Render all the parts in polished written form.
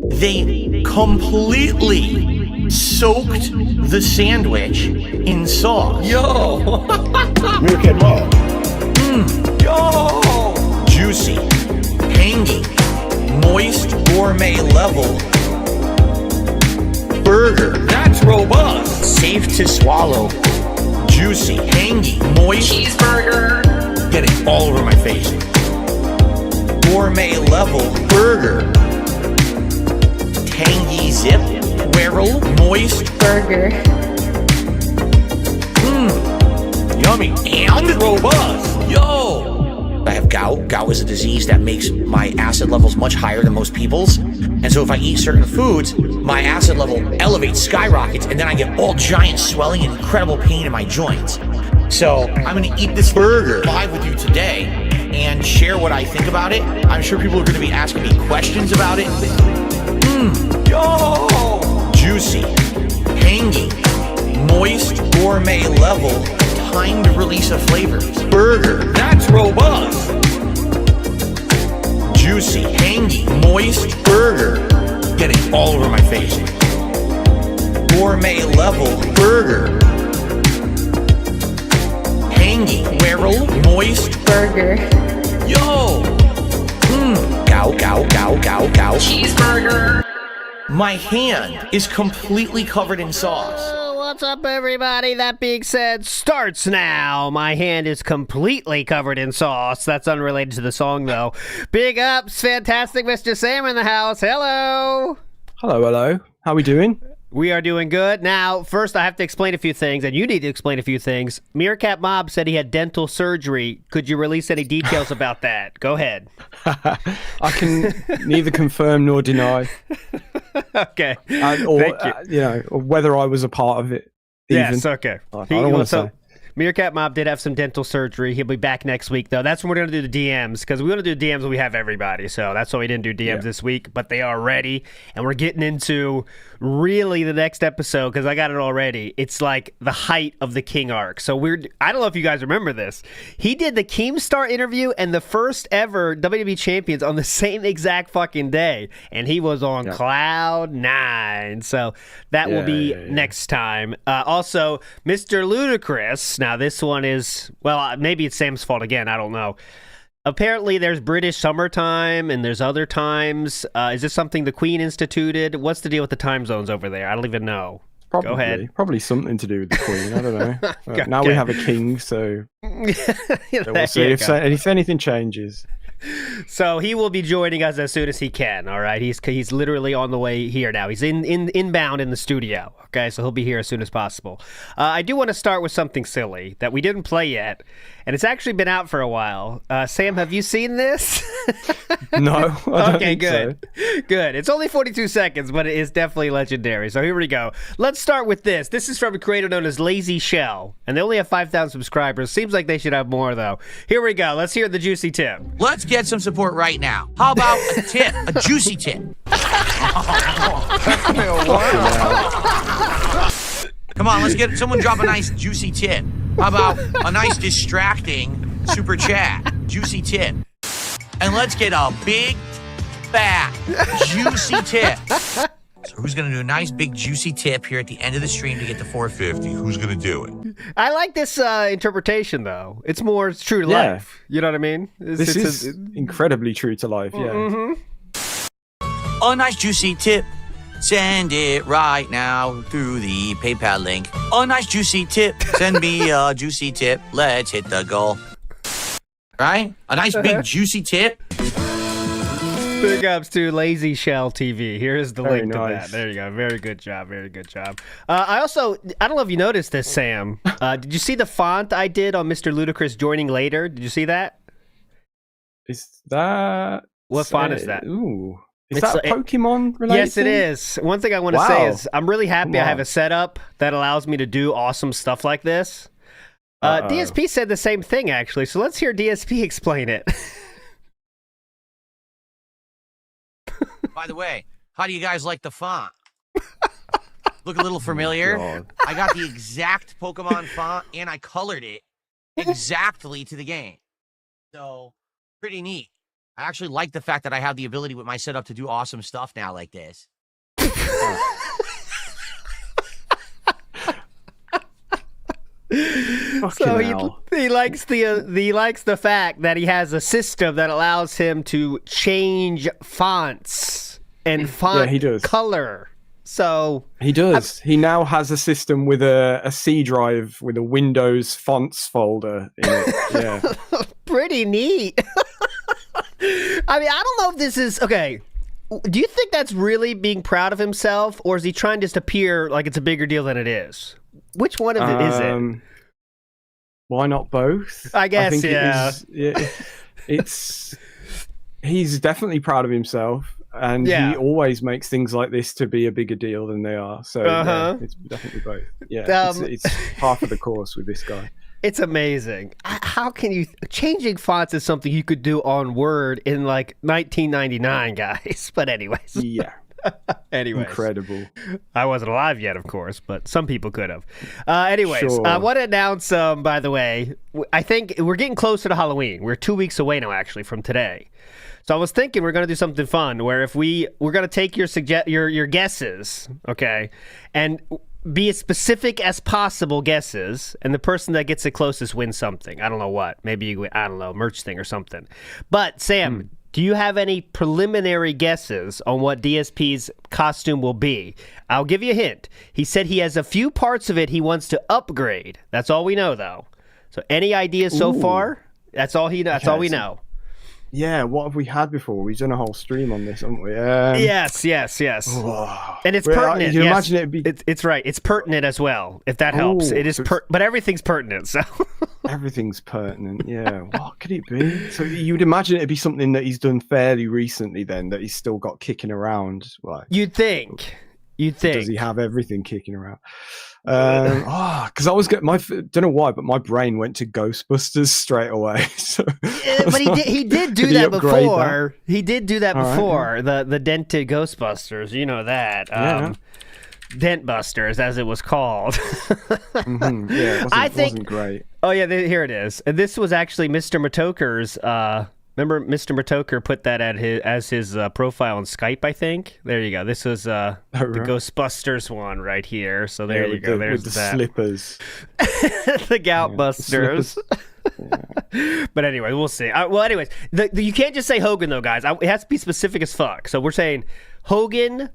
They completely soaked the sandwich in sauce. Yo! Meerkat Mob. Yo! Juicy, tangy, moist, gourmet level burger. That's robust! Safe to swallow. Juicy, tangy, moist. Cheeseburger! Getting all over my face. Gourmet level burger. Tangy zip, whirl, moist Burger. Yummy and Robust! yo! I have gout. Gout is a disease that makes my acid levels much higher than most people's. And so if I eat certain foods, my acid level elevates, skyrockets, and then I get all giant swelling and incredible pain in my joints. So I'm gonna eat this burger live with you today and share what I think about it. I'm sure people are gonna be asking me questions about it. Yo! Juicy, tangy, moist, gourmet level, timed release of flavors. Burger. That's robust! Juicy, tangy, moist burger. Getting all over my face. Gourmet level burger. Tangy, whirl, moist Burger. yo. Gow, gow, gow, gow, gow. Cheeseburger! My hand is completely covered in sauce. What's up, everybody? That being said, starts now. My hand is completely covered in sauce. That's unrelated to the song, though. Big ups, fantastic Mr. Sam in the house. Hello. Hello. How we doing? We are doing good. Now, first, I have to explain a few things, and you need to explain a few things. Meerkat Mob said he had dental surgery. Could you release any details about that? Go ahead. I can neither confirm nor deny. Okay. Or, Thank you. or whether I was a part of it. Even. Yes, okay. I don't want to say. Meerkat Mob did have some dental surgery. He'll be back next week, though. That's when we're going to do the DMs, because we want to do DMs when we have everybody. So that's why we didn't do DMs this week, but they are ready. And we're getting into really the next episode, because I got it already. It's like the height of the King arc. So I don't know if you guys remember this. He did the Keemstar interview and the first ever WWE Champions on the same exact fucking day. And he was on cloud 9. So that will be next time. Also, Mr. Ludacris. Now, this one is, well, maybe it's Sam's fault again. I don't know. Apparently, there's British summertime and there's other times. Is this something the Queen instituted? What's the deal with the time zones over there? I don't even know. Probably, Go ahead. Probably something to do with the Queen. I don't know. Now we have a king, so we'll see if anything changes. So he will be joining us as soon as he can. All right, he's literally on the way here now. He's inbound in the studio. Okay, so he'll be here as soon as possible. I do want to start with something silly that we didn't play yet, and it's actually been out for a while. Sam, have you seen this? No. I don't Okay, think good. So. Good. It's only 42 seconds, but it is definitely legendary. So here we go. Let's start with this. This is from a creator known as Lazy Shell, and they only have 5,000 subscribers. Seems like they should have more, though. Here we go. Let's hear the juicy tip. Let's get some support right now. How about a tip, a juicy tip? Come on, let's get someone drop a nice juicy tip. How about a nice distracting super chat, juicy tip? And let's get a big, fat, juicy tip. So who's going to do a nice big juicy tip here at the end of the stream to get to 450? Who's going to do it? I like this interpretation, though. It's more true to life. You know what I mean? This is incredibly true to life, A nice juicy tip. Send it right now through the PayPal link. A nice juicy tip. Send me a juicy tip. Let's hit the goal. Right? A nice big juicy tip. Big ups to Lazy Shell TV. Here's the link to nice. that. There you go. Very good job. Very good job. I don't know if you noticed this, Sam. Did you see the font I did on Mr. Ludacris joining later? Did you see that? Is that... What font is that? Ooh. Is that Pokemon related? Yes, it is. One thing I want to say is I'm really happy I have a setup that allows me to do awesome stuff like this. DSP said the same thing, actually. So let's hear DSP explain it. By the way, how do you guys like the font? Look a little familiar? I got the exact Pokemon font, and I colored it exactly to the game. So, pretty neat. I actually like the fact that I have the ability with my setup to do awesome stuff now like this. So he likes the fact that he has a system that allows him to change fonts and font color. So he does. He now has a system with a C drive with a Windows fonts folder in it. Yeah, pretty neat. I mean, I don't know if this is okay. Do you think that's really being proud of himself, or is he trying to just appear like it's a bigger deal than it is? Which one of it is it? Why not both? I guess, he's definitely proud of himself, and he always makes things like this to be a bigger deal than they are. So it's definitely both. Yeah, it's half of the course with this guy. It's amazing. How can you... Changing fonts is something you could do on Word in, like, 1999, guys. But anyways. Yeah. Anyways. Incredible. I wasn't alive yet, of course, but some people could have. Anyways, I want to announce, by the way, I think we're getting closer to Halloween. We're 2 weeks away now, actually, from today. So I was thinking we're going to do something fun where if we're going to take your guesses, okay, and be as specific as possible guesses, and the person that gets it closest wins something. I don't know what. Maybe you, I don't know, merch thing or something. But Sam, do you have any preliminary guesses on what DSP's costume will be? I'll give you a hint. He said he has a few parts of it he wants to upgrade. That's all we know, though. So any ideas so far? That's all he. That's all we know. Yeah, what have we had before? We've done a whole stream on this, haven't we? Yes. And it's pertinent. You can imagine it'd be... It's right. It's pertinent as well, if that helps. It is, but everything's pertinent, so... Everything's pertinent, yeah. What could it be? So you'd imagine it'd be something that he's done fairly recently then, that he's still got kicking around. Like, You'd think. Does he have everything kicking around? Because I was getting don't know why, but my brain went to Ghostbusters straight away. So but he did do that before. He did do that before. The dented Ghostbusters, you know that. Dentbusters, as it was called. Yeah, it wasn't great. Oh yeah, here it is. And this was actually Mr. Matoker's. Remember, Mr. Matoker put that as his profile on Skype, I think. There you go. This was the Ghostbusters one right here. So there you go. There's with the that. Slippers. The Goutbusters. Yeah. But anyway, we'll see. Anyways, you can't just say Hogan though, guys. It has to be specific as fuck. So we're saying Hogan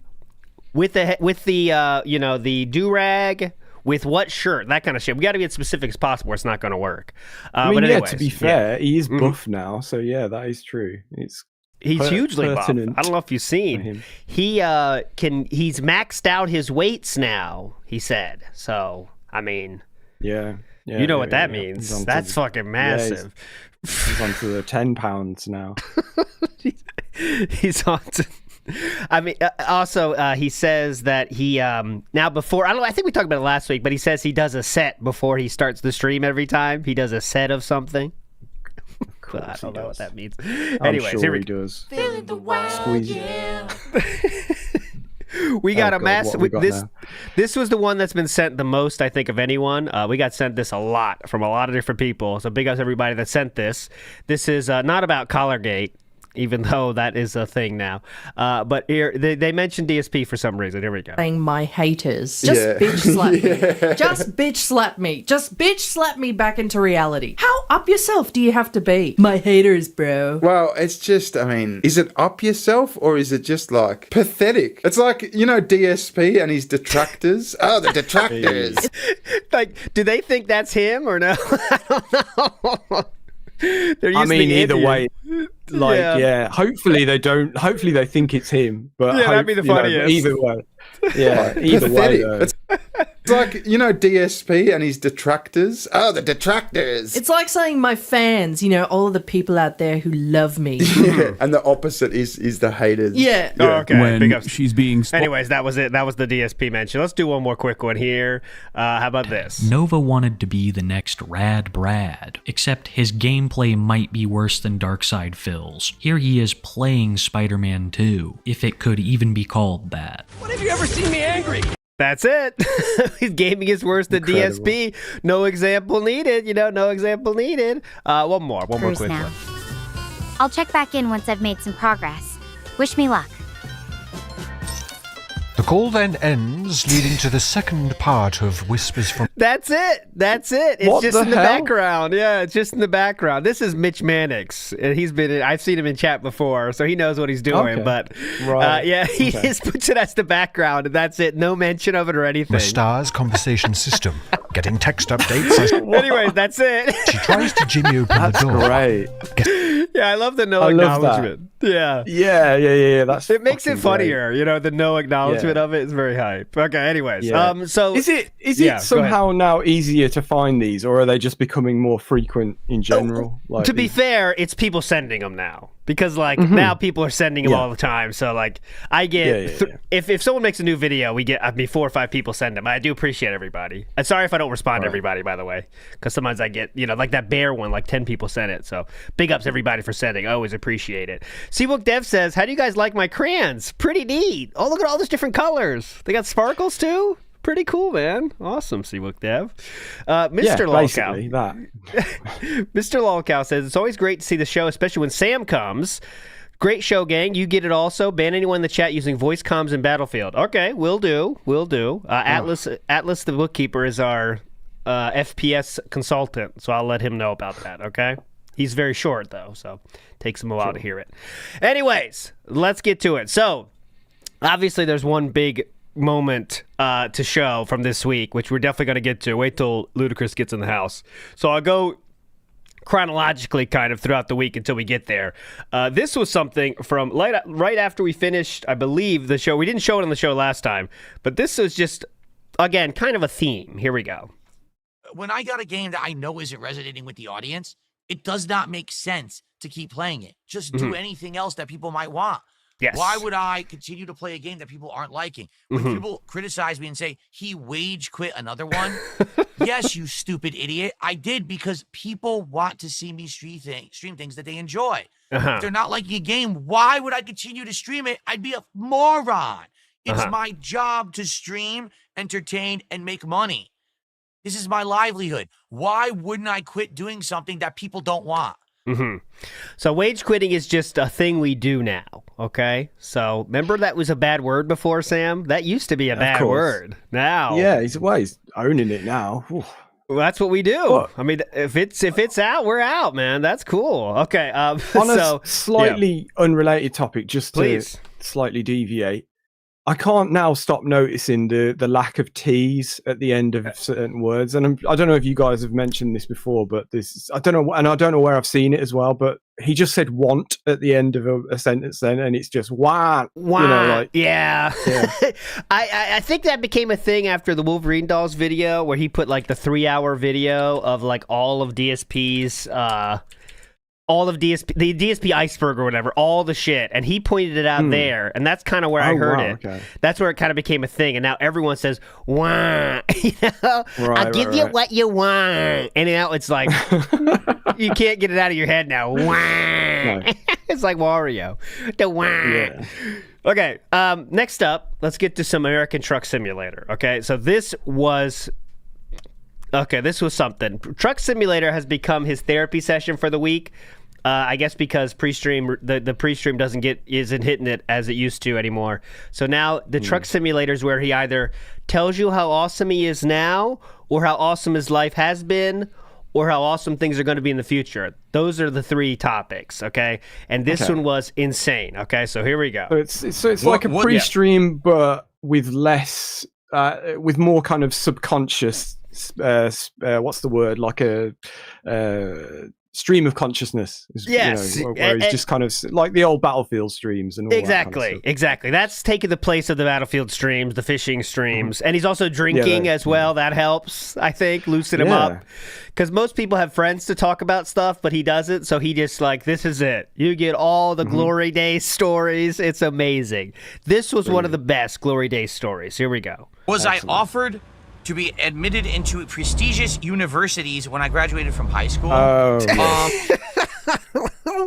with the do-rag. With what shirt? That kind of shit. We got to be as specific as possible or it's not going to work. But anyways, to be fair, he is buff now. So yeah, that is true. He's hugely buff. I don't know if you've seen. He's maxed out his weights now, he said. So, I mean. Yeah. You know what that means. That's fucking massive. He's on to the 10 pounds now. He's on to... I mean, also, he says that he now before I think we talked about it last week, but he says he does a set before he starts the stream every time. He does a set of something. I don't know what that means. Anyways, here he does. Squeeze. We got a massive. This was the one that's been sent the most, I think, of anyone. We got sent this a lot from a lot of different people. So big ups everybody that sent this. This is not about Collargate, even though that is a thing now. But here, they mentioned DSP for some reason. Here we go. My haters. Just bitch slap me. Just bitch slap me. Just bitch slap me back into reality. How up yourself do you have to be? My haters, bro. Well, it's just, I mean, is it up yourself or is it just like pathetic? It's like, DSP and his detractors. Oh, the detractors. Like, do they think that's him or no? I don't know. I mean, either way, hopefully they don't. Hopefully they think it's him. But that'd be the funniest. Either way, either way. It's like DSP and his detractors. Oh, the detractors. It's like saying my fans. All of the people out there who love me. And the opposite is the haters. Yeah. Oh, okay. When Big ups. she's being. Anyways, that was it. That was the DSP mention. Let's do one more quick one here. How about this? Nova wanted to be the next Rad Brad, except his gameplay might be worse than Darkseid Phil's. Here he is playing Spider-Man 2, if it could even be called that. When have you ever seen me angry? That's it. His gaming is worse than DSP. No example needed. No example needed. One more quick one. I'll check back in once I've made some progress. Wish me luck. The call then ends, leading to the second part of Whispers from... That's it. It's What just the in the hell? background. Yeah, it's just in the background. This is Mitch Mannix, and I've seen him in chat before, so he knows what he's doing. Okay. But Right. he just puts it as the background, and that's it. No mention of it or anything. Star's conversation system. Getting text updates as Anyways, that's it. she tries to jimmy open the That's door. great. Yeah, I love the no I love acknowledgement. Yeah. Yeah. That's It makes it fucking funnier, the no acknowledgement Yeah. of it is very hype. Okay, anyways. Yeah. So Is it Yeah, go ahead. somehow now easier to find these, or are they just becoming more frequent in general? Like to be these- fair, it's people sending them now because now people are sending them Yeah. all the time. So I get if someone makes a new video, we get 4 or 5 people send them. I do appreciate everybody. I'm sorry if I don't respond to everybody, by the way, because sometimes I get like that bear one, 10 people sent it. So big ups everybody for sending. I always appreciate it. Seabook Dev says, "How do you guys like my crayons? Pretty neat. Oh, look at all these different colors. They got sparkles too." Pretty cool, man. Awesome, Seabook Dev. Mr. Lolcow. basically that. Mr. Lolcow says, "It's always great to see the show, especially when Sam comes. Great show, gang. You get it also. Ban anyone in the chat using voice comms in Battlefield." Okay, will do. Atlas the bookkeeper is our FPS consultant, so I'll let him know about that, okay? He's very short, though, so takes him a while to hear it. Anyways, let's get to it. So, obviously, there's one big moment to show from this week, which we're definitely going to get to. Wait till Ludacris gets in the house. So I'll go chronologically kind of throughout the week until we get there. This was something from right after we finished, I believe, the show. We didn't show it on the show last time, but this was just, again, kind of a theme. Here we go. When I got a game that I know isn't resonating with the audience, it does not make sense to keep playing it. Just do anything else that people might want. Yes. Why would I continue to play a game that people aren't liking? When people criticize me and say, he wage quit another one, yes, you stupid idiot. I did because people want to see me stream things that they enjoy. If they're not liking a game, why would I continue to stream it? I'd be a moron. It's my job to stream, entertain, and make money. This is my livelihood. Why wouldn't I quit doing something that people don't want? So wage quitting is just a thing we do now, okay? So remember that was a bad word before, Sam? That used to be a bad word. Now, he's owning it now. Ooh. Well, that's what we do. What? I mean, if it's out, we're out, man. That's cool. Okay. On a slightly unrelated topic, just to slightly deviate, I can't now stop noticing the lack of T's at the end of certain words, and I don't know if you guys have mentioned this before, but I don't know, and I don't know where I've seen it as well. But he just said "want" at the end of a sentence, then, and it's just "want." Yeah. I think that became a thing after the Wolverine Dolls video, where he put the 3-hour video of all of DSP's. All of the DSP iceberg or whatever, all the shit, and he pointed it out there, and that's kind of where I heard it. Okay. That's where it kind of became a thing, and now everyone says "wah," I'll give you what you want, and now it's like you can't get it out of your head now. Wah. No. It's like Wario. The wah. Yeah. Okay. Next up, let's get to some American Truck Simulator. Okay, so this was something. Truck Simulator has become his therapy session for the week. I guess because pre-stream, the pre-stream isn't hitting it as it used to anymore. So now the Truck Simulator is where he either tells you how awesome he is now, or how awesome his life has been, or how awesome things are going to be in the future. Those are the 3 topics, okay? And this one was insane, okay? So here we go. So it's like a pre-stream, but with less, with more kind of subconscious, what's the word? Like a stream of consciousness. Yes. Where he's just kind of like the old Battlefield streams and all exactly, that kind of exactly. That's taking the place of the Battlefield streams, the fishing streams, and he's also drinking as well. That helps, I think, loosen him up. Because most people have friends to talk about stuff, but he doesn't. So he just this is it. You get all the Glory Days stories. It's amazing. This was one of the best Glory Days stories. Here we go. I offered to be admitted into prestigious universities when I graduated from high school.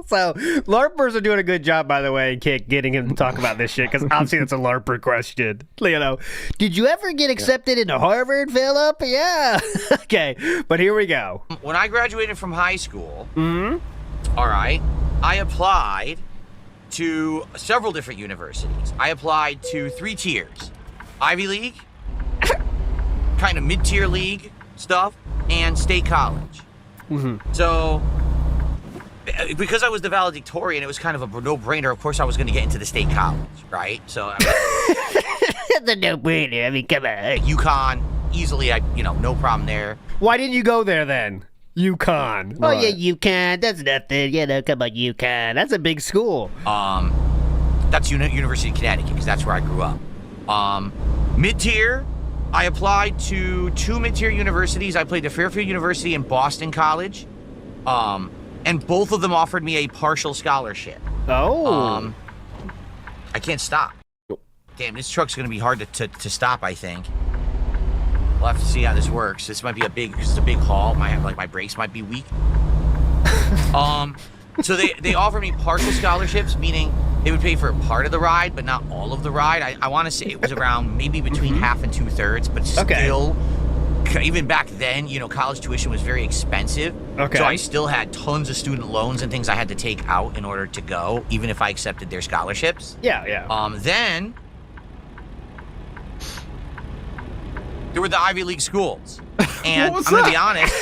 So LARPers are doing a good job, by the way, Kick, getting him to talk about this shit, because obviously it's a LARPer question. Did you ever get accepted into Harvard, Philip? Yeah. Okay, but here we go. When I graduated from high school, all right, I applied to several different universities. I applied to 3 tiers: Ivy League, kind of mid-tier league stuff, and state college. So, because I was the valedictorian, it was kind of a no-brainer. Of course, I was going to get into the state college, right? So, It's a no-brainer. I mean, come on. UConn, easily, no problem there. Why didn't you go there then? UConn. Oh, yeah, UConn. That's nothing. Come on, UConn. That's a big school. That's University of Connecticut, because that's where I grew up. Mid-tier, I applied to 2 mid-tier universities. I played to Fairfield University and Boston College. And both of them offered me a partial scholarship. Oh. I can't stop. Damn, this truck's going to be hard to stop, I think. We'll have to see how this works. This might be because it's a big haul. My brakes might be weak. So they offer me partial scholarships, meaning they would pay for a part of the ride, but not all of the ride. I want to say it was around maybe between half and 2/3, but still, even back then, college tuition was very expensive. Okay. So I still had tons of student loans and things I had to take out in order to go, even if I accepted their scholarships. Yeah. Then there were the Ivy League schools. And I'm going to be honest.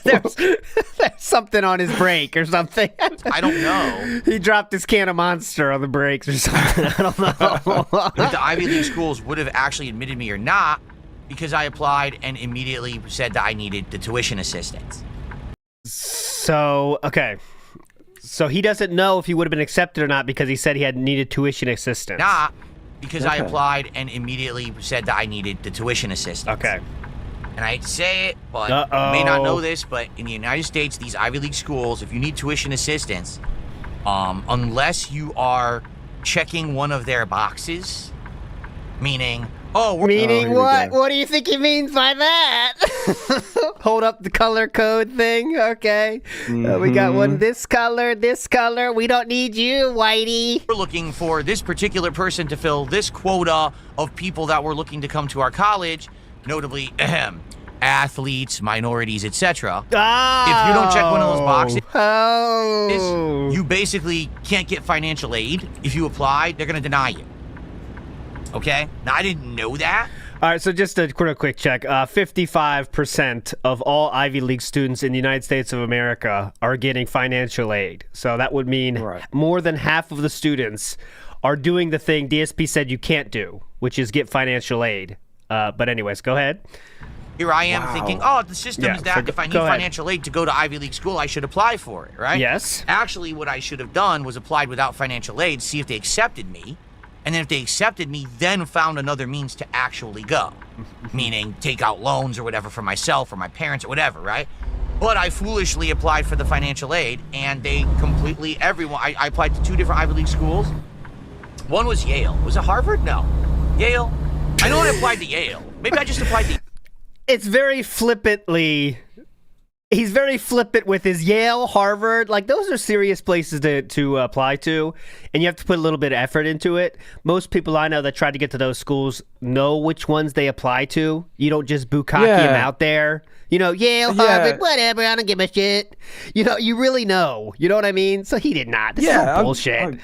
There's something on his brake or something. I don't know. He dropped his can of Monster on the brakes or something. I don't know. If the Ivy League schools would have actually admitted me or not, because I applied and immediately said that I needed the tuition assistance. So, okay. So he doesn't know if he would have been accepted or not because he said he had needed tuition assistance. Nah, because I applied and immediately said that I needed the tuition assistance. Okay. And I hate to say it, but you may not know this, but in the United States, these Ivy League schools, if you need tuition assistance, unless you are checking one of their boxes, meaning, meaning what? What do you think he means by that? Hold up the color code thing. Okay. We got one this color. We don't need you, Whitey. We're looking for this particular person to fill this quota of people that were looking to come to our college, notably athletes, minorities, etc. If you don't check one of those boxes, you basically can't get financial aid. If you apply, they're going to deny you. Okay? Now, I didn't know that. All right, so just a quick check. 55% of all Ivy League students in the United States of America are getting financial aid. So that would mean more than half of the students are doing the thing DSP said you can't do, which is get financial aid. But anyways, go ahead. Here I am thinking, the system is that if I need financial aid to go to Ivy League school, I should apply for it, right? Yes. Actually, what I should have done was applied without financial aid, see if they accepted me. And then if they accepted me, then found another means to actually go. Meaning take out loans or whatever for myself or my parents or whatever, right? But I foolishly applied for the financial aid, and they completely, everyone, I applied to 2 different Ivy League schools. One was Yale. Was it Harvard? No. Yale? I know I applied to Yale. Maybe I just applied to... It's very flippantly... He's very flippant with his Yale, Harvard. Like, those are serious places to apply to, and you have to put a little bit of effort into it. Most people I know that try to get to those schools know which ones they apply to. You don't just bukkake them out there. Yale, Harvard, whatever, I don't give a shit. You really know. You know what I mean? So he did not. This is all bullshit. I'm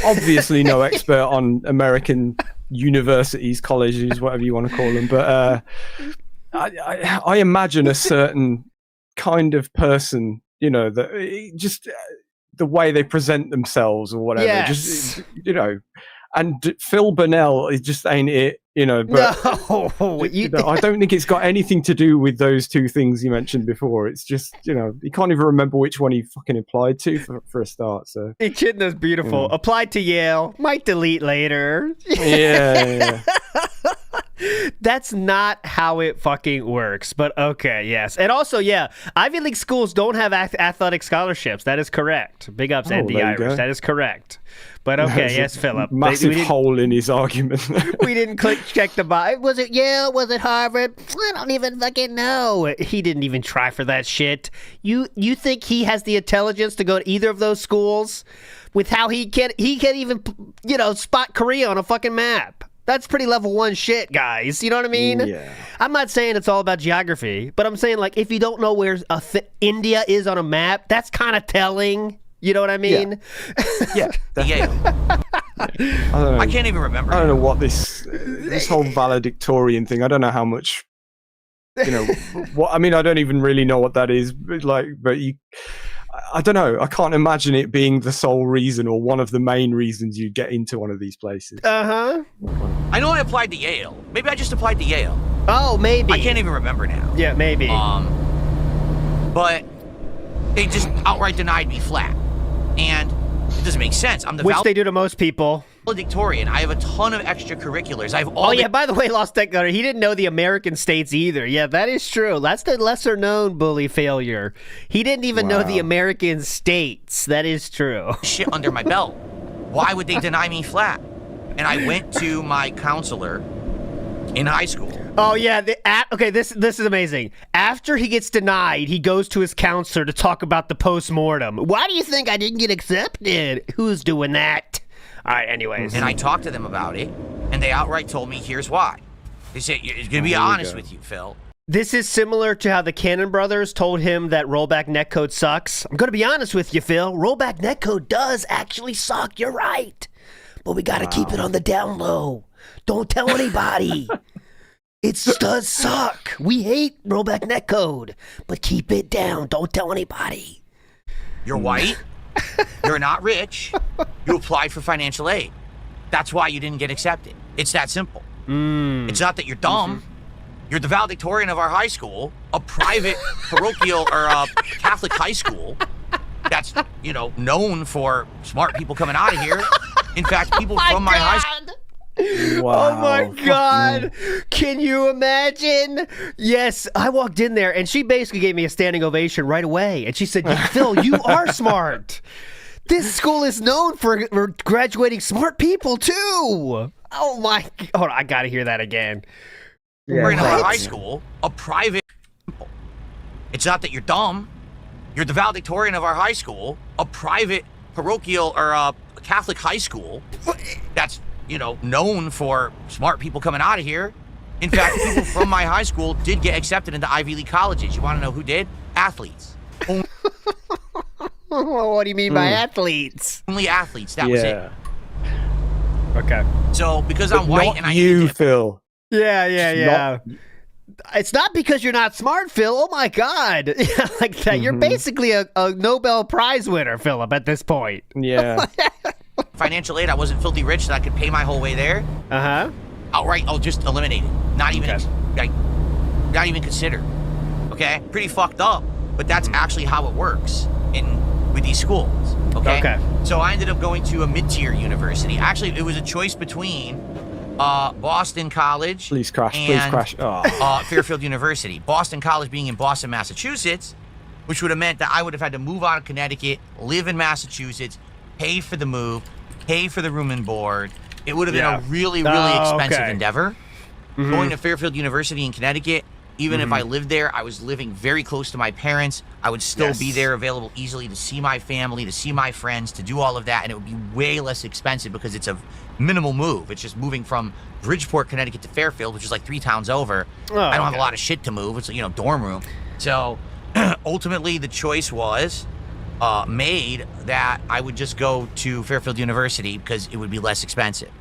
obviously no expert on American universities, colleges, whatever you want to call them, but I imagine a certain kind of person, that just the way they present themselves or whatever. Yes. Just, and Phil Burnell is just ain't it, but no, I don't think it's got anything to do with those 2 things you mentioned before. It's just, he can't even remember which one he fucking applied to for a start. So Echidna's beautiful. Applied to Yale, might delete later. Yeah. That's not how it fucking works, but okay, yes. And also, Ivy League schools don't have athletic scholarships. That is correct. Big ups, Andy Irish. That is correct. But okay, yes, Philip. Massive hole in his argument. We didn't check the box. Was it Yale? Was it Harvard? I don't even fucking know. He didn't even try for that shit. You think he has the intelligence to go to either of those schools? With how he can't even spot Korea on a fucking map. That's pretty level 1 shit, guys. You know what I mean? Yeah. I'm not saying it's all about geography, but I'm saying, like, if you don't know where India is on a map, that's kind of telling. You know what I mean? Yeah. Yale. I don't know. I can't even remember. I don't know what this whole valedictorian thing. I don't know how much. What I mean. I don't even really know what that is. But I don't know. I can't imagine it being the sole reason or one of the main reasons you get into one of these places. Uh-huh. I know I applied to Yale. Maybe I just applied to Yale. Oh, maybe. I can't even remember now. Yeah, maybe. But they just outright denied me flat. And it doesn't make sense. I'm the Which they do to most people. valedictorian. I have a ton of extracurriculars. I have all by the way, Lost Tech Gunner, he didn't know the American states either. Yeah, that is true. That's the lesser known bully failure. He didn't even know the American states. That is true. Shit under my belt. Why would they deny me flat? And I went to my counselor in high school. Oh, yeah. Okay, this is amazing. After he gets denied, he goes to his counselor to talk about the post-mortem. Why do you think I didn't get accepted? Who's doing that? All right, anyways. And I talked to them about it, and they outright told me, here's why. They said, it's going to be honest with you, Phil. This is similar to how the Cannon brothers told him that rollback netcode sucks. I'm going to be honest with you, Phil. Rollback netcode does actually suck. You're right. But we got to keep it on the down low. Don't tell anybody. It does suck. We hate rollback netcode, but keep it down. Don't tell anybody. You're white. You're not rich. You applied for financial aid. That's why you didn't get accepted. It's that simple. It's not that you're dumb. You're the valedictorian of our high school, a private parochial or a Catholic high school that's, known for smart people coming out of here. In fact, people from my high school. Wow. Oh my God. Can you imagine? Yes, I walked in there and she basically gave me a standing ovation right away. And she said, Phil, you are smart. This school is known for graduating smart people too. Oh my, hold on, I gotta hear that again. We're in our high school, a private. It's not that you're dumb. You're the valedictorian of our high school, a private parochial or a Catholic high school that's known for smart people coming out of here. In fact, people from my high school did get accepted into Ivy League colleges. You want to know who did? Athletes. What do you mean by athletes? Only athletes. That was it. Okay. So because I'm white and I you, Phil. Yeah. It's not because you're not smart, Phil. Oh my God. Like that. You're basically a Nobel Prize winner, Philip, at this point. Yeah. Financial aid, I wasn't filthy rich, so I could pay my whole way there. Outright, I'll just eliminate it. Not even consider. Okay? Pretty fucked up, but that's actually how it works with these schools. Okay? So I ended up going to a mid-tier university. Actually, it was a choice between Boston College and Fairfield University. Boston College being in Boston, Massachusetts, which would have meant that I would have had to move out of Connecticut, live in Massachusetts, pay for the move, pay for the room and board. It would have been a really, really expensive endeavor. Going to Fairfield University in Connecticut, even if I lived there, I was living very close to my parents. I would still be there available easily to see my family, to see my friends, to do all of that. And it would be way less expensive because it's a minimal move. It's just moving from Bridgeport, Connecticut to Fairfield, which is like 3 towns over. I don't have a lot of shit to move. It's, dorm room. So ultimately the choice was made that I would just go to Fairfield University because it would be less expensive.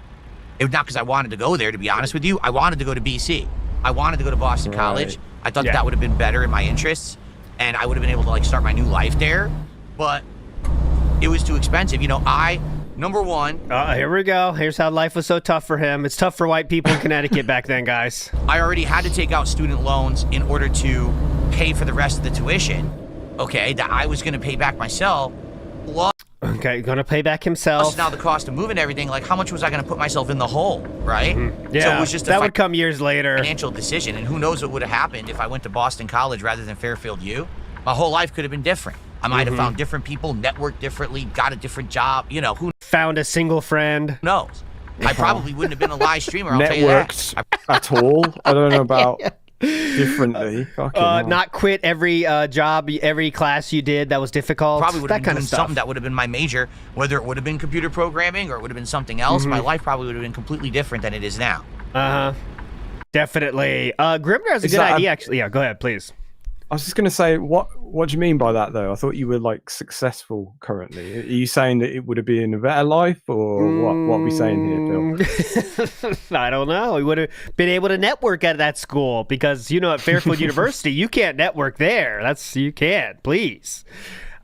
It was not because I wanted to go there, to be honest with you. I wanted to go to BC. I wanted to go to Boston College. I thought that would have been better in my interests, and I would have been able to start my new life there. But it was too expensive. Number one. Here we go. Here's how life was so tough for him. It's tough for white people in Connecticut back then, guys. I already had to take out student loans in order to pay for the rest of the tuition. Okay, that I was going to pay back myself. Okay, going to pay back himself. Plus now the cost of moving everything, how much was I going to put myself in the hole, right? Yeah, so it was just that would come years later. Financial decision, and who knows what would have happened if I went to Boston College rather than Fairfield U. My whole life could have been different. I might have found different people, networked differently, got a different job, who found a single friend. Knows? I probably wouldn't have been a live streamer, I'll tell you that. Networked at all? I don't know about differently. Not quit every job, every class you did that was difficult. Probably would have been doing something that would have been my major, whether it would have been computer programming or it would have been something else. My life probably would have been completely different than it is now. Definitely. Grimner has a good idea, actually. Yeah, go ahead, please. I was just going to say, what do you mean by that, though? I thought you were, like, successful currently. Are you saying that it would have been a better life, or what are we saying here, Phil? I don't know. We would have been able to network at that school because, at Fairfield University, you can't network there. You can't, please.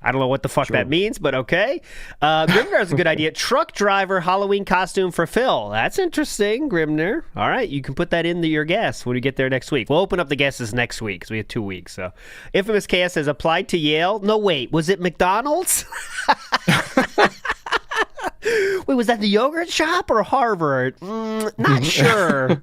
I don't know what the fuck that means, but okay. Grimner's a good idea. Truck driver Halloween costume for Phil. That's interesting, Grimner. All right, you can put that into your guess when we get there next week. We'll open up the guesses next week because we have 2 weeks. So, Infamous KS says applied to Yale. No, wait, was it McDonald's? Wait, was that the yogurt shop or Harvard? Not sure.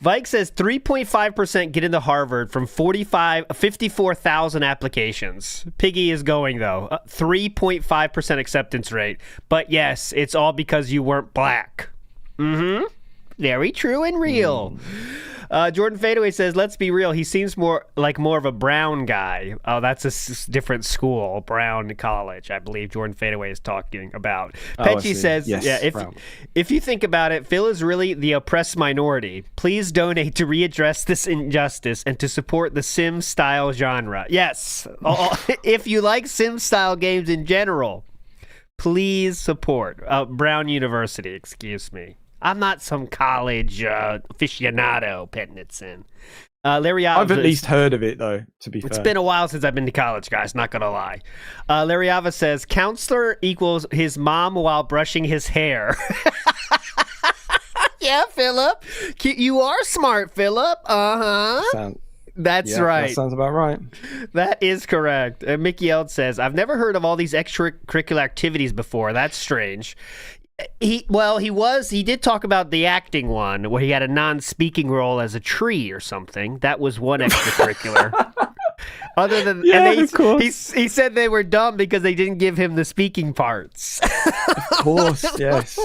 Vike says 3.5% get into Harvard from 54,000 applications. Piggy is going, though. 3.5% acceptance rate. But yes, it's all because you weren't black. Very true and real. Jordan Fadeaway says, let's be real. He seems more of a Brown guy. Oh, that's a different school. Brown College, I believe Jordan Fadeaway is talking about. Petchy says, yes, if you think about it, Phil is really the oppressed minority. Please donate to readdress this injustice and to support the Sim-style genre. Yes. If you like Sim-style games in general, please support Brown University, excuse me. I'm not some college aficionado, Petnitson. Larry Ava, I've at least heard of it, though, to be fair. It's been a while since I've been to college, guys, not going to lie. Larry Ava says, counselor equals his mom while brushing his hair. Yeah, Philip. You are smart, Philip. Uh-huh. That's right. That sounds about right. That is correct. Mickey Eld says, I've never heard of all these extracurricular activities before. That's strange. He did talk about the acting one where he had a non-speaking role as a tree or something. That was one extracurricular. Other than of course. He said they were dumb because they didn't give him the speaking parts. Of course, yes.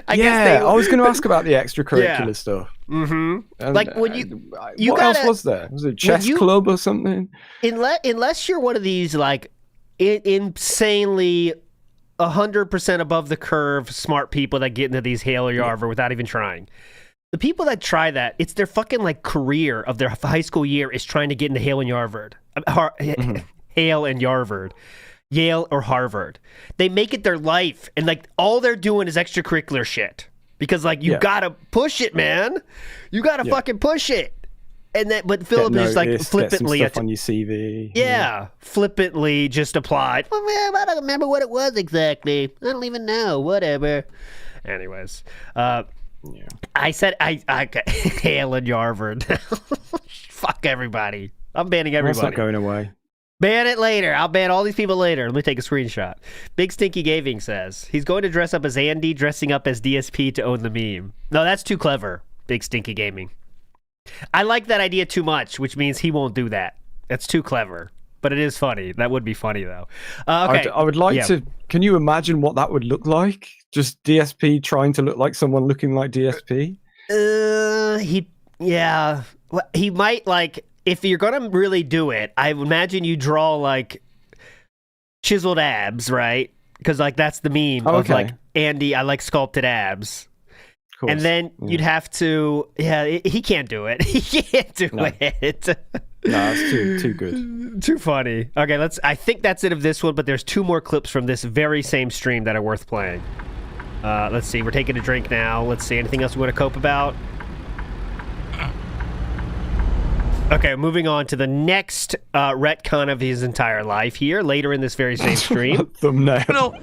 I was going to ask about the extracurricular stuff. Mm-hmm. Like when what else was there? Was it a chess club or something? Unless you're one of these like insanely 100% above the curve smart people that get into these Hale or Yarver without even trying. The people that try that, it's their fucking like career of their high school year is trying to get into Hale and Yarvard. Hale and Yarvard. Yale or Harvard. They make it their life and like all they're doing is extracurricular shit. Because like you gotta push it, man. You gotta fucking push it. And then, but Philip is like flippantly get some stuff on your CV. Yeah, flippantly just applied. Well, man, I don't remember what it was exactly. I don't even know. Whatever. Anyways, I said I Hale and Yarvard. Fuck everybody. I'm banning everybody. That's not going away. Ban it later. I'll ban all these people later. Let me take a screenshot. Big Stinky Gaming says he's going to dress up as Andy, dressing up as DSP to own the meme. No, that's too clever. Big Stinky Gaming. I like that idea too much, which means he won't do that. That's too clever. But it is funny. That would be funny, though. Okay. I would like to... Can you imagine what that would look like? Just DSP trying to look like someone looking like DSP? He might, like... If you're going to really do it, I imagine you draw, like, chiseled abs, right? Because, like, that's the meme of, like, Andy, I like sculpted abs. And then you'd have to, he can't do it. He can't do it. No, it's too good. Too funny. Okay, I think that's it of this one, but there's 2 more clips from this very same stream that are worth playing. Let's see, we're taking a drink now. Let's see, anything else we want to cope about? Okay, moving on to the next retcon of his entire life here, later in this very same stream. Thumbnail.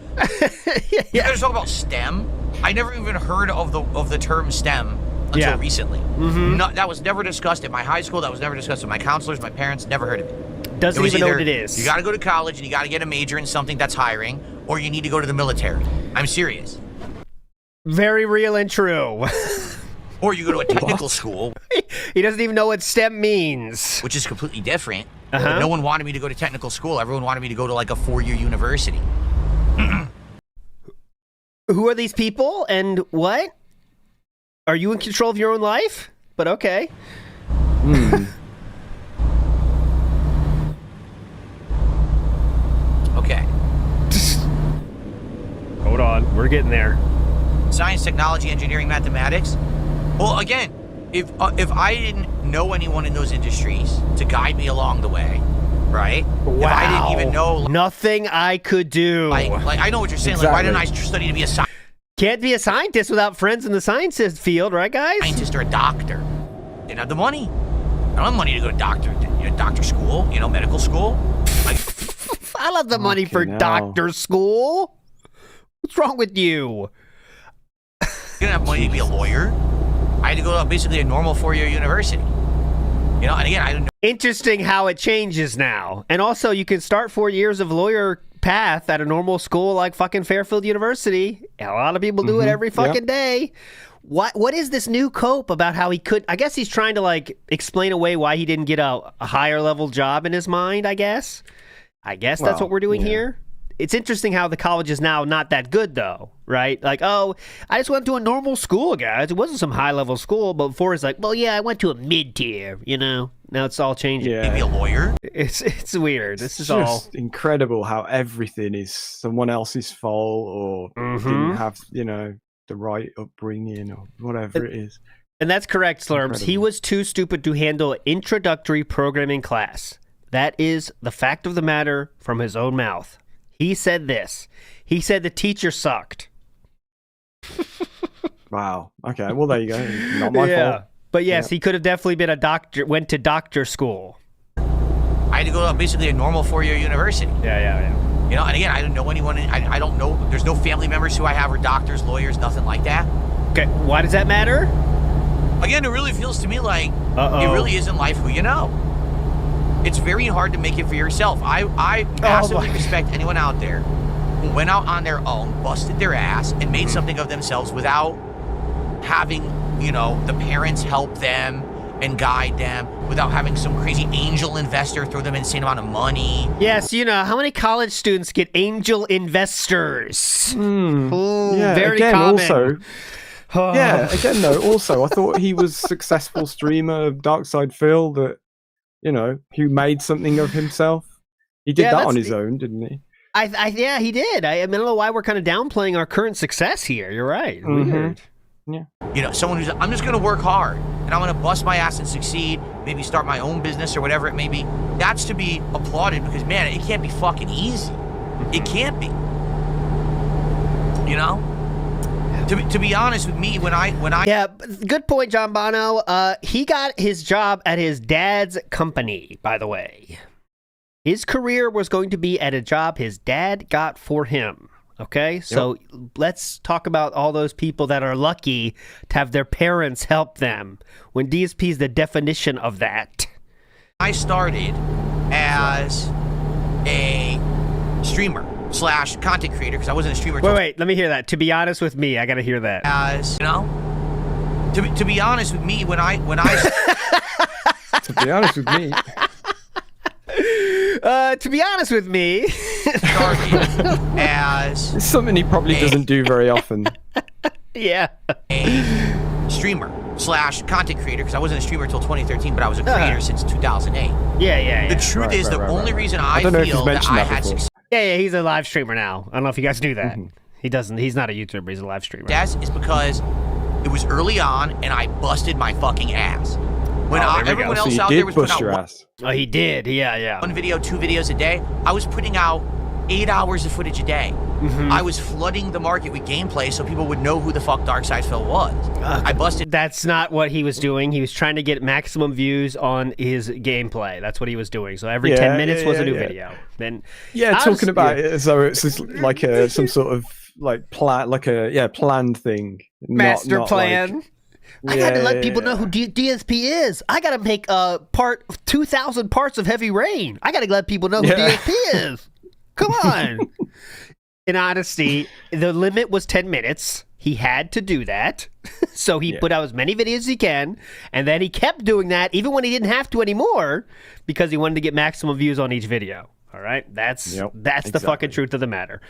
You guys talk about STEM? I never even heard of the term STEM until recently. Mm-hmm. That was never discussed at my high school. That was never discussed with my counselors, my parents. Never heard of it. Doesn't even know what it is. You got to go to college and you got to get a major in something that's hiring, or you need to go to the military. I'm serious. Very real and true. Or you go to a technical school. He doesn't even know what STEM means. Which is completely different. No one wanted me to go to technical school. Everyone wanted me to go to like a 4-year university. Who are these people and what? Are you in control of your own life? But okay. Okay. Hold on. We're getting there. Science, technology, engineering, mathematics. Well, again, if I didn't know anyone in those industries to guide me along the way, right? Wow. If I didn't even know, nothing I could do. Like I know what you're saying. Like, why didn't I study to be a scientist? Can't be a scientist without friends in the sciences field, right, guys? Scientist or a doctor. Didn't have the money. I don't have money to go to doctor school, medical school. Like, I love the money for doctor school. What's wrong with you? I didn't have money to be a lawyer. I had to go to basically a normal 4-year university. And again, I didn't know. Interesting how it changes now. And also, you can start 4 years of lawyer path at a normal school like fucking Fairfield University. A lot of people do it every fucking day. What is this new cope about how he could? I guess he's trying to like explain away why he didn't get a higher level job in his mind, I guess. That's what we're doing here. It's interesting how the college is now not that good, though, right? Like, oh, I just went to a normal school, guys. It wasn't some high-level school, but before it's like, well, yeah, I went to a mid-tier, Now it's all changing. Maybe a lawyer. It's weird. This is just all incredible how everything is someone else's fault or didn't have, the right upbringing or whatever it is. And that's correct, Slurms. He was too stupid to handle introductory programming class. That is the fact of the matter from his own mouth. He said this. He said the teacher sucked. Wow. Okay. Well, there you go. Not my fault. But yes, he could have definitely been a doctor, went to doctor school. I had to go to basically a normal 4-year university. Yeah. And again, I didn't know anyone. I don't know. There's no family members who I have are doctors, lawyers, nothing like that. Okay. Why does that matter? Again, it really feels to me like it really is in life who you know. It's very hard to make it for yourself. I massively respect anyone out there who went out on their own, busted their ass, and made something of themselves without having, the parents help them and guide them, without having some crazy angel investor throw them an insane amount of money. Yes, how many college students get angel investors? Very again, common. Also, again, though, also, I thought he was a successful streamer of Darkside Phil that, who made something of himself. He did that on his own, didn't he? Yeah, he did. I don't know why we're kind of downplaying our current success here. You're right. Weird. Yeah. Someone who's, I'm just going to work hard and I'm going to bust my ass and succeed, maybe start my own business or whatever it may be. That's to be applauded because, man, it can't be fucking easy. It can't be. To be honest with me, when I yeah, good point, John Bono. He got his job at his dad's company, by the way. His career was going to be at a job his dad got for him. Okay, so let's talk about all those people that are lucky to have their parents help them. When DSP is the definition of that. I started as a streamer / content creator because I wasn't a streamer. Wait, let me hear that. To be honest with me, I gotta hear that. As to be honest with me, when I to be honest with me. To be honest with me, started as it's something he probably doesn't do very often. Yeah, a streamer / content creator because I wasn't a streamer until 2013, but I was a creator since 2008. Yeah. The truth is, the only reason I feel that I had success. Yeah, he's a live streamer now. I don't know if you guys knew that. He doesn't. He's not a YouTuber. He's a live streamer. Yes, is because it was early on and I busted my fucking ass. When everyone else out there was putting out ass. Oh, he did. Yeah. 1 video, 2 videos a day. I was putting out 8 hours of footage a day. I was flooding the market with gameplay so people would know who the fuck Darkside Phil was. I busted. That's not what he was doing. He was trying to get maximum views on his gameplay. That's what he was doing. So every 10 minutes was a new video. Then talking about it as though it's like some sort of like plan, like a planned thing, master not plan. Like, I gotta let people know who DSP is. I gotta make 2,000 parts of Heavy Rain. I gotta let people know who DSP is. Come on. In honesty, the limit was 10 minutes. He had to do that. So he put out as many videos as he can. And then he kept doing that even when he didn't have to anymore because he wanted to get maximum views on each video. All right? That's the fucking truth of the matter.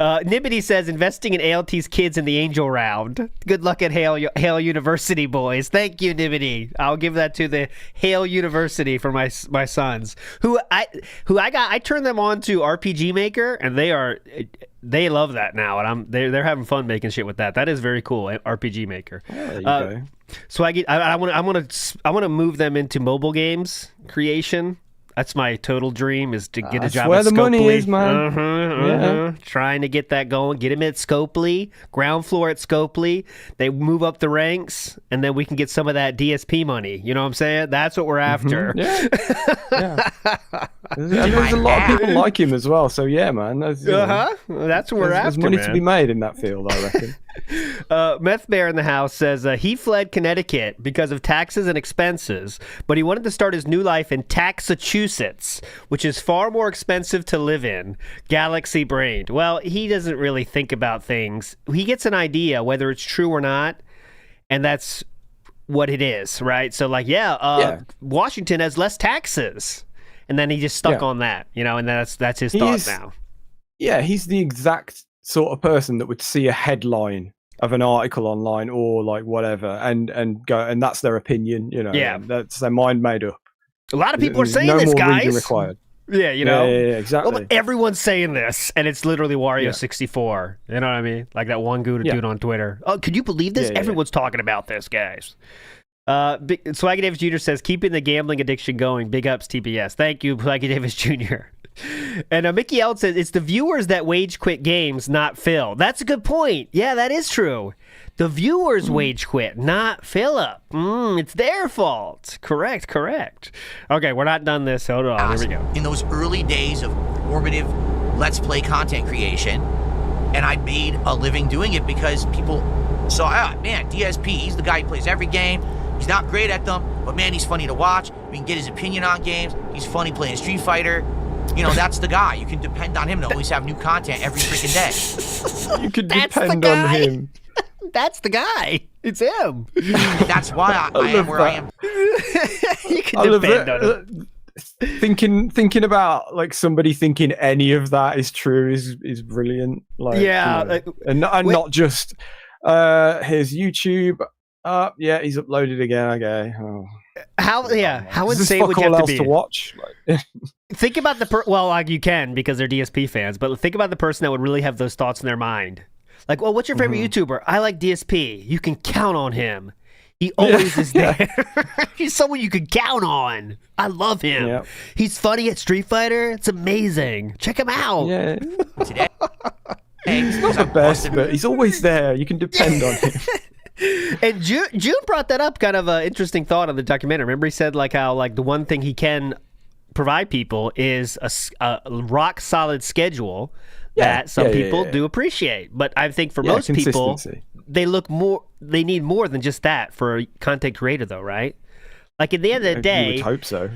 Nibbity says, investing in ALT's kids in the Angel Round. Good luck at Hale University, boys. Thank you, Nibbity. I'll give that to the Hale University for my sons. I turned them on to RPG Maker, and they are they love that now, and they're having fun making shit with that. That is very cool. RPG Maker. Oh, there you go. So I want to move them into mobile games creation. That's my total dream, is to get a job at Scopely. That's where the money is, man. Trying to get that going. Get him at Scopely, ground floor at Scopely. They move up the ranks, and then we can get some of that DSP money. You know what I'm saying? That's what we're after. Yeah. And there's a lot of people like him as well. So yeah, man. That's what we're after. There's money to be made in that field, I reckon. Meth Bear in the house says he fled Connecticut because of taxes and expenses, but he wanted to start his new life in Taxachusetts, which is far more expensive to live in. Galaxy brained. Well, he doesn't really think about things. He gets an idea whether it's true or not, and that's what it is, right? So like, Washington has less taxes, and then he just stuck on that, and that's his thought now. Yeah, he's the exact sort of person that would see a headline of an article online or like whatever and go, and that's their opinion, that's their mind made up. A lot of people are saying this, guys. Required. Yeah, Yeah, exactly. Well, everyone's saying this, and it's literally Wario64. You know what I mean? Like that one dude on Twitter. Oh, could you believe this? Everyone's talking about this, guys. Swaggy Davis Jr. says, keeping the gambling addiction going. Big ups, TBS. Thank you, Swaggy Davis Jr. And Mickey L says, it's the viewers that wage quit games, not Phil. That's a good point. Yeah, that is true. The viewers wage quit, not Philip. It's their fault. Correct. Okay, we're not done this. Hold on. Here we go. In those early days of formative Let's Play content creation, and I made a living doing it because people saw, man, DSP, he's the guy who plays every game. He's not great at them, but man, he's funny to watch. We can get his opinion on games. He's funny playing Street Fighter. That's the guy. You can depend on him to always have new content every freaking day. You can depend on him. That's the guy. It's him. That's why I am where I am. You can depend on him. Thinking about like somebody thinking any of that is true is brilliant. Like, and not just here's YouTube. He's uploaded again. Okay. Oh. How insane would you have to be to watch? Think about you can because they're DSP fans, but think about the person that would really have those thoughts in their mind. Like, well, what's your favorite YouTuber? I like DSP. You can count on him. He always is there. He's someone you can count on. I love him. Yep. He's funny at Street Fighter. It's amazing. Check him out. Yeah. Today, he's not the best, but he's always there. You can depend on him. And June brought that up, kind of an interesting thought on the documentary. Remember, he said like how like the one thing he can provide people is a rock solid schedule that some people do appreciate. But I think for most people, they need more than just that for a content creator, though, right? Like at the end of the day, you would hope so.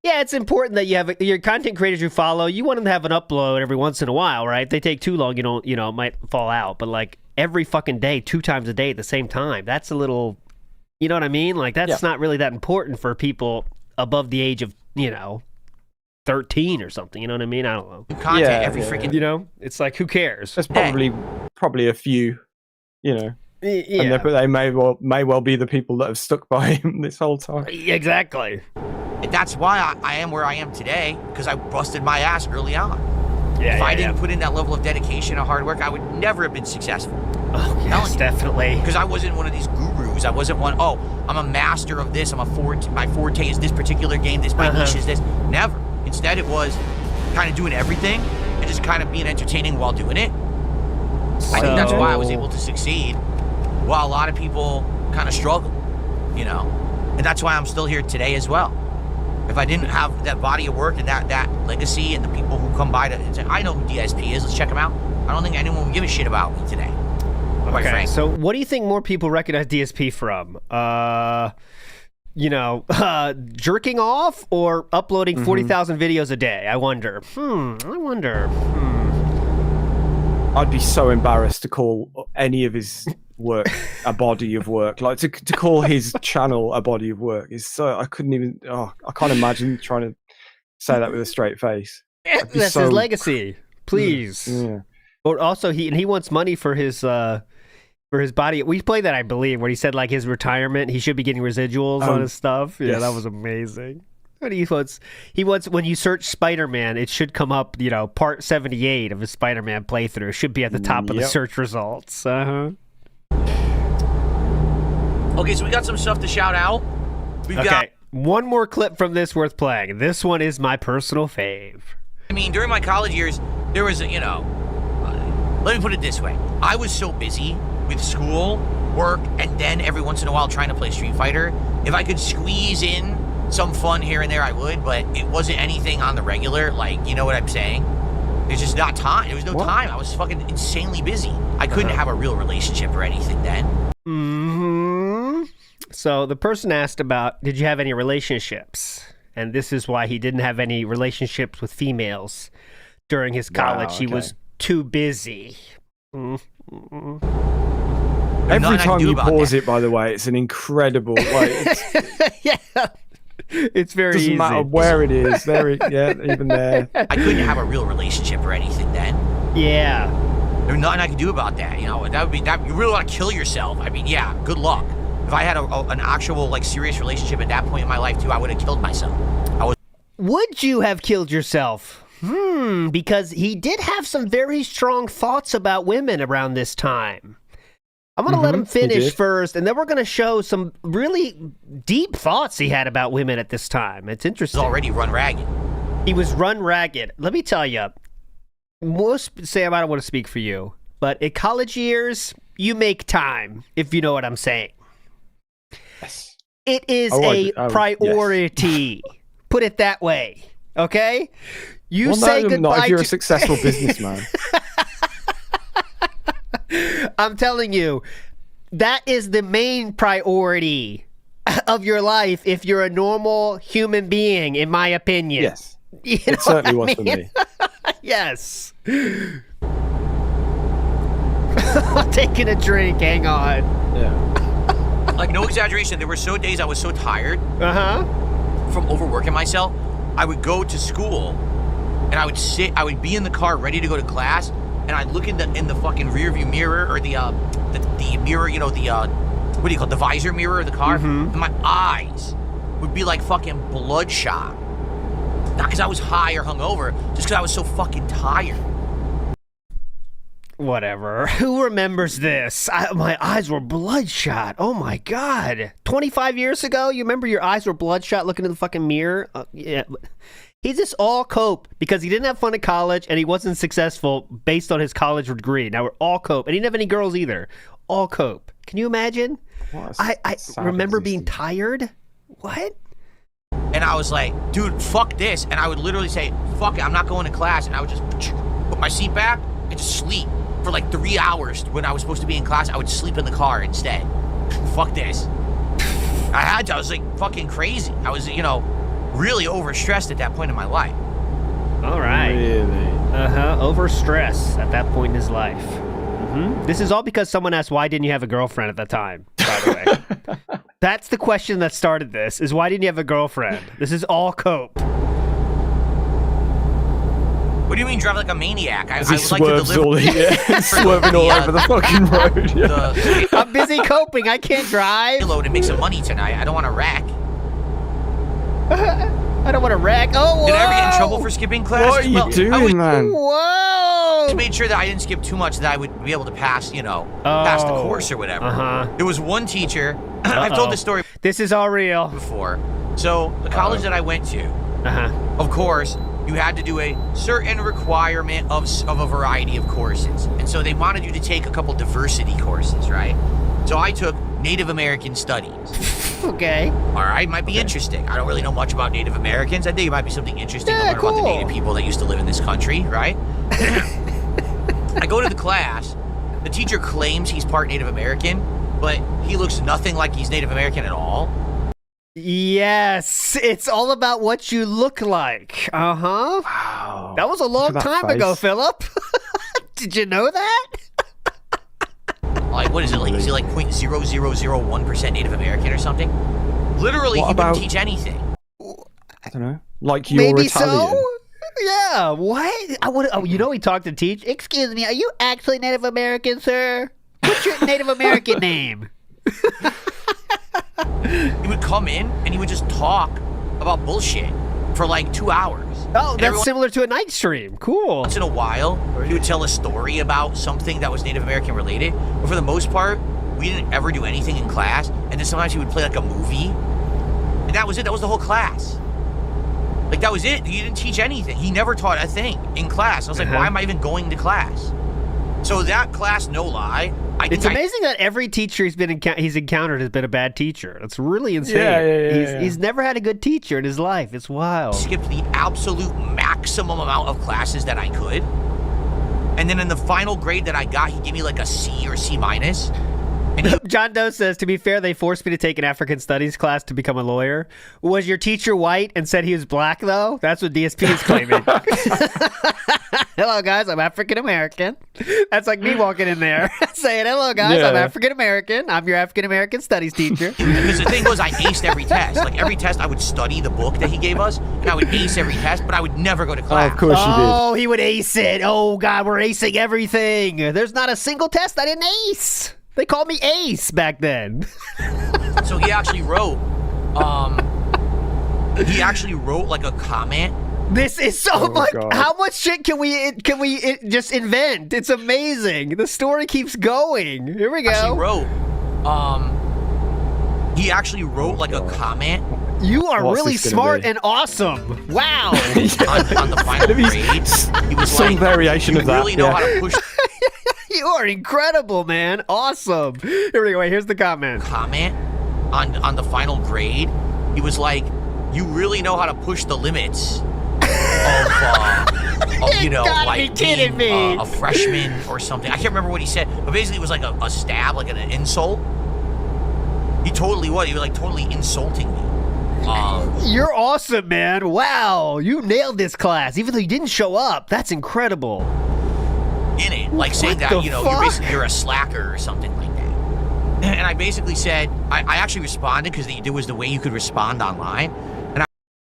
Yeah, it's important that you have your content creators you follow. You want them to have an upload every once in a while, right? If they take too long, it might fall out. But like every fucking day, 2 times a day at the same time, that's a little, you know what I mean? Like that's not really that important for people above the age of 13 or something. You know what I mean? I don't know. Content every freaking. It's like who cares? There's probably a few, and they may well be the people that have stuck by him this whole time. Exactly. That's why I am where I am today, because I busted my ass early on. If I didn't put in that level of dedication and hard work, I would never have been successful. Oh, yes, definitely. Because I wasn't one of these gurus. I wasn't one, I'm a master of this. My forte is this particular game. My niche is this. Never. Instead, it was kind of doing everything and just kind of being entertaining while doing it. I think that's why I was able to succeed while a lot of people kind of struggle, And that's why I'm still here today as well. If I didn't have that body of work and that legacy and the people who come by to say, I know who DSP is, let's check him out, I don't think anyone would give a shit about me today. Quite frank. So what do you think more people recognize DSP from? Jerking off or uploading 40,000 videos a day? I wonder. I'd be so embarrassed to call any of his work a body of work. Like to call his channel a body of work is so, I couldn't even, I can't imagine trying to say that with a straight face. That's his legacy. Please. Yeah. Or also he wants money for his body. We played that, I believe, where he said like his retirement, he should be getting residuals on his stuff. Yeah, that was amazing. He wants when you search Spider-Man, it should come up, part 78 of his Spider-Man playthrough. It should be at the top of the search results. Okay, so we got some stuff to shout out. We've got one more clip from this worth playing. This one is my personal fave. I mean, during my college years, there was, let me put it this way. I was so busy with school, work, and then every once in a while trying to play Street Fighter. If I could squeeze in some fun here and there, I would, but it wasn't anything on the regular. Like, you know what I'm saying? There's just not time. There was no time. I was fucking insanely busy. I couldn't have a real relationship or anything then. Mm-hmm. So the person asked about, did you have any relationships? And this is why he didn't have any relationships with females during his college. He was too busy. Mm-hmm. Every time you pause it, by the way, it's an incredible, it's very easy. Doesn't matter where it is. Even there. I couldn't have a real relationship or anything then. Yeah. There's nothing I could do about that. That would be that. You really want to kill yourself. I mean, yeah, good luck. If I had an actual, serious relationship at that point in my life, too, I would have killed myself. Would you have killed yourself? Because he did have some very strong thoughts about women around this time. I'm going to let him finish first, and then we're going to show some really deep thoughts he had about women at this time. It's interesting. He was already run ragged. He was run ragged. Let me tell you, Sam, I don't want to speak for you, but in college years, you make time, if you know what I'm saying. Yes. It is a priority. Yes. Put it that way, okay? You say goodbye not if you're a successful businessman. I'm telling you, that is the main priority of your life if you're a normal human being, in my opinion. Yes. It certainly was for me. Yes. I'm taking a drink. Hang on. Yeah. No exaggeration. There were days I was so tired from overworking myself. I would go to school and I would be in the car ready to go to class. And I'd look in the fucking rear view mirror or the mirror, what do you call it, the visor mirror of the car, and my eyes would be like fucking bloodshot. Not because I was high or hungover, just because I was so fucking tired. Whatever. Who remembers this? My eyes were bloodshot. Oh my God. 25 years ago, you remember your eyes were bloodshot looking in the fucking mirror? Yeah. He's just all cope because he didn't have fun at college and he wasn't successful based on his college degree. Now we're all cope. And he didn't have any girls either. All cope. Can you imagine? I remember being tired. What? And I was like, dude, fuck this. And I would literally say, fuck it, I'm not going to class. And I would just put my seat back and just sleep for 3 hours when I was supposed to be in class. I would sleep in the car instead. Fuck this. I was fucking crazy. I was, really overstressed at that point in my life. All right. Really? Overstress at that point in his life. This is all because someone asked, why didn't you have a girlfriend at the time, by the way? That's the question that started this, is why didn't you have a girlfriend? This is all cope. What do you mean drive like a maniac? I he would like to deliver... swerving all over the fucking road. I'm busy coping. I can't drive. ...to make some money tonight. I don't want to wreck. I don't want to wreck. Oh, whoa. Did I ever get in trouble for skipping class? What are you doing, man? Whoa! Just made sure that I didn't skip too much, that I would be able to pass, pass the course or whatever. There was one teacher, I've told this story. This is all real. Before. So, the college that I went to, of course, you had to do a certain requirement of a variety of courses. And so they wanted you to take a couple diversity courses, right? So I took Native American Studies. Okay. All right, might be interesting. I don't really know much about Native Americans. I think it might be something interesting to learn about the Native people that used to live in this country, right? I go to the class. The teacher claims he's part Native American, but he looks nothing like he's Native American at all. Yes, it's all about what you look like. Wow. That was a long time ago, Philip. Did you know that? What is it, is he 0.0001% Native American or something? Literally, he wouldn't teach anything. I don't know. You're Maybe Italian. So? Yeah, what? He talked to teach. Excuse me, are you actually Native American, sir? What's your Native American name? He would come in and he would just talk about bullshit for like 2 hours. Oh, that's similar to a night stream. Cool. Once in a while, he would tell a story about something that was Native American related, but for the most part, we didn't ever do anything in class. And then sometimes he would play like a movie, and that was it. That was the whole class. Like, that was it. He didn't teach anything. He never taught a thing in class. I was like, why am I even going to class? So that class, no lie. It's amazing that every teacher he's encountered has been a bad teacher. That's really insane. He's never had a good teacher in his life. It's wild. Skipped the absolute maximum amount of classes that I could. And then in the final grade that I got, he gave me like a C or C minus. John Doe says, to be fair, they forced me to take an African studies class to become a lawyer. Was your teacher white and said he was black, though? That's what DSP is claiming. Hello, guys, I'm African American. That's like me walking in there saying, hello, guys, I'm African American. I'm your African American studies teacher. Because the thing was, I aced every test. Like, every test, I would study the book that he gave us, and I would ace every test, but I would never go to class. Oh, of course you did. Oh, he would ace it. Oh, God, we're acing everything. There's not a single test I didn't ace. They called me Ace back then. So he actually wrote like a comment. This is so much. God. How much shit can we just invent? It's amazing. The story keeps going. Here we go. He actually wrote like a comment. You are really smart and awesome. Wow. on the final grade, he was some variation of that. Really know how to push. You are incredible, man. Awesome. Here we go. Wait, here's the comment. On the final grade, he was like, "You really know how to push the limits of you know, like being a freshman or something." I can't remember what he said, but basically it was like a stab, like an insult. He totally was. He was like totally insulting me. You're awesome, man. Wow, you nailed this class, even though you didn't show up. That's incredible. In it, like saying that, you know, you're a slacker or something like that. And I basically said, I actually responded because it was the way you could respond online. And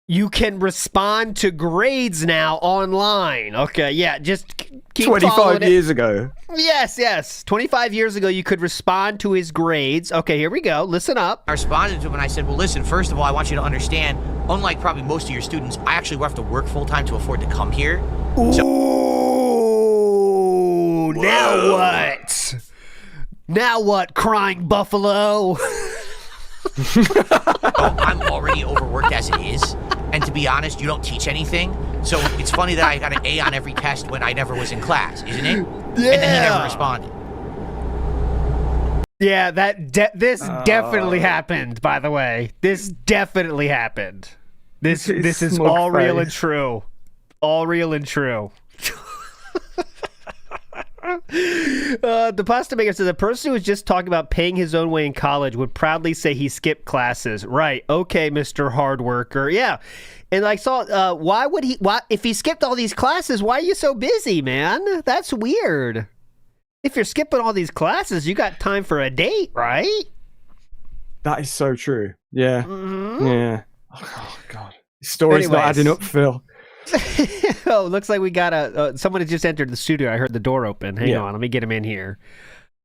you can respond to grades now online. Okay, yeah, just keep 25 years ago. Yes. 25 years ago, you could respond to his grades. Okay, here we go. Listen up. I responded to him and I said, well, listen, first of all, I want you to understand, unlike probably most of your students, I actually have to work full-time to afford to come here. Now what? Now what, crying buffalo? I'm already overworked as it is. And to be honest, you don't teach anything. So it's funny that I got an A on every test when I never was in class, isn't it? Yeah. And then he never responded. Yeah, this definitely happened, by the way. This definitely happened. This is all real and true. All real and true. The pasta maker says a person who was just talking about paying his own way in college would proudly say he skipped classes. Right? Okay, Mr. Hard Worker. Yeah, and I saw. Why if he skipped all these classes? Why are you so busy, man? That's weird. If you're skipping all these classes, you got time for a date, right? That is so true. Yeah. Mm-hmm. Yeah. Oh God, the story's not adding up, Phil. Oh, looks like we got someone has just entered the studio. I heard the door open. Hang on, let me get him in here.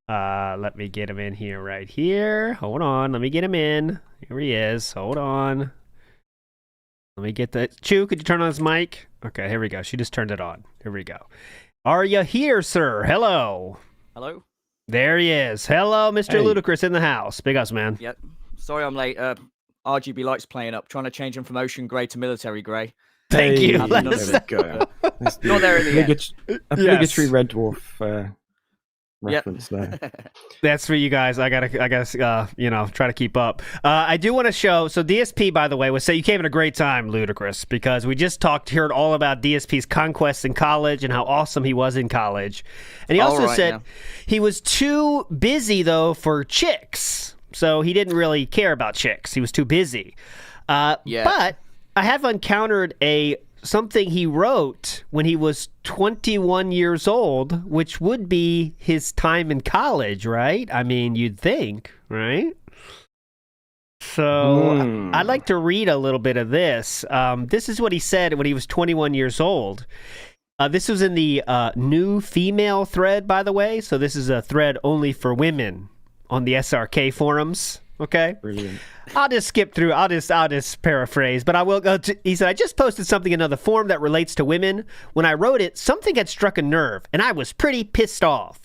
Let me get him in here right here. Hold on, let me get him in. Here he is. Hold on. Let me get the Chew. Could you turn on his mic? Okay, here we go. She just turned it on. Here we go. Are you here, sir? Hello. Hello. There he is. Hello, Mr. Ludacris in the house. Big us, man. Yep. Sorry, I'm late. RGB lights playing up. Trying to change them from ocean grey to military grey. Thank you. There we go. Not there in the end. Obligatory Red Dwarf reference there. That's for you guys. I gotta try to keep up. I do want to show. So DSP, by the way, was say you came at a great time, Ludacris, because we just heard all about DSP's conquests in college and how awesome he was in college, and he also said he was too busy though for chicks, so he didn't really care about chicks. He was too busy. But I have encountered something he wrote when he was 21 years old, which would be his time in college, right? I mean, you'd think, right? So I'd like to read a little bit of this. This is what he said when he was 21 years old. This was in the new female thread, by the way. So this is a thread only for women on the SRK forums. Okay, brilliant. I'll just skip through. I'll just paraphrase, but I will go to. He said, "I just posted something in another forum that relates to women. When I wrote it, something had struck a nerve, and I was pretty pissed off.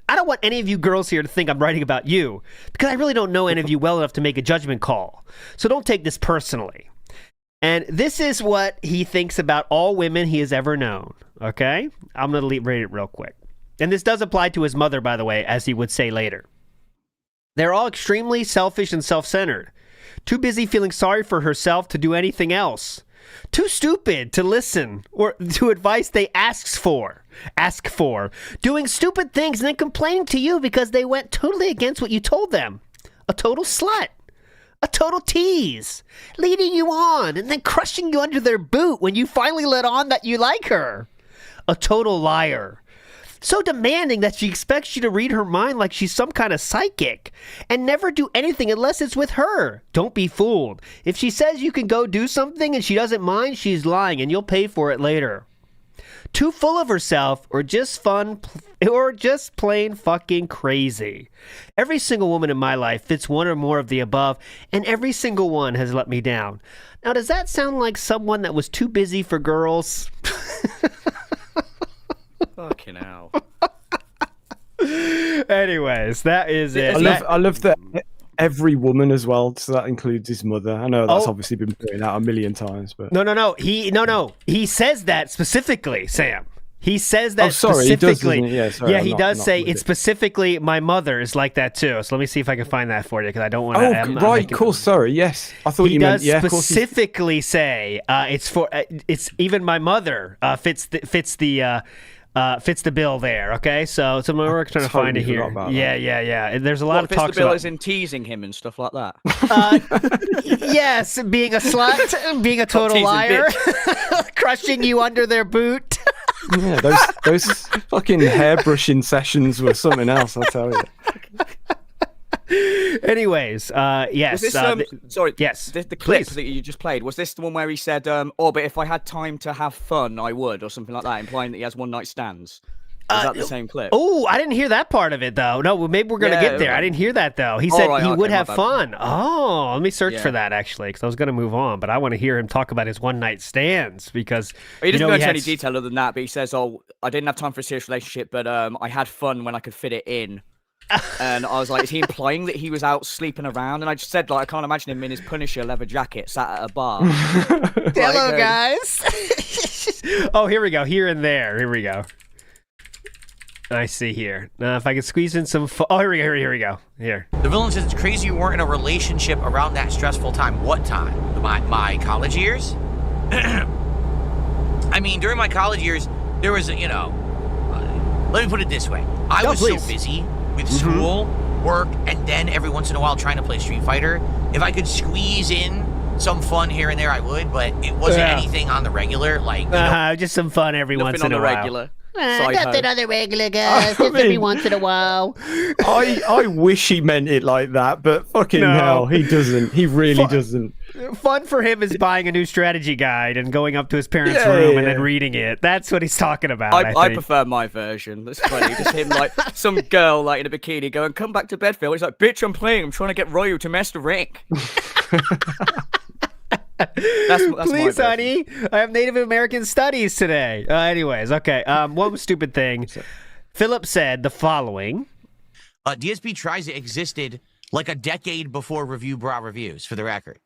I don't want any of you girls here to think I'm writing about you, because I really don't know any of you well enough to make a judgment call. So don't take this personally." And this is what he thinks about all women he has ever known. Okay? I'm going to read it real quick. And this does apply to his mother, by the way, as he would say later. "They're all extremely selfish and self-centered. Too busy feeling sorry for herself to do anything else. Too stupid to listen or to advice they ask for. Doing stupid things and then complaining to you because they went totally against what you told them. A total slut. A total tease. Leading you on and then crushing you under their boot when you finally let on that you like her. A total liar. So demanding that she expects you to read her mind like she's some kind of psychic and never do anything unless it's with her. Don't be fooled. If she says you can go do something and she doesn't mind, she's lying and you'll pay for it later. Too full of herself or just plain fucking crazy. Every single woman in my life fits one or more of the above, and every single one has let me down. Now, does that sound like someone that was too busy for girls?" Fucking hell. Anyways, that is it. I love that every woman as well, so that includes his mother. I know that's obviously been put out a million times, but no. He says that specifically, Sam. He says that specifically. He does, he does say it's specifically my mother is like that too. So let me see if I can find that for you because I don't want to. Right, cool. Sorry, yes, I thought you meant. He does specifically say it's even my mother fits the bill there. Okay, so we're trying to find it here. Yeah. There's a lot of talk about. Fits the bill as in teasing him and stuff like that. Yes, being a slut, being a total liar, crushing you under their boot. Yeah, those fucking hairbrushing sessions were something else, I'll tell you. Anyways, yes. Was this, yes. The clip that you just played, was this the one where he said, but if I had time to have fun, I would, or something like that, implying that he has one-night stands? Is that the same clip? Oh, I didn't hear that part of it, though. No, well, maybe we're going to get there. I didn't hear that, though. He said he would have fun. Oh, let me search for that, actually, because I was going to move on. But I want to hear him talk about his one-night stands, because... He doesn't go into any detail other than that, but he says, I didn't have time for a serious relationship, but I had fun when I could fit it in. And I was like, is he implying that he was out sleeping around? And I just said, I can't imagine him in his Punisher leather jacket sat at a bar. Hello, guys. Oh, here we go. Here and there. Here we go. I see here. Now, if I could squeeze in some... here we go. Here. The villain says it's crazy you weren't in a relationship around that stressful time. What time? My college years? I mean, during my college years, there was, let me put it this way. I was so busy with school, work, and then every once in a while trying to play Street Fighter. If I could squeeze in some fun here and there, I would, but it wasn't anything on the regular. Just some fun every once in a while. Regular. Nothing on the regular, guys. Just every once in a while. I wish he meant it like that, but fucking hell, he doesn't. He really doesn't. Fun for him is buying a new strategy guide and going up to his parents' room and then reading it. That's what he's talking about. I prefer my version. That's funny. Just him, some girl, in a bikini going, "Come back to bed, Phil." He's like, "Bitch, I'm playing. I'm trying to get Ryu to master rank." That's Please, honey. I have Native American studies today. Anyways, okay. One stupid thing. Philip said the following. DSP Tries It existed like a decade before Review Bra reviews, for the record.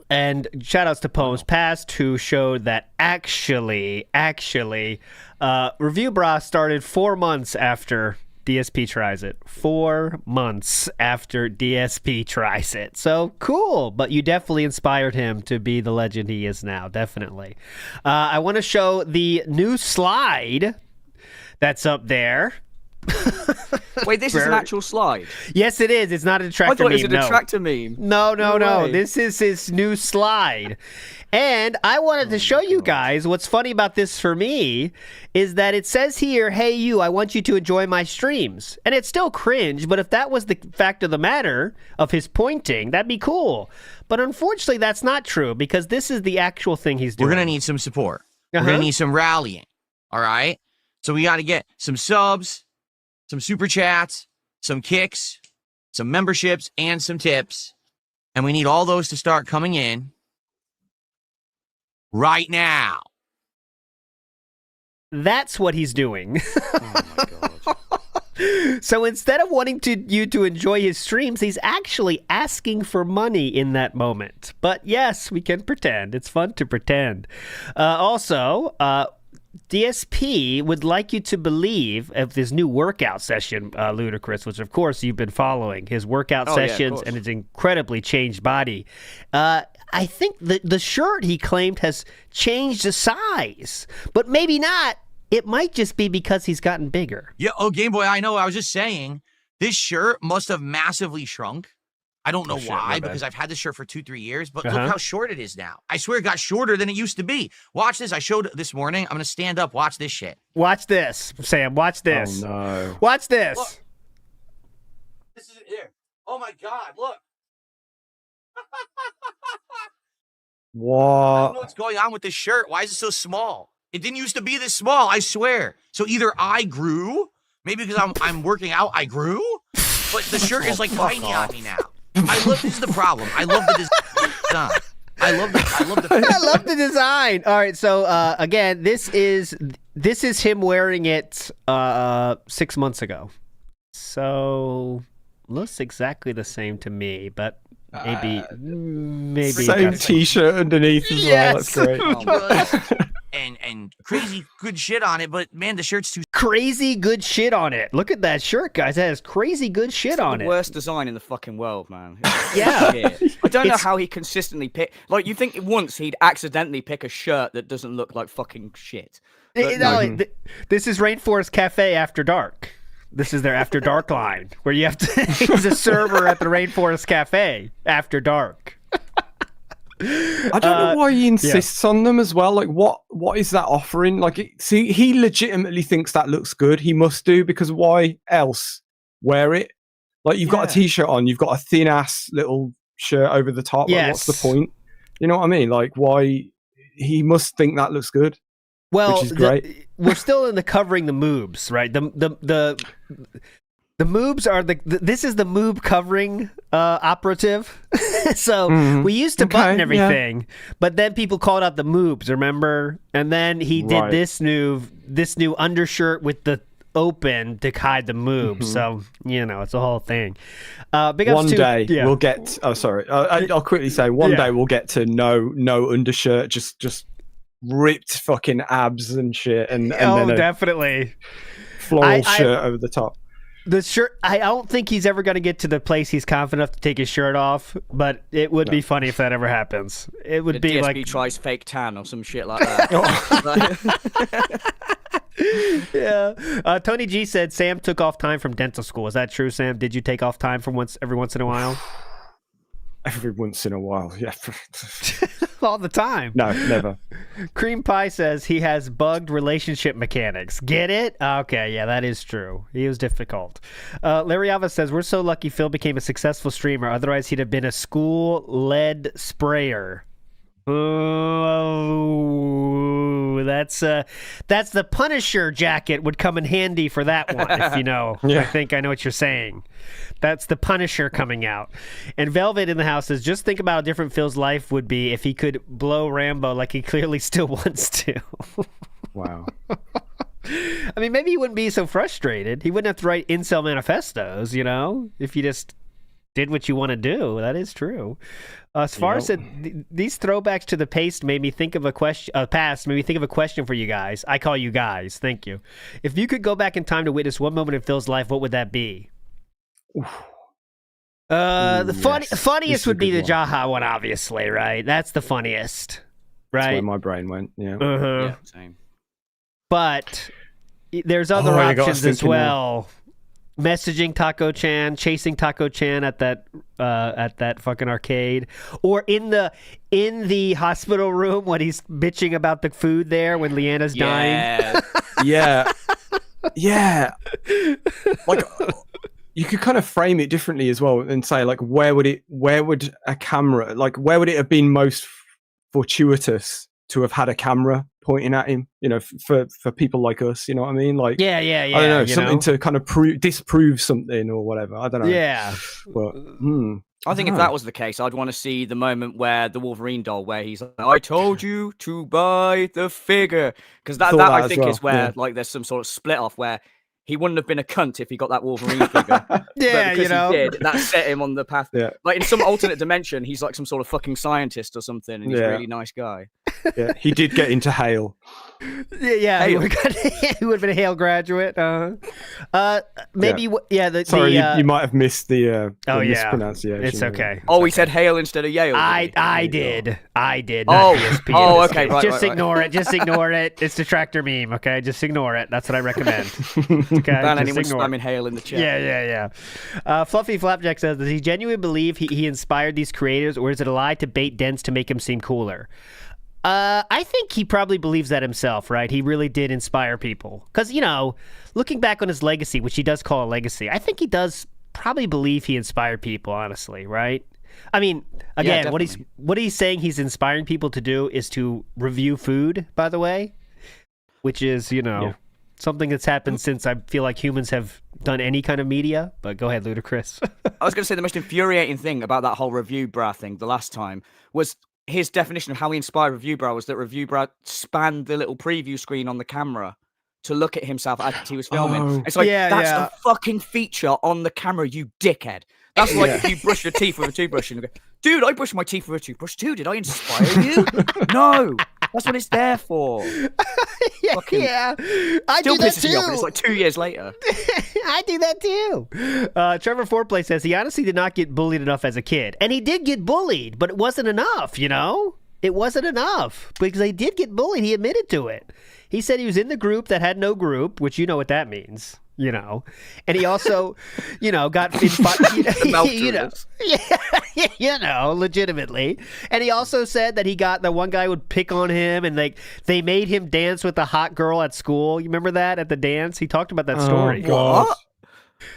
And shout outs to Poems Past, who showed that actually, Review Bra started 4 months after DSP Tries It. 4 months after DSP Tries It. So cool, but you definitely inspired him to be the legend he is now, definitely. I want to show the new slide that's up there. Wait, this is an actual slide? Yes, it is. It's not a detractor meme. I thought it was a detractor meme. No. This is his new slide. And I wanted to show you guys what's funny about this for me is that it says here, "Hey you, I want you to enjoy my streams." And it's still cringe, but if that was the fact of the matter of his pointing, that'd be cool. But unfortunately, that's not true because this is the actual thing he's doing. We're going to need some support. We're going to need some rallying. All right? So we got to get some subs, some super chats, some kicks, some memberships, and some tips. And we need all those to start coming in right now. That's what he's doing. Oh my god. So instead of wanting you to enjoy his streams, he's actually asking for money in that moment. But yes, we can pretend. It's fun to pretend. Also, DSP would like you to believe of this new workout session, Ludacris, which of course you've been following, his workout sessions and his incredibly changed body. I think the shirt he claimed has changed the size, but maybe not. It might just be because he's gotten bigger. Yeah, oh, Game Boy, I know. I was just saying, this shirt must have massively shrunk. I don't know why, because I've had this shirt for 2-3 years, but look how short it is now. I swear it got shorter than it used to be. Watch this. I showed this morning. I'm going to stand up. Watch this shit. Watch this, Sam. Watch this. Oh, no. Watch this. Look. This is it here. Oh, my God. Look. What? I don't know what's going on with this shirt. Why is it so small? It didn't used to be this small, I swear. So either I grew, maybe because I'm working out, I grew, but the shirt is like tiny on me now. I love this is the problem. I love the design. I love the design. All right, so again, this is him wearing it 6 months ago. So looks exactly the same to me, but maybe same t-shirt underneath as well. That's great. And crazy good shit on it, but man, the shirt's too crazy good shit on it. Look at that shirt, guys. It has crazy good shit on it. The worst design in the fucking world, man. Yeah. I don't know how he consistently pick. Like, you think once he'd accidentally pick a shirt that doesn't look like fucking shit. But, this is Rainforest Cafe After Dark. This is their After Dark line, where you have to. He's a server at the Rainforest Cafe After Dark. I don't know why he insists on them as well. Like, what is that offering? Like, see, he legitimately thinks that looks good. He must do, because why else wear it? Like, you've got a t-shirt on, you've got a thin ass little shirt over the top. Like, what's the point? You know what I mean? Like, why he must think that looks good. Well, which is great. We're still in the covering the moobs, right? The moobs are this is the moob covering operative. So we used to button everything, but then people called out the moobs, remember? And then he did this new undershirt with the open to hide the moobs. So, it's a whole thing. One day we'll get I'll quickly say day we'll get to no undershirt, just ripped fucking abs and shit, and then definitely floral shirt over the top. The shirt, I don't think he's ever going to get to the place he's confident enough to take his shirt off, but it would be funny if that ever happens. It would be DSP like tries fake tan or some shit like that. Yeah. Tony G said Sam took off time from dental school. Is that true, Sam? Did you take off time from every once in a while? Every once in a while, yeah. All the time. No, never. Cream Pie says he has bugged relationship mechanics. Get it? Okay, yeah, that is true. He was difficult. Larry Alva says, we're so lucky Phil became a successful streamer. Otherwise, he'd have been a school-led sprayer. Oh, that's the Punisher jacket would come in handy for that one, if you know. I think I know what you're saying. That's the Punisher coming out. And Velvet in the house says, just think about how different Phil's life would be if he could blow Rambo like he clearly still wants to. Wow. I mean, maybe he wouldn't be so frustrated. He wouldn't have to write incel manifestos, if you just did what you want to do. That is true. As far as these throwbacks to the past made me think of a question. For you guys. I call you guys. Thank you. If you could go back in time to witness one moment in Phil's life, what would that be? The funniest would be the Jaha one, obviously, right? That's the funniest, right? That's where my brain went. Yeah. Yeah, same. But there's other options as well. Messaging Taco Chan, chasing Taco Chan at that fucking arcade, or in the hospital room when he's bitching about the food there when Leanna's dying. Yeah. Like, you could kind of frame it differently as well and say, like, where would it have been most fortuitous to have had a camera pointing at him, you know, for people like us, you know what I mean? Like, yeah. I don't know, something to kind of disprove something or whatever. I don't know. Yeah. But, I think if that was the case, I'd want to see the moment where the Wolverine doll, where he's like, "I told you to buy the figure," because that I think is where like there's some sort of split off where he wouldn't have been a cunt if he got that Wolverine figure. Yeah, he did, that set him on the path. Yeah. Like in some alternate dimension, he's like some sort of fucking scientist or something, and he's a really nice guy. Yeah, he did get into Hale. Yeah, he would have been a Hale graduate. Maybe, Sorry, you might have missed the mispronunciation. It's okay. Oh, he said Hale instead of Yale. I did. Oh, PSP okay. Right, just ignore it. Just ignore it. It's detractor meme. Okay, just ignore it. That's what I recommend. Okay, ban anyone spamming Hale in the chat. Yeah. Fluffy Flapjack says, does he genuinely believe he inspired these creators, or is it a lie to bait Dents to make him seem cooler? I think he probably believes that himself, right? He really did inspire people. Because, you know, looking back on his legacy, which he does call a legacy, I think he does probably believe he inspired people, honestly, right? I mean, again, what he's saying he's inspiring people to do is to review food, by the way, which is, you know, something that's happened since I feel like humans have done any kind of media. But go ahead, Ludacris. I was going to say the most infuriating thing about that whole Review Bra thing the last time was his definition of how he inspired Review Bra was that Review Bra spanned the little preview screen on the camera to look at himself as he was filming. It's like, that's a fucking feature on the camera, you dickhead. That's like if you brush your teeth with a toothbrush and you go, dude, I brushed my teeth with a toothbrush too. Did I inspire you? No. That's what it's there for. I still do that pisses too. me off, and it's like 2 years later. I do that too. Trevor Foreplay says he honestly did not get bullied enough as a kid. And he did get bullied, but it wasn't enough, you know? It wasn't enough because he did get bullied. He admitted to it. He said he was in the group that had no group, which you know what that means. You know, and he also, you know, got you know, legitimately. And he also said that he got the one guy would pick on him, and like they made him dance with the hot girl at school. You remember that at the dance? He talked about that story. What?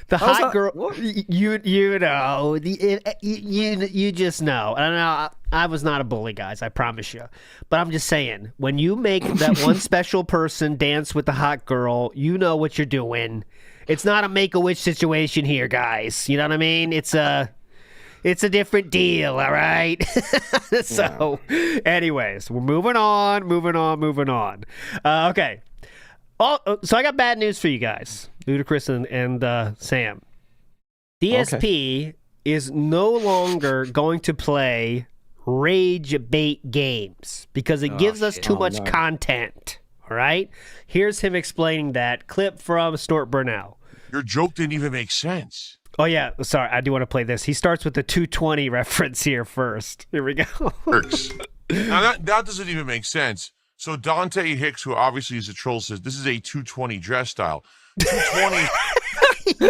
The hot girl, you know, you just know. I don't know. I was not a bully, guys. I promise you. But I'm just saying, when you make that one special person dance with the hot girl, you know what you're doing. It's not a Make-A-Wish situation here, guys. You know what I mean? It's a different deal. All right. So, anyways, we're moving on. Okay. So I got bad news for you guys, Ludacris and Sam. DSP is no longer going to play rage bait games because it gives us too much content. All right? Here's him explaining that. Clip from Snort Burnell. Your joke didn't even make sense. Oh, yeah. Sorry, I do want to play this. He starts with the 220 reference here first. Here we go. Now, that doesn't even make sense. So Dante Hicks, who obviously is a troll, says this is a 220 dress style. 220.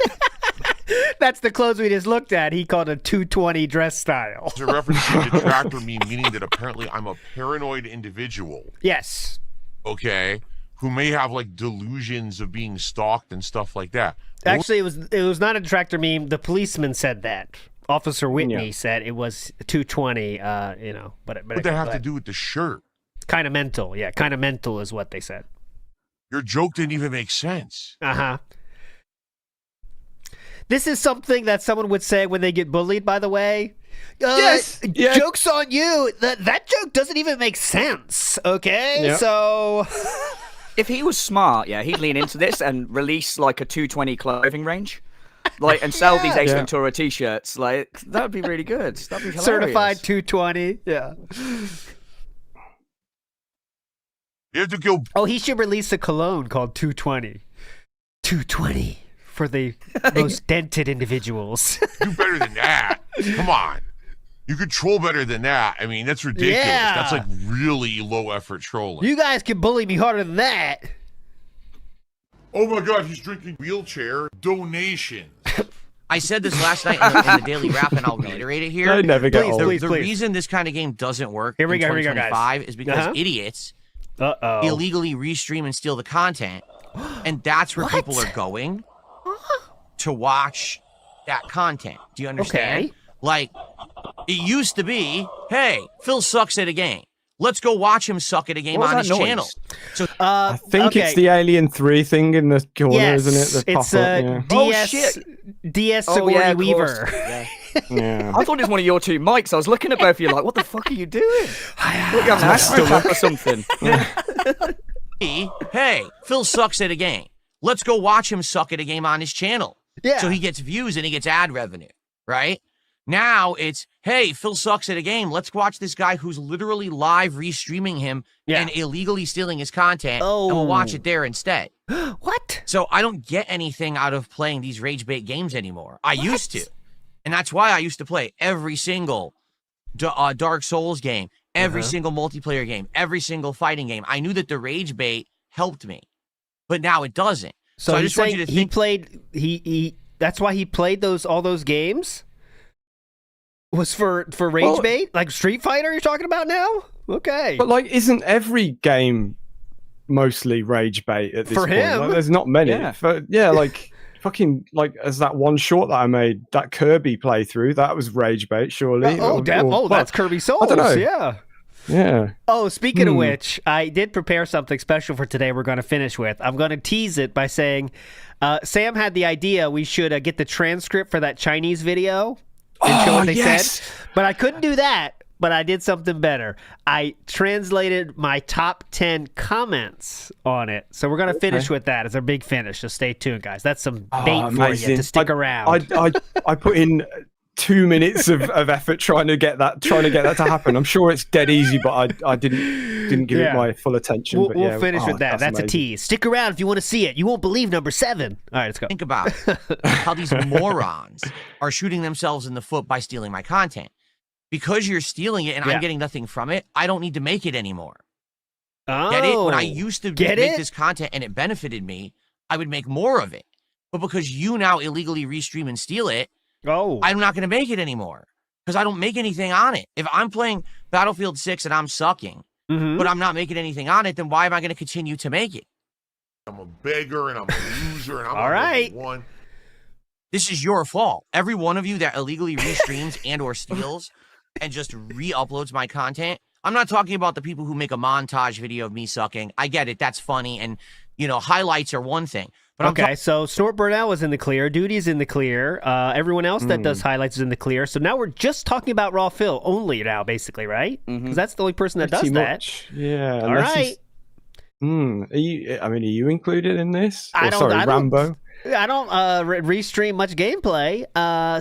That's the clothes we just looked at. He called a 220 dress style. It's a reference to detractor meme, meaning that apparently I'm a paranoid individual. Yes. Okay. Who may have like delusions of being stalked and stuff like that. Actually, it was not a detractor meme. The policeman said that. Officer Whitney said it was 220. You know, but what does that have to do with the shirt? Kind of mental. Yeah, kind of mental is what they said. Your joke didn't even make sense. This is something that someone would say when they get bullied, by the way. Yes. Joke's on you. That joke doesn't even make sense. Okay? Yep. So if he was smart, he'd lean into this and release like a 220 clothing range. Like and sell these Ace Ventura t-shirts. Like that would be really good. That'd be hilarious. Certified 220. Yeah. You have to go. Oh, he should release a cologne called 220. 220 for the most dented individuals. Do better than that. Come on. You could troll better than that. I mean, that's ridiculous. Yeah. That's like really low effort trolling. You guys can bully me harder than that. Oh my God, he's drinking wheelchair donations. I said this last night in the Daily Wrap, and I'll reiterate it here. I never get old. The reason this kind of game doesn't work in 2025 is because idiots illegally restream and steal the content, and that's where people are going to watch that content. Do you understand? Okay. Like, it used to be, hey, Phil sucks at a game. Let's go watch him suck at a game on his channel. So I think it's the Alien 3 thing in the corner, isn't it? The It's DS Oh, Sigourney yeah, of Weaver. course. Yeah. I thought it was one of your two mics. I was looking at both of you like, what the fuck are you doing? I thought you have an asthma attack or something. Hey, Phil sucks at a game. Let's go watch him suck at a game on his channel. Yeah. So he gets views and he gets ad revenue, right? Now it's, hey, Phil sucks at a game. Let's watch this guy who's literally live restreaming him and illegally stealing his content, and we'll watch it there instead. What? So I don't get anything out of playing these rage bait games anymore. I used to. And that's why I used to play every single Dark Souls game, every single multiplayer game, every single fighting game. I knew that the rage bait helped me, but now it doesn't. So I just want you to think. He played. He. That's why he played all those games. Was for rage bait, like Street Fighter. You're talking about now? Okay. But like, isn't every game mostly rage bait at this for point? him? Like, there's not many. Yeah. Like. Fucking like as that one short that I made, that Kirby playthrough, that was rage bait, surely. That's Kirby Souls. I don't know. Yeah. Oh, speaking of which, I did prepare something special for today. We're going to finish with. I'm going to tease it by saying, Sam had the idea we should get the transcript for that Chinese video and show what they said, but I couldn't do that. But I did something better. I translated my top 10 comments on it. So we're going to finish with that. It's a big finish. So stay tuned, guys. That's some bait for you to stick around. I put in 2 minutes of effort trying to get that to happen. I'm sure it's dead easy, but I didn't give it my full attention. We'll finish with that. That's amazing. a tease. Stick around if you want to see it. You won't believe number 7. All right, let's go. Think about how these morons are shooting themselves in the foot by stealing my content. Because you're stealing it and I'm getting nothing from it, I don't need to make it anymore. Get it? When I used to make this content and it benefited me, I would make more of it. But because you now illegally restream and steal it, I'm not going to make it anymore. Because I don't make anything on it. If I'm playing Battlefield 6 and I'm sucking, but I'm not making anything on it, then why am I going to continue to make it? I'm a beggar and I'm a loser and I'm all right. One. This is your fault. Every one of you that illegally restreams and or steals and just re-uploads my content. I'm not talking about the people who make a montage video of me sucking. I get it. That's funny. And, highlights are one thing. But so Snort Burnell was in the clear. Duty's in the clear. Everyone else that does highlights is in the clear. So now we're just talking about Raw Phil only now, basically, right? Because that's the only person that does that. Yeah. All right. Are you included in this? Rambo. I don't restream much gameplay,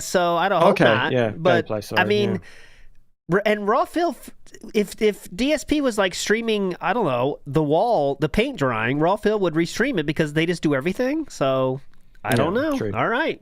so I don't hope not. Yeah, but gameplay, sorry, and Raw Phil, if DSP was like streaming, I don't know, the paint drying, Raw Phil would restream it because they just do everything. So I don't know. True. All right.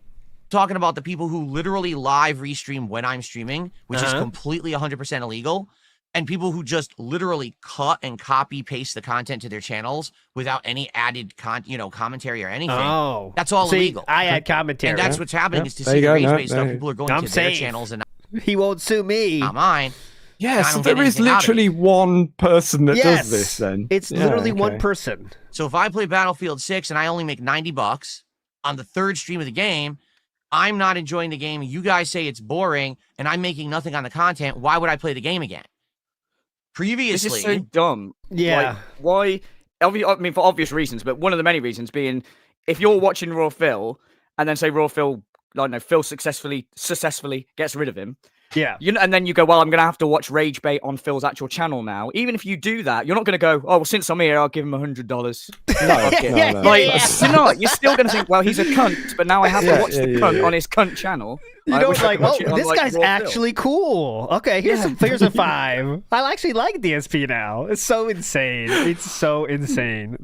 Talking about the people who literally live restream when I'm streaming, which is completely 100% illegal, and people who just literally cut and copy paste the content to their channels without any added commentary or anything. Oh, that's all illegal. I add commentary, and that's what's happening is to see the rage bait stuff. People are going to their channels and he won't sue me. Not mine. Yes, so there is literally one person that does this. Then it's literally one person. So if I play Battlefield 6 and I only make $90 on the third stream of the game, I'm not enjoying the game. You guys say it's boring, and I'm making nothing on the content. Why would I play the game again? Previously, this is so dumb. Yeah. Like, why? I mean, for obvious reasons, but one of the many reasons being, if you're watching Raw Phil, and then say Raw Phil, I don't know, Phil successfully gets rid of him. Yeah. And then you go, well, I'm going to have to watch Rage Bait on Phil's actual channel now. Even if you do that, you're not going to go, oh, well, since I'm here, I'll give him $100. No. You're not. You're still going to think, well, he's a cunt, but now I have to watch the cunt on his cunt channel. You know, like, this guy's actually cool. Okay, here's a 5. I actually like DSP now. It's so insane. It's so insane.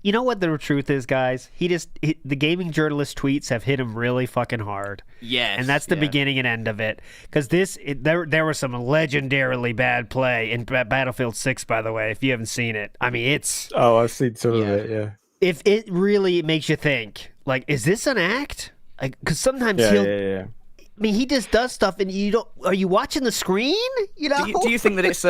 You know what the truth is, guys? The gaming journalist tweets have hit him really fucking hard. Yes. And that's the beginning and end of it. Because there was some legendarily bad play in Battlefield 6, by the way, if you haven't seen it. I mean, it's... Oh, I've seen some of it, yeah. If it really makes you think, like, is this an act? Like, because sometimes he'll... I mean, he just does stuff, and you don't. Are you watching the screen? You know. Do you think that it's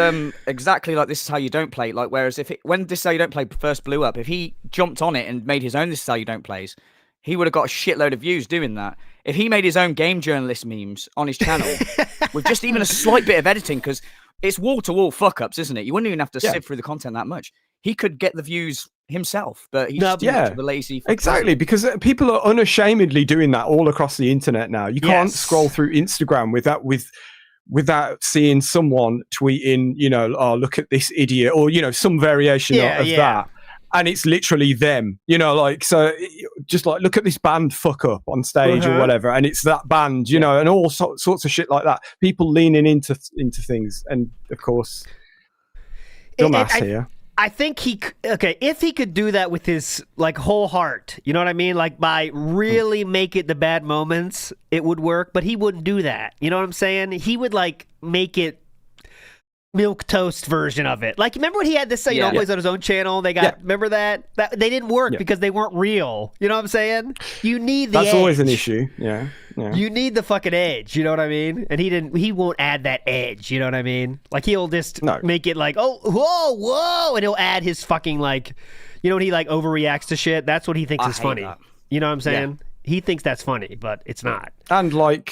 exactly like This Is How You Don't Play? Like, whereas when This Is How You Don't Play first blew up, if he jumped on it and made his own This Is How You Don't Plays, he would have got a shitload of views doing that. If he made his own game journalist memes on his channel with just even a slight bit of editing, because it's wall-to-wall fuck-ups, isn't it? You wouldn't even have to sift through the content that much. He could get the views himself, but he's just the lazy. Exactly, because people are unashamedly doing that all across the internet now. You can't scroll through Instagram without seeing someone tweeting, oh, look at this idiot, or some variation of that. And it's literally them, so just like, look at this band fuck up on stage or whatever. And it's that band, and all sorts of shit like that. People leaning into things. And of course, dumbass here. I think if he could do that with his like whole heart, you know what I mean? Like by really make it the bad moments, it would work, but he wouldn't do that. You know what I'm saying? He would like make it milk toast version of it. Like, remember when he had this always on his own channel? They got remember that they didn't work because they weren't real. You know what I'm saying? You need the That's edge. always an issue. Yeah. You need the fucking edge, you know what I mean? And he won't add that edge, you know what I mean? Like he'll just make it like, oh, whoa, and he'll add his fucking like, when he like overreacts to shit. That's what he thinks is funny. That. You know what I'm saying? He thinks that's funny, but it's not. And like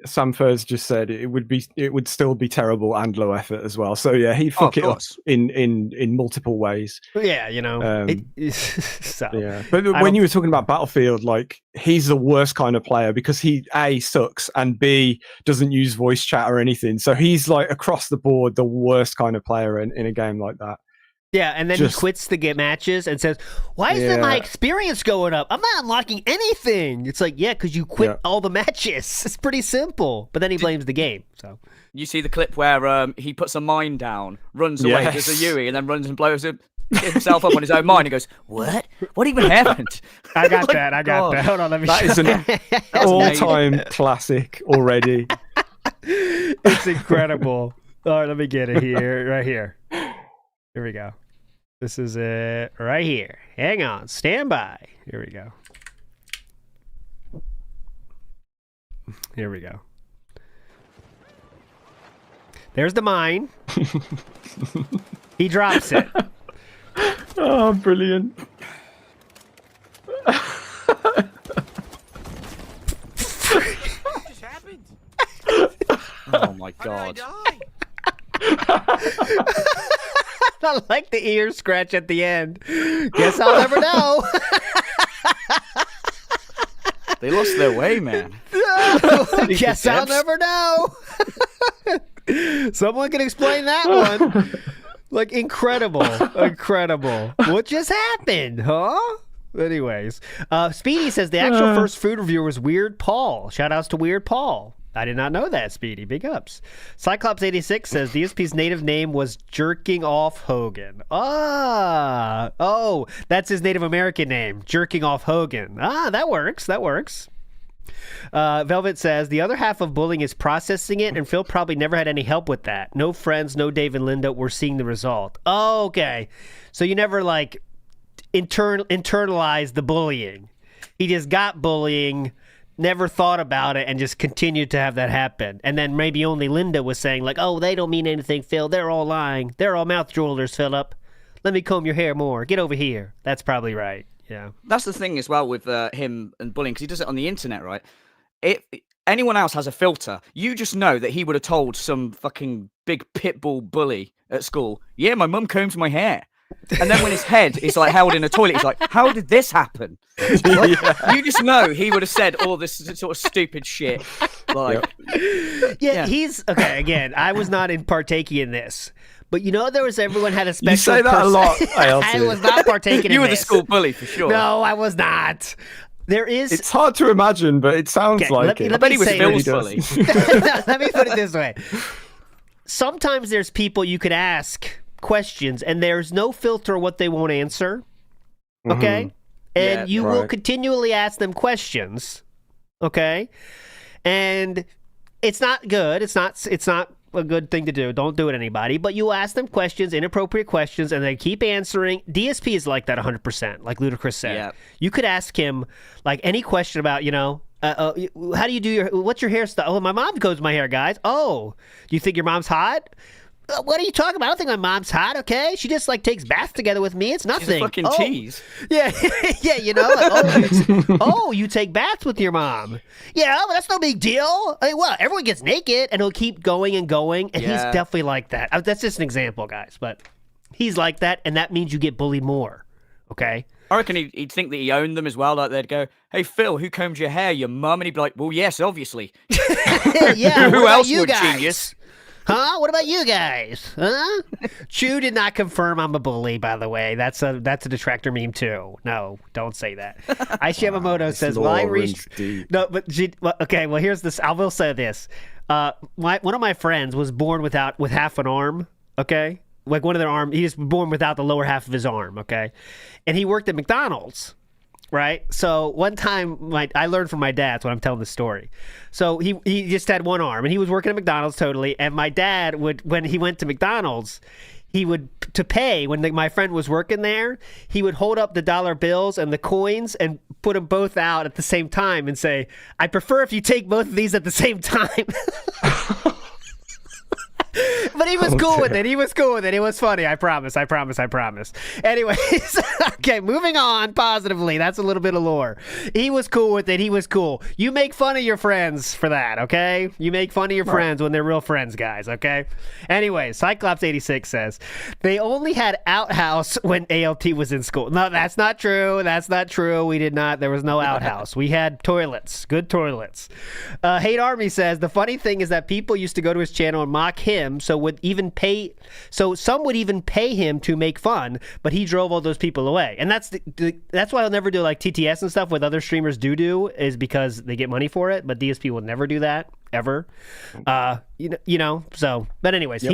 Sam Furs just said, it would still be terrible and low effort as well. So yeah, he'd fuck it up in multiple ways. Yeah, But when you were talking about Battlefield, like he's the worst kind of player because he A, sucks, and B, doesn't use voice chat or anything. So he's like across the board the worst kind of player in a game like that. Yeah, and then he quits the matches and says, why isn't my experience going up? I'm not unlocking anything. It's like, because you quit all the matches. It's pretty simple. But then he blames the game. So you see the clip where he puts a mine down, runs away, does a Yui, and then runs and blows himself up on his own mine. He goes, what? What even happened? I got that. Hold on, let me That is an all-time classic already. It's incredible. All right, let me get it here. Right here. Here we go. This is it right here. Hang on. Stand by. Here we go. Here we go. There's the mine. He drops it. Oh, brilliant. What just happened? Oh my god. I like the ear scratch at the end. Guess I'll never know. They lost their way, man. Guess I'll never know. Someone can explain that one. Like, incredible. What just happened, huh? Anyways, Speedy says the actual first food reviewer was Weird Paul. Shout outs to Weird Paul. I did not know that, Speedy. Big ups. Cyclops86 says DSP's native name was Jerking Off Hogan. Oh, that's his Native American name, Jerking Off Hogan. That works. Velvet says the other half of bullying is processing it, and Phil probably never had any help with that. No friends, no Dave and Linda were seeing the result. Oh, okay. So you never like internalized the bullying. He just got bullying, never thought about it, and just continued to have that happen. And then maybe only Linda was saying like, oh, they don't mean anything, Phil. They're all lying. They're all mouth droolers, Philip. Let me comb your hair more. Get over here. That's probably right. Yeah. That's the thing as well with him and bullying, because he does it on the internet, right? Anyone else has a filter. You just know that he would have told some fucking big pitbull bully at school, yeah, my mum combs my hair. And then when his head is like held in a toilet, he's like, how did this happen? Like, you just know he would have said all this sort of stupid shit. Like, he's okay. Again, I was not partaking in this. But everyone had a special. You say that a lot. I was not partaking in this. You were the school bully for sure. No, I was not. It's hard to imagine, but it sounds like it. I bet he was Phil's bully. Let me put it this way. Sometimes there's people you could ask questions, and there's no filter what they won't answer. Okay? And you will continually ask them questions. Okay? And it's not good. It's not a good thing to do. Don't do it, anybody. But you ask them questions, inappropriate questions, and they keep answering. DSP is like that 100%, like Ludacris said. Yeah. You could ask him like any question about, how do you do what's your hairstyle? Oh, my mom combs my hair, guys. Oh, do you think your mom's hot? What are you talking about? I don't think my mom's hot, okay? She just, like, takes baths together with me. It's nothing. She's a fucking tease. Yeah, yeah, you know? Like, you take baths with your mom. Yeah, well, that's no big deal. I mean, well, everyone gets naked, and he'll keep going and going, and he's definitely like that. That's just an example, guys, but he's like that, and that means you get bullied more, okay? I reckon he'd think that he owned them as well. Like, they'd go, "Hey, Phil, who combed your hair? Your mum?" And he'd be like, "Well, yes, obviously." Yeah, who else you would, guys? genius? Huh? What about you guys? Huh? Chew did not confirm I'm a bully, by the way. That's a detractor meme too. No, don't say that. Ice Yamamoto says, "Well, I reached." No, but okay. Well, here's this. I will say this. One of my friends was born with half an arm. Okay, like one of their arm. He was born without the lower half of his arm. Okay, and he worked at McDonald's. Right. So one time I learned from my dad when I'm telling the story. So he just had one arm and he was working at McDonald's totally. And my dad when he went to McDonald's, he would, to pay when my friend was working there, he would hold up the dollar bills and the coins and put them both out at the same time and say, "I prefer if you take both of these at the same time." But he was cool with it. He was cool with it. It was funny. I promise. Anyways, okay, moving on positively. That's a little bit of lore. He was cool with it. He was cool. You make fun of your friends for that, okay? You make fun of your friends when they're real friends, guys, okay? Anyways, Cyclops86 says, "They only had outhouse when ALT was in school." No, that's not true. That's not true. We did not. There was no outhouse. We had toilets. Good toilets. Hate Army says, "The funny thing is that people used to go to his channel and mock him, so some would even pay him to make fun, but he drove all those people away." And that's why I'll never do like TTS and stuff with other streamers do is because they get money for it, but DSP will never do that ever. So, but anyways,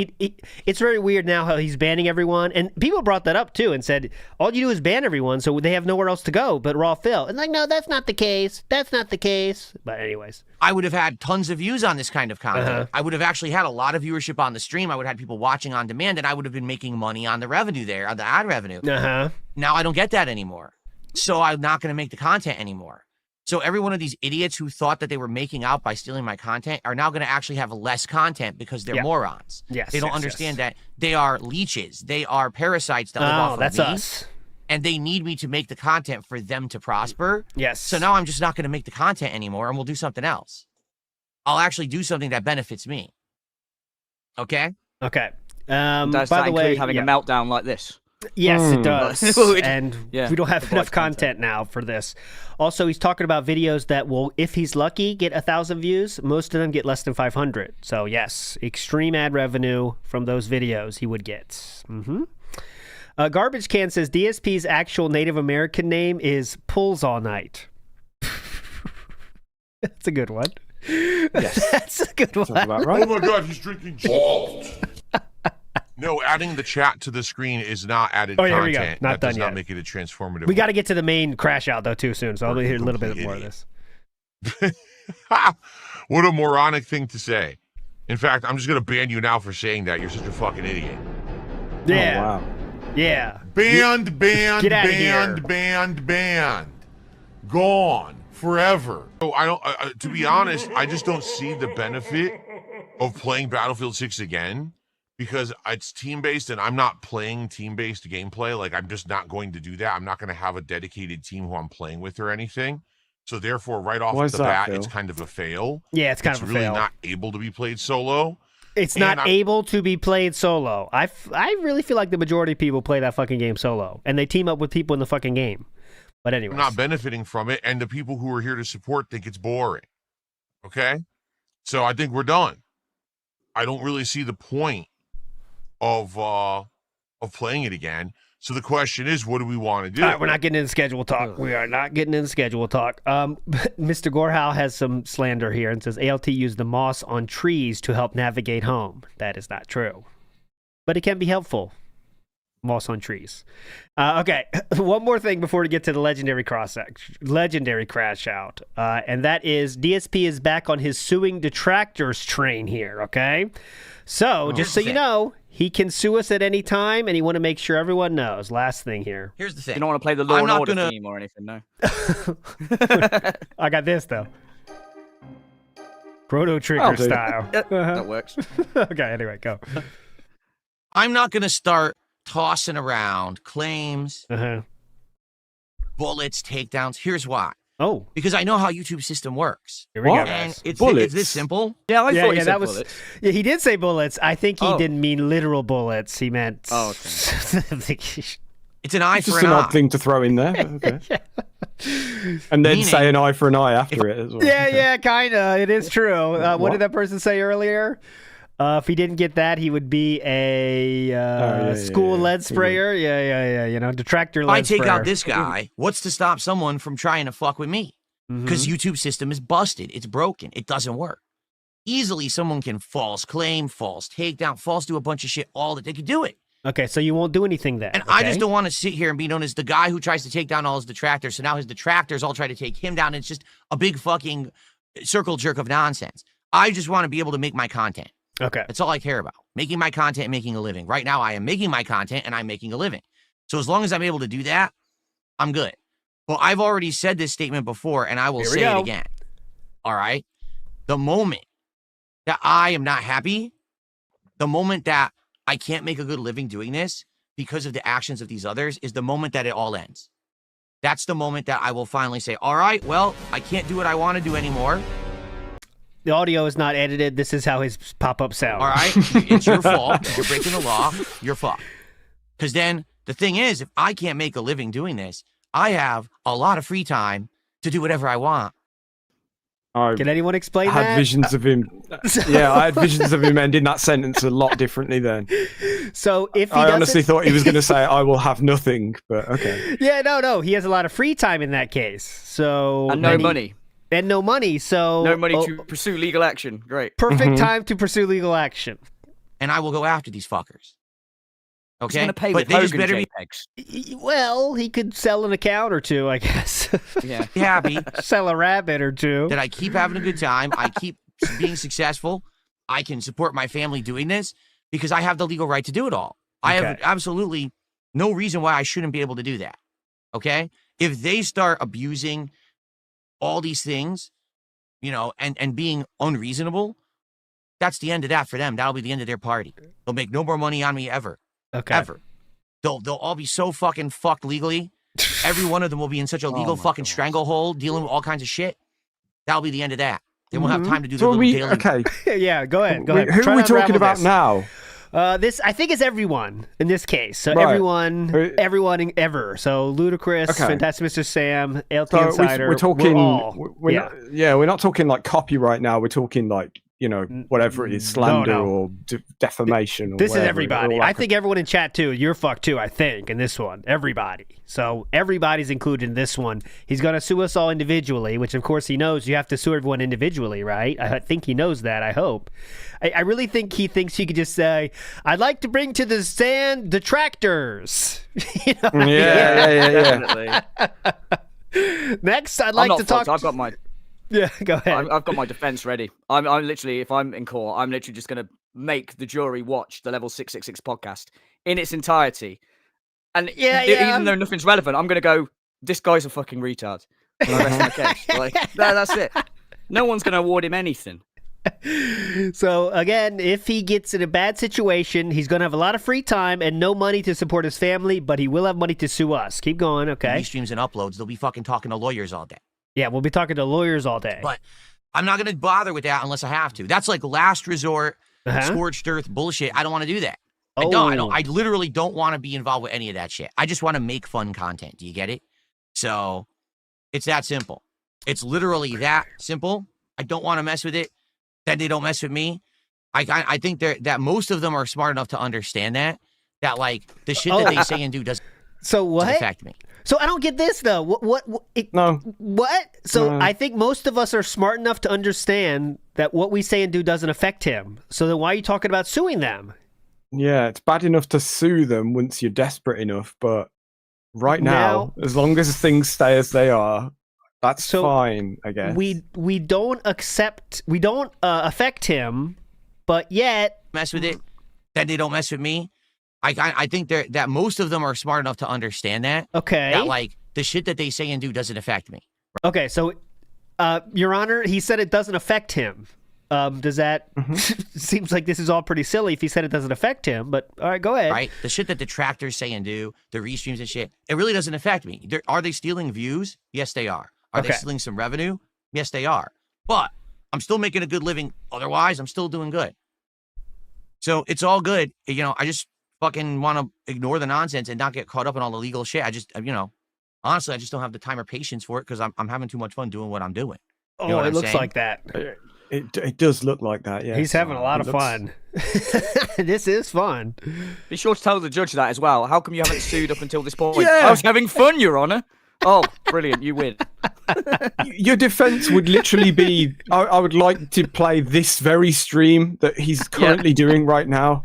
it's very weird now how he's banning everyone, and people brought that up too and said all you do is ban everyone, so they have nowhere else to go but Raw Phil. And like, no, that's not the case. But anyways, I would have had tons of views on this kind of content. I would have actually had a lot of viewership on the stream. I would have had people watching on demand, and I would have been making money on the revenue there, on the ad revenue. Now I don't get that anymore, so I'm not going to make the content anymore. So every one of these idiots who thought that they were making out by stealing my content are now going to actually have less content because they're morons. They don't understand that they are leeches. They are parasites that live off of me. Us. And they need me to make the content for them to prosper. So now I'm just not going to make the content anymore, and we'll do something else. I'll actually do something that benefits me. Okay? Okay. Does by that the way, having a meltdown like this? Yes, it does. And we don't have enough content now for this. Also, he's talking about videos that will, if he's lucky, get 1,000 views. Most of them get less than 500. So yes, extreme ad revenue from those videos he would get. Garbage Can says DSP's actual Native American name is Pulls All Night. That's a good one. Yes. That's a good one. Sounds about right. Oh my God, he's drinking salt. No, adding the chat to the screen is not added content. Here we go. Not that done does yet. not make it a transformative. We got to get to the main crash out though too soon, so I'll hear a little bit more of this. What a moronic thing to say. In fact, I'm just gonna ban you now for saying that. You're such a fucking idiot. Yeah. Oh, wow. Yeah. Banned. Get out of here. Banned. Gone forever. So I don't. To be honest, I just don't see the benefit of playing Battlefield 6 again. Because it's team-based, and I'm not playing team-based gameplay. Like, I'm just not going to do that. I'm not going to have a dedicated team who I'm playing with or anything. So, therefore, right off the bat, Phil? It's kind of a fail. Yeah, it's kind of a really fail. Not able to be played solo. It's not able to be played solo. I really feel like the majority of people play that fucking game solo, and they team up with people in the fucking game. But anyway, I'm not benefiting from it, and the people who are here to support think it's boring. Okay? So, I think we're done. I don't really see the point of playing it again. So the question is, what do we want to do? All right, we're not getting into schedule talk. We are not getting into schedule talk. Mr. Gorhau has some slander here and says ALT used the moss on trees to help navigate home. That is not true, but it can be helpful. Moss on trees. Okay, one more thing before we get to the legendary crash out, and that is DSP is back on his suing detractors train here. Okay, so just so you know, he can sue us at any time, and he want to make sure everyone knows. Last thing here. Here's the thing. You don't want to play the Law and Order theme or anything, no? I got this though. Chrono Trigger style. That works. Okay, anyway, go. I'm not going to start tossing around claims, bullets, takedowns. Here's why. Oh. Because I know how YouTube system works. Here we go, And guys. it's this simple. Yeah, I thought he that said was. bullets. Yeah, he did say bullets. I think he didn't mean literal bullets. He meant. Oh, okay. It's an eye for Just an an eye. odd thing to throw in there. Okay. And then say an eye for an eye after it as well. Yeah, kind of. It is true. What did that person say earlier? If he didn't get that, he would be a school lead sprayer. Yeah. You know, detractor lead I take sprayer. out this guy. What's to stop someone from trying to fuck with me? Because YouTube system is busted. It's broken. It doesn't work. Easily, someone can false claim, false takedown, false do a bunch of shit. All that they could do it. Okay, so you won't do anything then. And I just don't want to sit here and be known as the guy who tries to take down all his detractors. So now his detractors all try to take him down. And it's just a big fucking circle jerk of nonsense. I just want to be able to make my content. Okay. That's all I care about. Making my content and making a living. Right now, I am making my content and I'm making a living. So as long as I'm able to do that, I'm good. Well, I've already said this statement before, and I will say it again. All right? The moment that I am not happy, the moment that I can't make a good living doing this because of the actions of these others is the moment that it all ends. That's the moment that I will finally say, all right, well, I can't do what I want to do anymore. The audio is not edited. This is how his pop-up sounds. All right? It's your fault. You're breaking the law. You're fucked. Because then the thing is, if I can't make a living doing this, I have a lot of free time to do whatever I want. Can anyone explain I had that? visions of him. Yeah, I had visions of him ending that sentence a lot differently then. So if he I honestly doesn't- thought he was going to say, I will have nothing, but okay. Yeah, no. He has a lot of free time in that case. So And no money. And no money. So No money to pursue legal action. Great. perfect time to pursue legal action. And I will go after these fuckers. He's Okay? going to pay But with they just Hogan better be JPEGs. Well, he could sell an account or two, I guess. Yeah. happy Sell a rabbit or two. that I keep having a good time. I keep being successful. I can support my family doing this because I have the legal right to do it all. I have absolutely no reason why I shouldn't be able to do that. Okay? If they start abusing all these things, you know, and being unreasonable, that's the end of that for them. That'll be the end of their party. They'll make no more money on me ever. Okay. Ever. They'll all be so fucking fucked legally. Every one of them will be in such a legal fucking stranglehold, dealing with all kinds of shit. That'll be the end of that. They won't have time to do their little daily. Okay. Yeah, go ahead. Go ahead. Who Try are we to talking unravel about this. now? This I think is everyone in this case. So Right. everyone ever. So Ludacris, Okay. Fantastic Mr. Sam, LT So Insider. we're talking. We're all, We're not talking like copyright now. We're talking like, you know, whatever it is, slander no. or defamation. Or This is whatever. everybody. All I that think everyone in chat too. You're fucked too, I think, in this one. Everybody. So everybody's included in this one. He's going to sue us all individually, which of course he knows you have to sue everyone individually, right? I think he knows that, I hope. I really think he thinks he could just say, I'd like to bring to the stand detractors. You know? Yeah. Next, I'd I'm like not to talk. fucked. I've got my. Yeah, go ahead. I've got my defense ready. I'm literally, if I'm in court, I'm literally just going to make the jury watch the Level 666 podcast in its entirety. And even though nothing's relevant, I'm going to go, this guy's a fucking retard. And I rest my case. Like, that's it. No one's going to award him anything. So again, if he gets in a bad situation, he's going to have a lot of free time and no money to support his family, but he will have money to sue us. Keep going, okay? These streams and uploads, they'll be fucking talking to lawyers all day. Yeah, we'll be talking to lawyers all day. But I'm not going to bother with that unless I have to. That's like last resort, scorched earth bullshit. I don't want to do that. I literally don't want to be involved with any of that shit. I just want to make fun content. Do you get it? So it's that simple. It's literally that simple. I don't want to mess with it. Then they don't mess with me. I think that most of them are smart enough to understand that like the shit that they say and do doesn't affect me. So I don't get this though. What? So I think most of us are smart enough to understand that what we say and do doesn't affect him. So then why are you talking about suing them? Yeah, it's bad enough to sue them once you're desperate enough, but right now, as long as things stay as they are, that's fine, I guess. We don't affect him, but yet mess with it. Then they don't mess with me. I think that most of them are smart enough to understand that. Okay. That like the shit that they say and do doesn't affect me. Okay, so Your Honor, he said it doesn't affect him. Does that seems like this is all pretty silly if he said it doesn't affect him, but all right, go ahead. Right? The shit that detractors say and do, the restreams and shit, it really doesn't affect me. Are they stealing views? Yes, they are. Are they stealing some revenue? Yes, they are. But I'm still making a good living. Otherwise, I'm still doing good. So it's all good. You know, I just fucking want to ignore the nonsense and not get caught up in all the legal shit. I just, you know, honestly, I just don't have the time or patience for it because I'm having too much fun doing what I'm doing. You know what it I'm looks saying? like that. It does look like that, yeah. He's having a lot of fun. This is fun. Be sure to tell the judge that as well. How come you haven't sued up until this point? Yeah. I was having fun, Your Honor. Oh, brilliant, you win. Your defense would literally be, I would like to play this very stream that he's currently doing right now.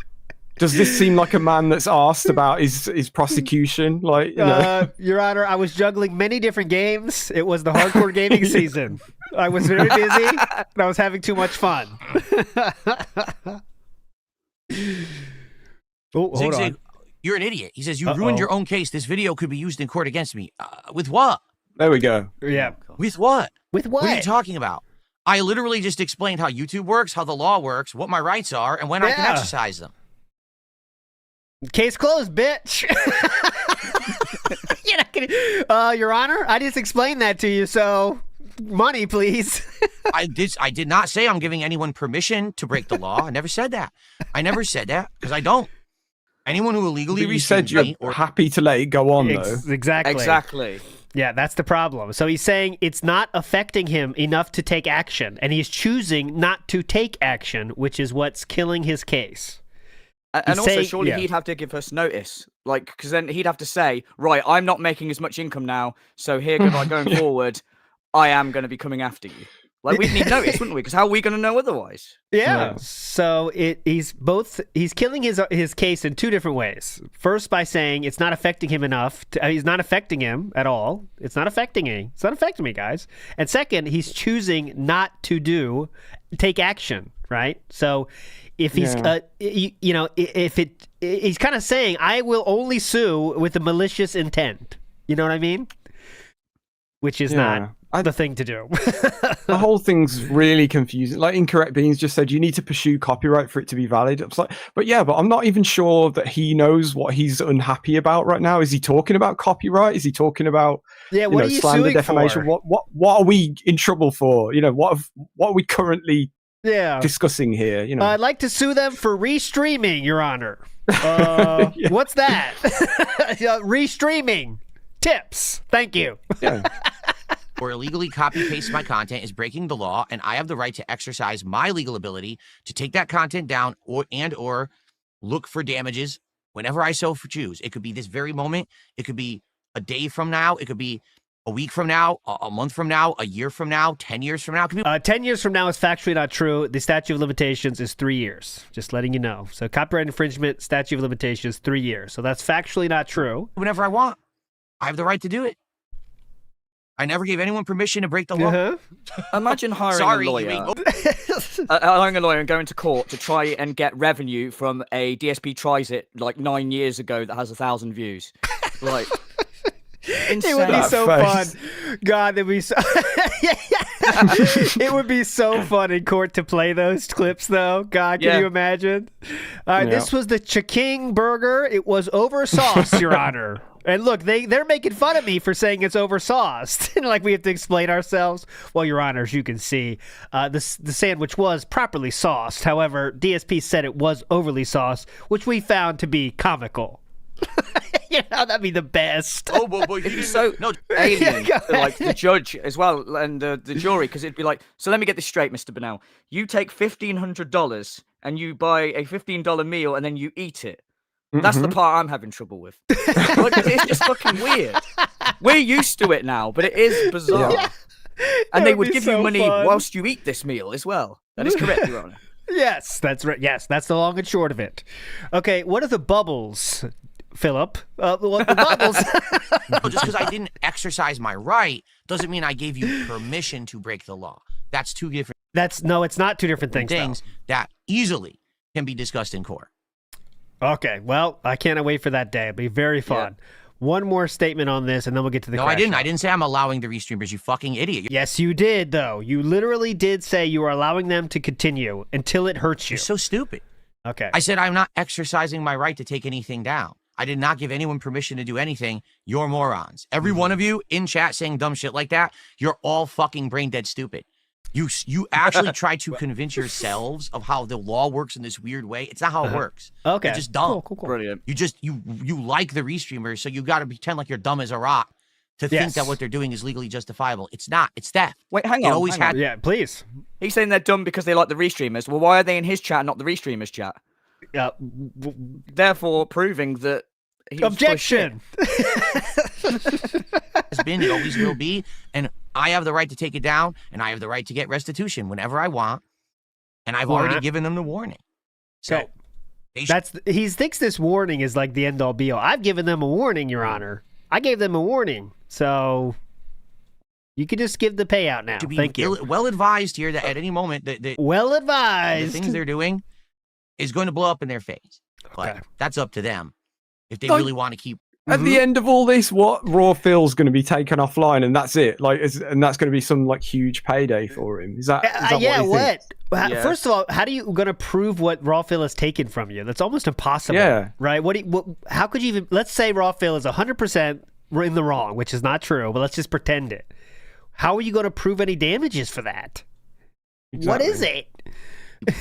Does this seem like a man that's asked about his prosecution? Like, you know? Your Honor, I was juggling many different games. It was the hardcore gaming season. I was very busy, and I was having too much fun. Hold on. You're an idiot. He says, you ruined your own case. This video could be used in court against me. With what? There we go. Yeah. With what? With what? What are you talking about? I literally just explained how YouTube works, how the law works, what my rights are, and when I can exercise them. Case closed, bitch. You're not gonna... Your Honor, I just explained that to you, so money, please. I did not say I'm giving anyone permission to break the law. I never said that. I never said that because I don't. Anyone who illegally you said you're happy to let it go on, though. Exactly. Yeah, that's the problem. So he's saying it's not affecting him enough to take action, and he's choosing not to take action, which is what's killing his case. And also, surely he'd have to give us notice, like, because then he'd have to say, right, I'm not making as much income now, so here, going forward, I am going to be coming after you. Like, we'd need notice, wouldn't we? Because how are we going to know otherwise? Yeah. So he's killing his case in two different ways. First, by saying it's not affecting him enough. He's not affecting him at all. It's not affecting me. It's not affecting me, guys. And second, he's choosing not to take action. Right. So if he's he's kind of saying I will only sue with a malicious intent. You know what I mean? Which is not the thing to do. The whole thing's really confusing. Like Incorrect Beans just said, you need to pursue copyright for it to be valid. I was like, but I'm not even sure that he knows what he's unhappy about right now. Is he talking about copyright? Is he talking about what are you slander, suing defamation? for? What are we in trouble for? You know, what are we currently discussing here? You know, I'd like to sue them for restreaming, Your Honor. What's that? Restreaming tips. Thank you. Yeah. Or illegally copy-paste my content is breaking the law, and I have the right to exercise my legal ability to take that content down or look for damages whenever I so choose. It could be this very moment. It could be a day from now. It could be a week from now, a month from now, a year from now, 10 years from now. 10 years from now is factually not true. The statute of limitations is 3 years. Just letting you know. So copyright infringement, statute of limitations, 3 years. So that's factually not true. Whenever I want. I have the right to do it. I never gave anyone permission to break the law. Imagine hiring a lawyer. Hiring a lawyer and going to court to try and get revenue from a DSP tries it like 9 years ago that has 1,000 views. Like, insane. It would be so fun. God, it'd be so... It would be so fun in court to play those clips, though. God, can you imagine? This was the Chiking burger. It was over sauce, Your Honor. And look, they're making fun of me for saying it's over-sauced. Like we have to explain ourselves. Well, Your Honor, as you can see, the sandwich was properly sauced. However, DSP said it was overly sauced, which we found to be comical. That'd be the best. Oh, boy, it'd be so alien to, like, the judge as well and the jury, because it'd be like, so let me get this straight, Mr. Bonnell. You take $1,500 and you buy a $15 meal and then you eat it. That's the part I'm having trouble with. Like, it's just fucking weird. We're used to it now, but it is bizarre. Yeah. And they would give you money whilst you eat this meal as well. That is correct, Your Honor. Yes, that's right. Yes, that's the long and short of it. Okay, what are the bubbles, Philip? What the bubbles? No, just because I didn't exercise my right doesn't mean I gave you permission to break the law. That's two different. No, it's not two different things that easily can be discussed in court. Okay, well, I can't wait for that day. It'll be very fun. one more statement on this, and then we'll get to the No, crash I didn't. out. I didn't say I'm allowing the restreamers, you fucking idiot. Yes, you did, though. You literally did say you are allowing them to continue until it hurts you. You're so stupid. Okay. I said I'm not exercising my right to take anything down. I did not give anyone permission to do anything. You're morons. Every one of you in chat saying dumb shit like that, you're all fucking brain dead stupid. You actually try to convince yourselves of how the law works in this weird way. It's not how it works. Okay. You're just dumb. Cool. Brilliant. You like the restreamers, so you got to pretend like you're dumb as a rock to think that what they're doing is legally justifiable. It's not. It's theft. Wait, hang It on. always hang on. had. Yeah, please. He's saying they're dumb because they like the restreamers. Well, why are they in his chat, not the restreamers' chat? Therefore, proving that he was Objection. Has been, it always will be, and I have the right to take it down, and I have the right to get restitution whenever I want, and I've already given them the warning. So he thinks this warning is like the end all be all. I've given them a warning, Your Honor. I gave them a warning, so you can just give the payout now. To be Thank you. well advised here that at any moment the things they're doing is going to blow up in their face. But that's up to them if they really want to keep. At the end of all this, what Raw Phil's going to be taken offline, and that's it. And that's going to be some huge payday for him. Is that what? Yeah. First of all, how are you going to prove what Raw Phil has taken from you? That's almost impossible. Yeah. Right? How could you even? Let's say Raw Phil is 100% in the wrong, which is not true, but let's just pretend it. How are you going to prove any damages for that? Exactly. What is it?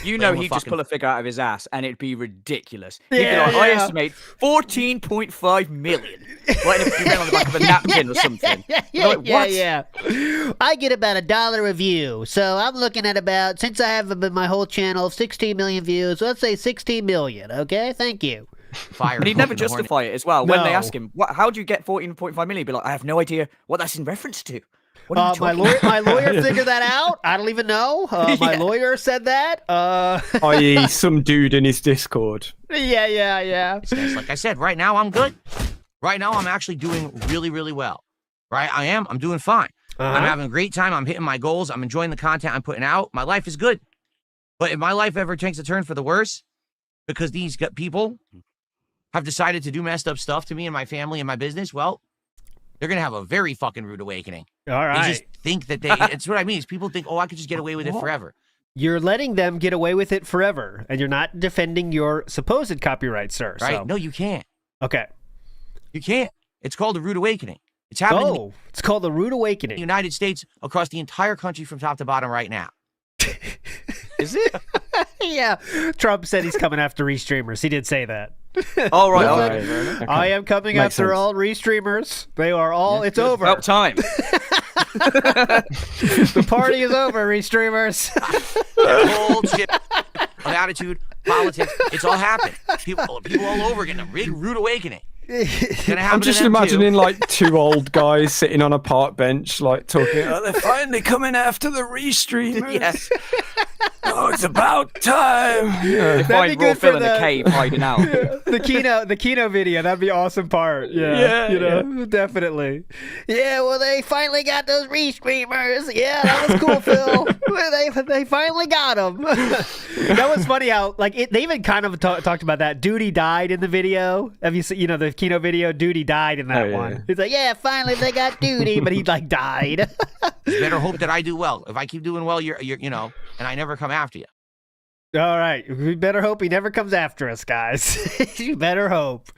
You know, he'd just pull a figure out of his ass, and it'd be ridiculous. He'd be like, I estimate 14.5 million. Right in on the back of a napkin or something. Yeah. I get about $1 a view, so I'm looking at about, since I have my whole channel of 16 million views, let's say 16 million. Okay, thank you. And he'd never justify it as well. When they ask him, how do you get 14.5 million? He'd be like, I have no idea what that's in reference to. My lawyer figured that out. I don't even know. My lawyer said that. I.e. some dude in his Discord. Yeah. Like I said, right now I'm good. Right now I'm actually doing really, really well. Right? I am. I'm doing fine. I'm having a great time. I'm hitting my goals. I'm enjoying the content I'm putting out. My life is good. But if my life ever takes a turn for the worse, because these people have decided to do messed up stuff to me and my family and my business, well, they're going to have a very fucking rude awakening. All right. They just think that it's what I mean. Is people think, I could just get away with it forever. You're letting them get away with it forever, and you're not defending your supposed copyright, sir. Right? So. No, you can't. Okay. You can't. It's called a rude awakening. It's happening. It's called the rude awakening. In the United States, across the entire country from top to bottom right now. Is it? Yeah. Trump said he's coming after restreamers. He did say that. All right. Okay. I am coming after all restreamers. They are all. It's over. About time. The party is over, restreamers. Bullshit. Attitude, politics. It's all happened. People all over getting a big rude awakening. I'm just imagining two old guys sitting on a park bench, talking. Oh, they're finally coming after the restreamers. Yes. Oh, it's about time. They find Raw Phil in a cave hiding out. The Kino video. That'd be awesome part. Yeah. Definitely. Yeah. Well, they finally got those restreamers. Yeah, that was cool, Phil. They finally got them. That was funny how they even kind of talked about that. Duty died in the video. Have you seen the Kino video? Duty died in that one. Yeah. It's like, yeah, finally they got Duty, but he died. You better hope that I do well. If I keep doing well, you're and I never come after you. All right, we better hope he never comes after us, guys. You better hope.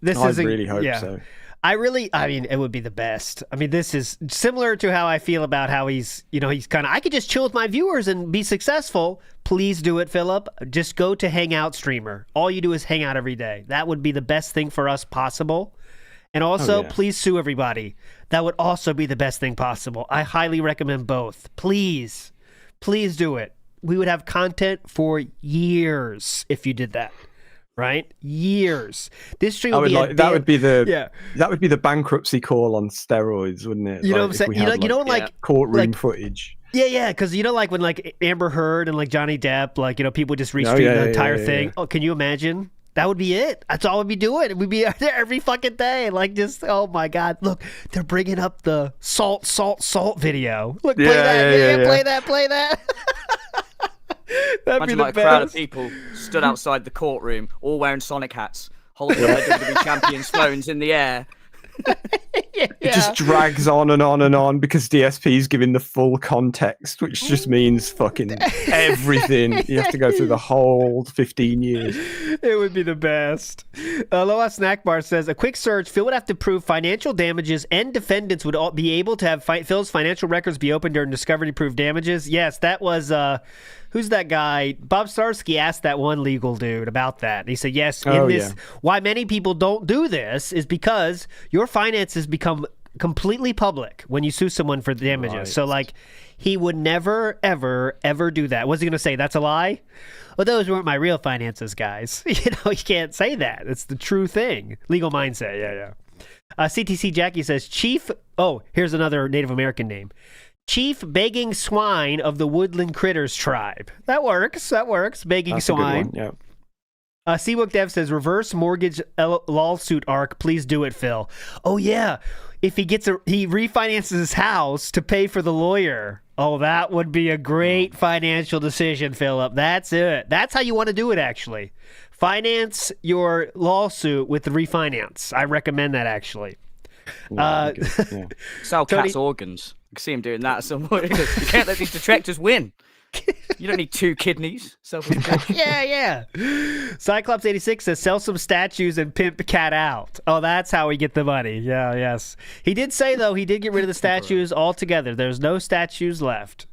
I really hope so. I mean, it would be the best. I mean, this is similar to how I feel about how he's kind of, I could just chill with my viewers and be successful. Please do it, Philip. Just go to Hangout Streamer. All you do is hang out every day. That would be the best thing for us possible. And also, please sue everybody. That would also be the best thing possible. I highly recommend both. Please do it. We would have content for years if you did that. Right? Years. This stream would be that would be the bankruptcy call on steroids, wouldn't it? You know what I'm saying? Courtroom footage. Yeah, because when Amber Heard and Johnny Depp, people just restream the entire thing. Oh, can you imagine? That would be it. That's all we'd be doing. We'd be there every fucking day. Oh my God. Look, they're bringing up the salt video. Look, play that. Play that. That'd Imagine be the a crowd of people stood outside the courtroom, all wearing Sonic hats, holding their WWE champions' phones in the air. It just drags on and on and on because DSP is giving the full context, which just means fucking everything. You have to go through the whole 15 years. It would be the best. Aloha Snack Bar says, a quick search, Phil would have to prove financial damages and defendants would all be able to have Phil's financial records be opened during discovery to prove damages. Yes, that was, who's that guy? Bob Starsky asked that one legal dude about that. And he said, yes, why many people don't do this is because your finances become completely public when you sue someone for damages. Right. So, like, he would never, ever, ever do that. What's he going to say? That's a lie? Well, those weren't my real finances, guys. You can't say that. It's the true thing. Legal mindset. Yeah. CTC Jackie says, Chief... Oh, here's another Native American name. Chief Begging Swine of the Woodland Critters Tribe. That works. Begging That's Swine. A good one. Seawook Dev says, reverse mortgage lawsuit arc. Please do it, Phil. Oh, yeah. If he refinances his house to pay for the lawyer. Oh, that would be a great financial decision, Philip. That's it. That's how you want to do it, actually. Finance your lawsuit with the refinance. I recommend that, actually. Sell cats' organs. I can see him doing that somewhere. You can't let these detractors win. You don't need 2 kidneys. Yeah. Cyclops86 says, sell some statues and pimp the cat out. Oh, that's how we get the money. Yes. He did say, though, he did get rid of the statues altogether. There's no statues left.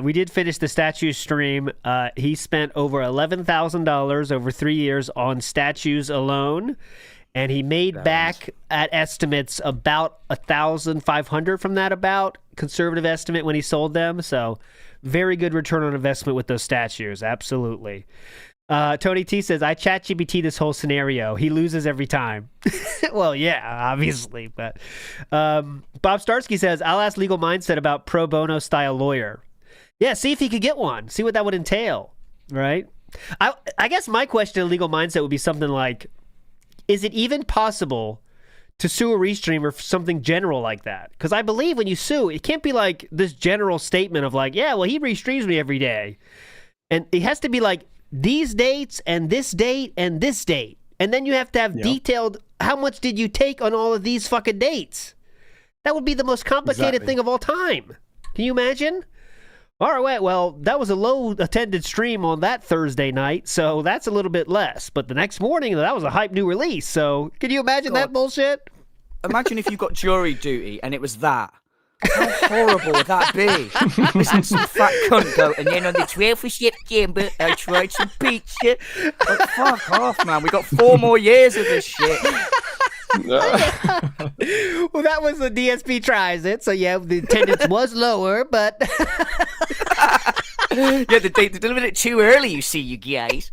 We did finish the statue stream. He spent over $11,000 over 3 years on statues alone. And he made back at estimates about $1,500 from that, conservative estimate when he sold them. So very good return on investment with those statues. Absolutely. Tony T says, I chat GPT this whole scenario. He loses every time. Well, yeah, obviously. But Bob Starsky says, I'll ask Legal Mindset about pro bono style lawyer. Yeah, see if he could get one. See what that would entail. Right? I guess my question to Legal Mindset would be something like, is it even possible to sue a restreamer for something general like that? Because I believe when you sue, it can't be like this general statement of like, yeah, well, he restreams me every day. And it has to be like these dates and this date and this date. And then you have to have detailed how much did you take on all of these fucking dates. That would be the most complicated thing of all time. Can you imagine? All right, well, that was a low-attended stream on that Thursday night, so that's a little bit less. But the next morning, that was a hype new release, so can you imagine that bullshit? Imagine if you got jury duty and it was that. How horrible would that be? Listen, some fat cunt go, and then on the 12th of September, I tried some pizza. Like, fuck off, man. We got 4 more years of this shit. Well, that was the DSP tries it, so yeah, the attendance was lower, but yeah, they delivered it too early, you see, you guys.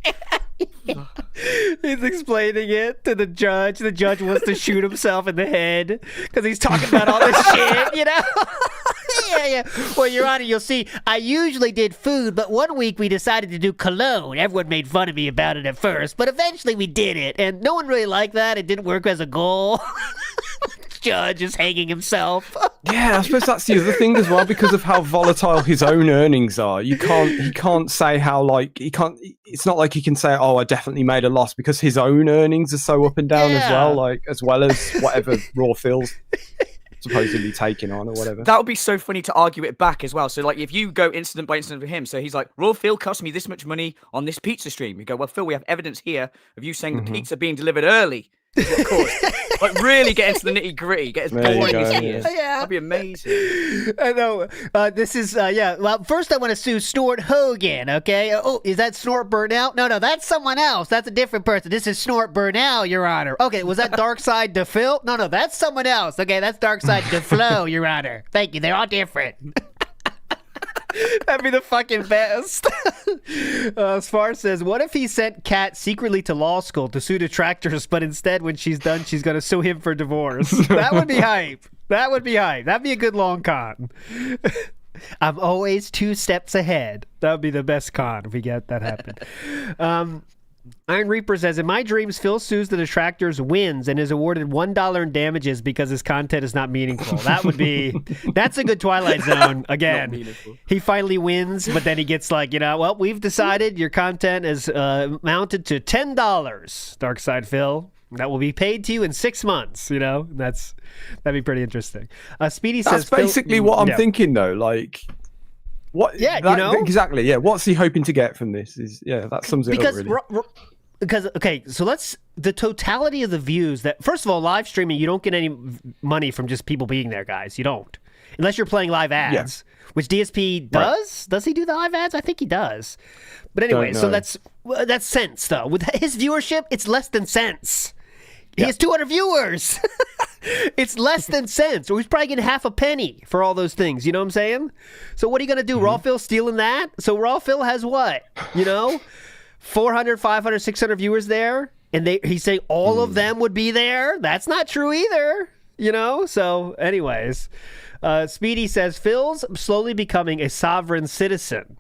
He's explaining it to the judge. The judge wants to shoot himself in the head because he's talking about all this shit, you know? Yeah. Well, Your Honor, you'll see, I usually did food, but one week we decided to do cologne. Everyone made fun of me about it at first, but eventually we did it, and no one really liked that. It didn't work as a goal. Judge is hanging himself. Yeah, I suppose that's the other thing as well, because of how volatile his own earnings are. He can't say how, like, it's not like he can say, oh, I definitely made a loss, because his own earnings are so up and down as well, like, as well as whatever Raw Phil's supposedly taking on or whatever. That would be so funny to argue it back as well. So, like, if you go incident by incident with him, so he's like, Raw Phil cost me this much money on this pizza stream. You go, well, Phil, we have evidence here of you saying the pizza being delivered early. Of course. Like, really get into the nitty gritty, get as boring as he is. Yeah. That'd be amazing. I know. This is, well, first I want to sue Snort Hogan, okay? Oh, is that Snort Burnout? No, that's someone else. That's a different person. This is Snort Burnout, Your Honor. Okay, was that Darkside DePhil? No, that's someone else. Okay, that's Darkside DeFlo, Your Honor. Thank you. They're all different. That'd be the fucking best. Spar says, what if he sent Kat secretly to law school to sue detractors, but instead when she's done, she's going to sue him for divorce? That would be hype. That'd be a good long con. I'm always 2 steps ahead. That would be the best con if we get that happen. Iron Reaper says, in my dreams, Phil sues the detractors, wins, and is awarded $1 in damages because his content is not meaningful. That's a good Twilight Zone. Again, he finally wins, but then he gets like, well, we've decided your content is mounted to $10. Darkside Phil. that will be paid to you in 6 months. That'd be pretty interesting. Speedy That's says basically what I'm thinking, though. Like, what? Yeah, exactly. Yeah, what's he hoping to get from this? That sums it up really. Because so the totality of the views that, first of all, live streaming, you don't get any money from just people being there, guys. You don't, unless you're playing live ads, which DSP does. Right. Does he do the live ads? I think he does. But anyway, so that's cents though. With his viewership, it's less than cents. He has 200 viewers. It's less than cents. Or he's probably getting half a penny for all those things. You know what I'm saying? So what are you going to do? Raw Phil stealing that? So Raw Phil has what? 400, 500, 600 viewers there. And he's saying all of them would be there. That's not true either. So anyways, Speedy says, Phil's slowly becoming a sovereign citizen.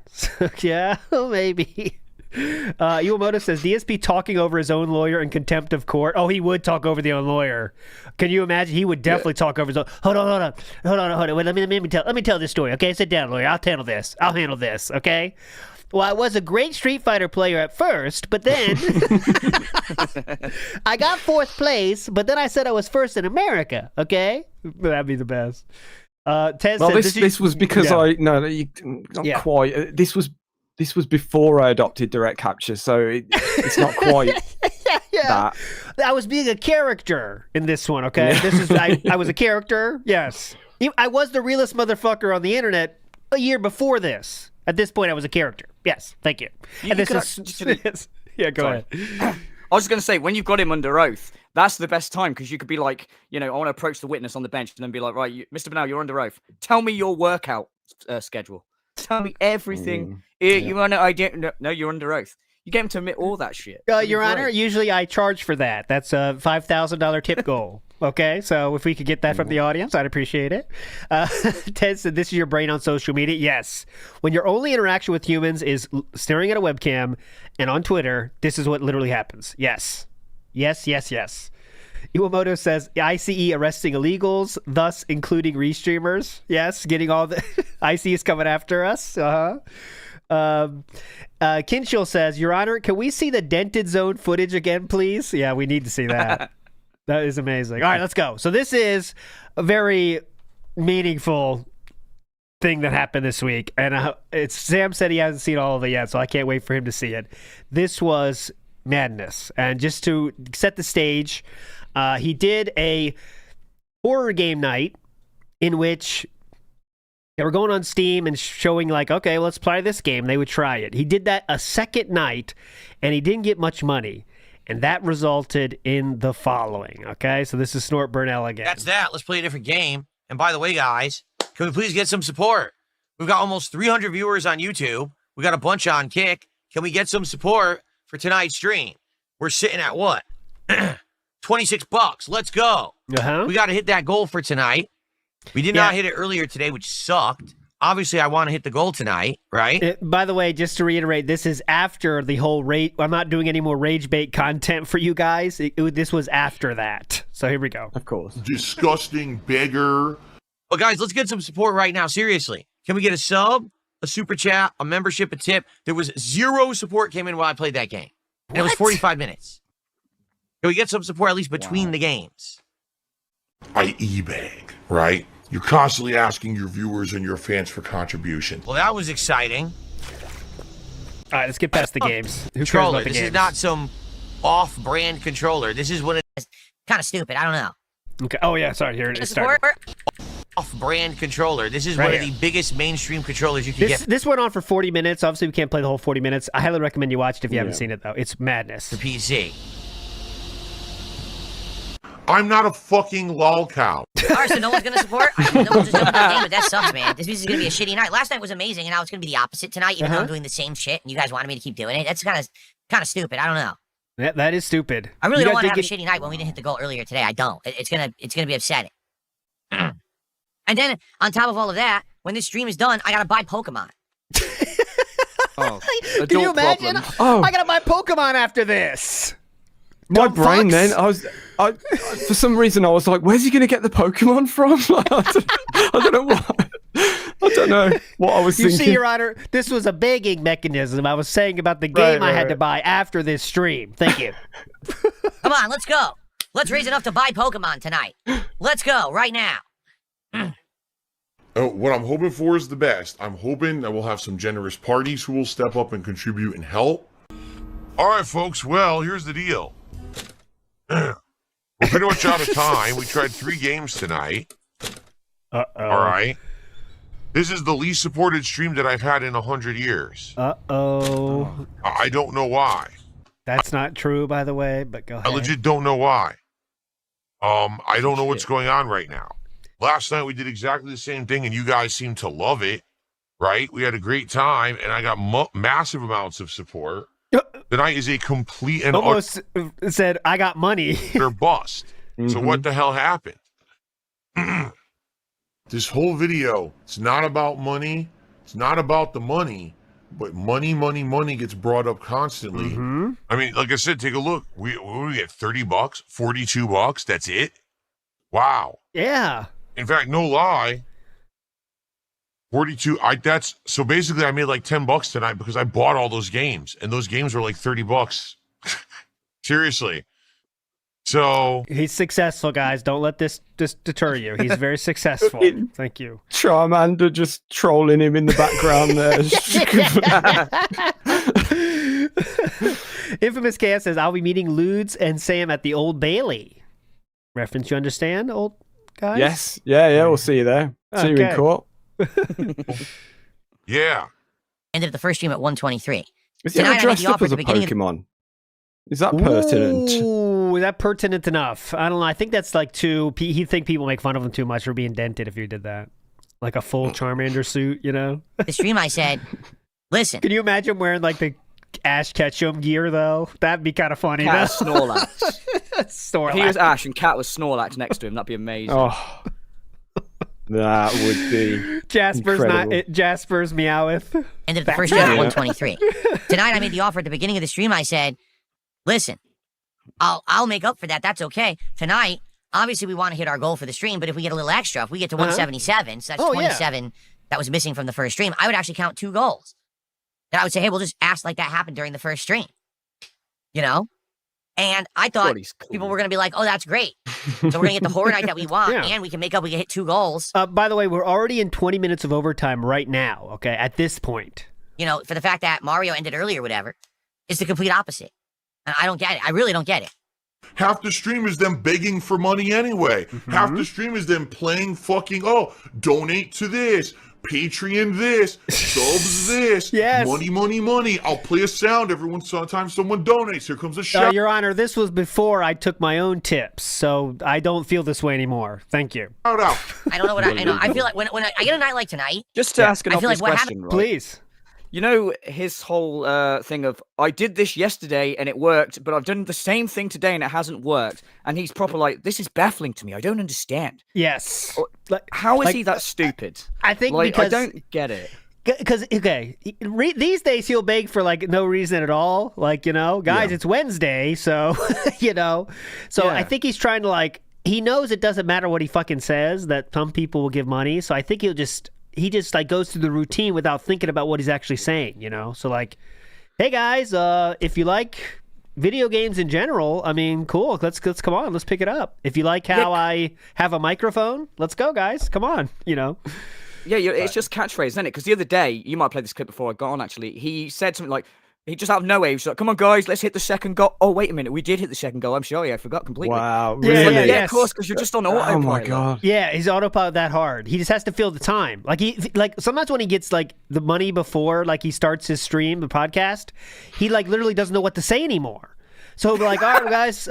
Yeah, maybe. Iwamoto says DSP talking over his own lawyer in contempt of court. Oh, he would talk over the own lawyer. Can you imagine? He would definitely talk over his own. Hold on. Wait, let me tell this story. Okay, sit down, lawyer. I'll handle this. Okay. Well, I was a great Street Fighter player at first, but then I got 4th place. But then I said I was first in America. Okay, that'd be the best. Ted said, this was because not quite. This was before I adopted direct capture, so it's not quite that. I was being a character in this one, okay? This is I was a character, yes. I was the realest motherfucker on the internet a year before this. At this point, I was a character. Yes, thank you. And this is... Yeah, go ahead. I was going to say, when you've got him under oath, that's the best time, because you could be like, I want to approach the witness on the bench and then be like, right, Mr. Bernal, you're under oath. Tell me your workout schedule. Tell me everything. You want to idea? No, you're under oath. You get him to admit all that shit. Your Honor, usually I charge for that. That's a $5,000 tip goal. Okay, so if we could get that from the audience, I'd appreciate it. Ted said, this is your brain on social media. Yes. When your only interaction with humans is staring at a webcam and on Twitter, this is what literally happens. Yes. Iwamoto says, ICE arresting illegals, thus including restreamers. Yes, getting all the... ICE is coming after us. Kinshil says, Your Honor, can we see the dented zone footage again, please? Yeah, we need to see that. That is amazing. All right, let's go. So this is a very meaningful thing that happened this week. And Sam said he hasn't seen all of it yet, so I can't wait for him to see it. This was madness. And just to set the stage, he did a horror game night in which they were going on Steam and showing like, okay, let's play this game. They would try it. He did that a second night, and he didn't get much money. And that resulted in the following, okay? So this is Snort Burnell again. That's that. Let's play a different game. And by the way, guys, can we please get some support? We've got almost 300 viewers on YouTube. We got a bunch on Kick. Can we get some support for tonight's stream? We're sitting at what? $26. Let's go. We got to hit that goal for tonight. We did not hit it earlier today, which sucked. Obviously, I want to hit the goal tonight, right? By the way, just to reiterate, this is after the whole rage. I'm not doing any more rage bait content for you guys. This was after that. So here we go. Of course. Disgusting beggar. Well, guys, let's get some support right now. Seriously. Can we get a sub, a super chat, a membership, a tip? There was 0 support came in while I played that game. And it was 45 minutes. Can we get some support at least between the games? I e-bag, right? You're constantly asking your viewers and your fans for contributions. Well, that was exciting. All right, let's get past the games. Who controller. cares about the this games? Is not some off-brand controller. This is one of kind of stupid. I don't know. Okay. Oh yeah, sorry. Here it started. Off-brand controller. This is one of the biggest mainstream controllers you can get. This went on for 40 minutes. Obviously, we can't play the whole 40 minutes. I highly recommend you watch it if you haven't seen it, though. It's madness. The PC. I'm not a fucking lol cow. All right, so no one's going to support? No one's just jumping on the game, but that sucks, man. This is going to be a shitty night. Last night was amazing, and now it's going to be the opposite tonight, even though I'm doing the same shit, and you guys wanted me to keep doing it. That's kind of stupid. I don't know. That is stupid. I really don't want to have a shitty night when we didn't hit the goal earlier today. I don't. It's gonna be upsetting. And then, on top of all of that, when this stream is done, I got to buy Pokemon. Can you imagine? I got to buy Pokemon after this. My brain then, I for some reason I was like, where's he going to get the Pokemon from? I don't know what I was thinking. You see, Your Honor, this was a begging mechanism. I was saying about the game I had to buy after this stream. Thank you. Come on, let's go. Let's raise enough to buy Pokemon tonight. Let's go right now. What I'm hoping for is the best. I'm hoping that we'll have some generous parties who will step up and contribute and help. All right, folks. Well, here's the deal. We're pretty much out of time. We tried 3 games tonight. All right. This is the least supported stream that I've had in 100 years. I don't know why. That's not true, by the way, but go ahead. I legit don't know why. I don't know what's going on right now. Last night we did exactly the same thing, and you guys seemed to love it, right? We had a great time, and I got massive amounts of support. Tonight is a complete and almost said I got money. They're bust. So what the hell happened? This whole video, it's not about money. It's not about the money, but money gets brought up constantly. I mean, like I said, take a look. We get $30, $42. That's it. Wow. Yeah. In fact, no lie. 42. So basically I made like $10 tonight because I bought all those games, and those games were like $30. Seriously. So he's successful, guys. Don't let this deter you. He's very successful. Thank you. Charmander just trolling him in the background there. Infamous KS says, I'll be meeting Ludes and Sam at the Old Bailey. Reference, you understand, old guys? Yes. Yeah, we'll see you there. See you in court. Yeah. Ended the first stream at 123. Is he ever dressed up as a Pokemon? Is that pertinent? Ooh, is that pertinent enough? I don't know. I think that's like he'd think people make fun of him too much for being dented if you did that. Like a full Charmander suit, you know? The stream I said, listen. Can you imagine wearing like the Ash Ketchum gear though? That'd be kind of funny. Cat Snorlax. Snorlax. He was Ash and Cat was Snorlax next to him. That'd be amazing. Oh, that would be Jasper's incredible. Jasper's Meowth. Ended the first stream at 123. Tonight I made the offer at the beginning of the stream. I said, listen, I'll make up for that. That's okay. Tonight, obviously we want to hit our goal for the stream, but if we get a little extra, if we get to 177, so that's 27 that was missing from the first stream, I would actually count 2 goals. And I would say, hey, we'll just ask like that happened during the first stream. You know? And I thought people were going to be like, oh, that's great. So we're going to get the horror night that we want, and we can make up, we can hit 2 goals. By the way, we're already in 20 minutes of overtime right now, okay, at this point. You know, for the fact that Mario ended early or whatever, it's the complete opposite. And I don't get it. I really don't get it. Half the stream is them begging for money anyway. Half the stream is them playing fucking, donate to this, Patreon this, subs this, money. I'll play a sound every time someone donates. Here comes a shout. Your Honor, this was before I took my own tips, so I don't feel this way anymore. Thank you. I don't know what I know. I feel like when I get a night like tonight, just to ask an obvious what question, right? Please. You know his whole thing of, I did this yesterday and it worked, but I've done the same thing today and it hasn't worked. And he's proper like, this is baffling to me. I don't understand. Yes. How is he that stupid? I think because I don't get it. Because, these days he'll beg for, like, no reason at all. Like, you know, guys, it's Wednesday, so, you know. So I think he's trying to, like, he knows it doesn't matter what he fucking says, that some people will give money. So I think he just like goes through the routine without thinking about what he's actually saying, you know? So like, hey guys, if you like video games in general, I mean, cool. Let's come on, let's pick it up. If you like how I have a microphone, let's go, guys. Come on, you know? Yeah, it's just catchphrase, isn't it? Because the other day, you might have played this clip before I got on, actually. He said something like, he just out of nowhere, he was like, come on, guys, let's hit the second goal. Oh, wait a minute, we did hit the second goal. I'm sorry, I forgot completely. Wow, really? Yeah, of course, because you're just on autopilot. Oh, my God. Yeah, he's autopilot that hard. He just has to feel the time. Like sometimes when he gets, like, the money before, like, he starts his stream, the podcast, he, like, literally doesn't know what to say anymore. So he'll be like, all right, guys,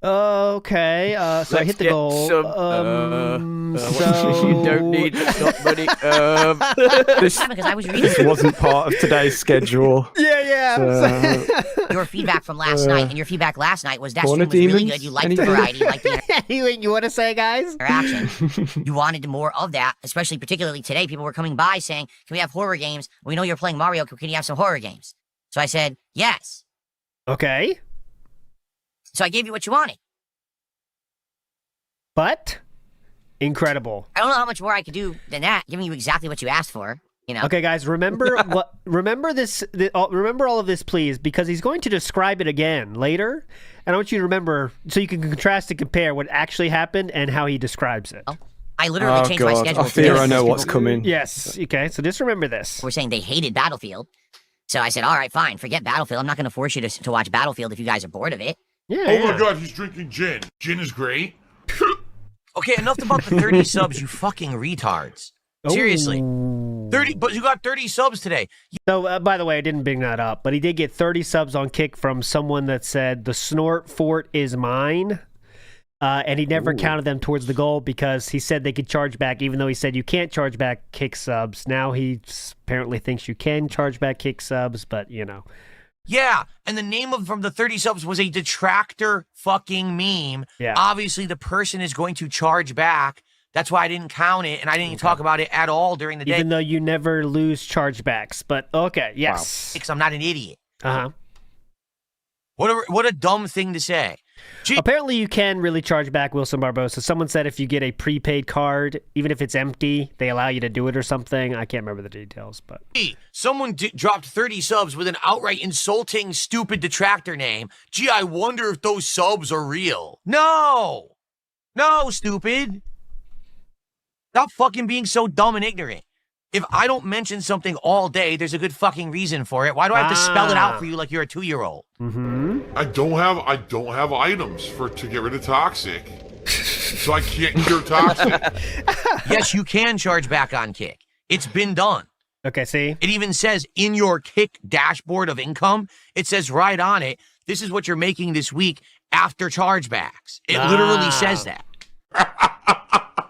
okay, so I hit the goal. So you don't need somebody. This because I was reading. This wasn't part of today's schedule. Yeah. Your feedback from last night, and your feedback last night was that stream was really good. You liked the variety, you liked the you want to say, guys? Interaction. You wanted more of that, especially particularly today. People were coming by saying, "Can we have horror games? We know you're playing Mario. Can you have some horror games?" So I said, "Yes." Okay. So I gave you what you wanted. But incredible. I don't know how much more I could do than that, giving you exactly what you asked for. You know. Okay, guys, remember remember all of this, please, because he's going to describe it again later, and I want you to remember so you can contrast and compare what actually happened and how he describes it. Oh, I literally changed my schedule. I fear I know what's coming. Yes. Okay, so just remember this. We're saying they hated Battlefield, so I said, all right, fine, forget Battlefield. I'm not going to force you to watch Battlefield if you guys are bored of it. Yeah. Oh my God, he's drinking gin. Gin is great. Okay, enough about the 30 subs, you fucking retards. Seriously. 30, but you got 30 subs today. So, by the way, I didn't bring that up, but he did get 30 subs on Kick from someone that said, the snort fort is mine. And he never counted them towards the goal because he said they could charge back, even though he said you can't charge back Kick subs. Now he apparently thinks you can charge back Kick subs, but, you know. Yeah, and the name from the 30 subs was a detractor fucking meme. Yeah. Obviously, the person is going to charge back. That's why I didn't count it, and I didn't talk about it at all during the day. Even though you never lose chargebacks, but okay, yes. Because I'm not an idiot. Uh-huh. What a dumb thing to say. Apparently you can really charge back Wilson Barbosa. Someone said if you get a prepaid card, even if it's empty, they allow you to do it or something. I can't remember the details, but... Someone dropped 30 subs with an outright insulting, stupid detractor name. Gee, I wonder if those subs are real. No! No, stupid. Stop fucking being so dumb and ignorant. If I don't mention something all day, there's a good fucking reason for it. Why do I have to spell it out for you like you're a 2-year-old? Mm-hmm. I don't have items to get rid of toxic, so I can't cure toxic. Yes, you can charge back on Kick. It's been done. Okay, see? It even says in your Kick dashboard of income, it says right on it, this is what you're making this week after chargebacks. It literally says that.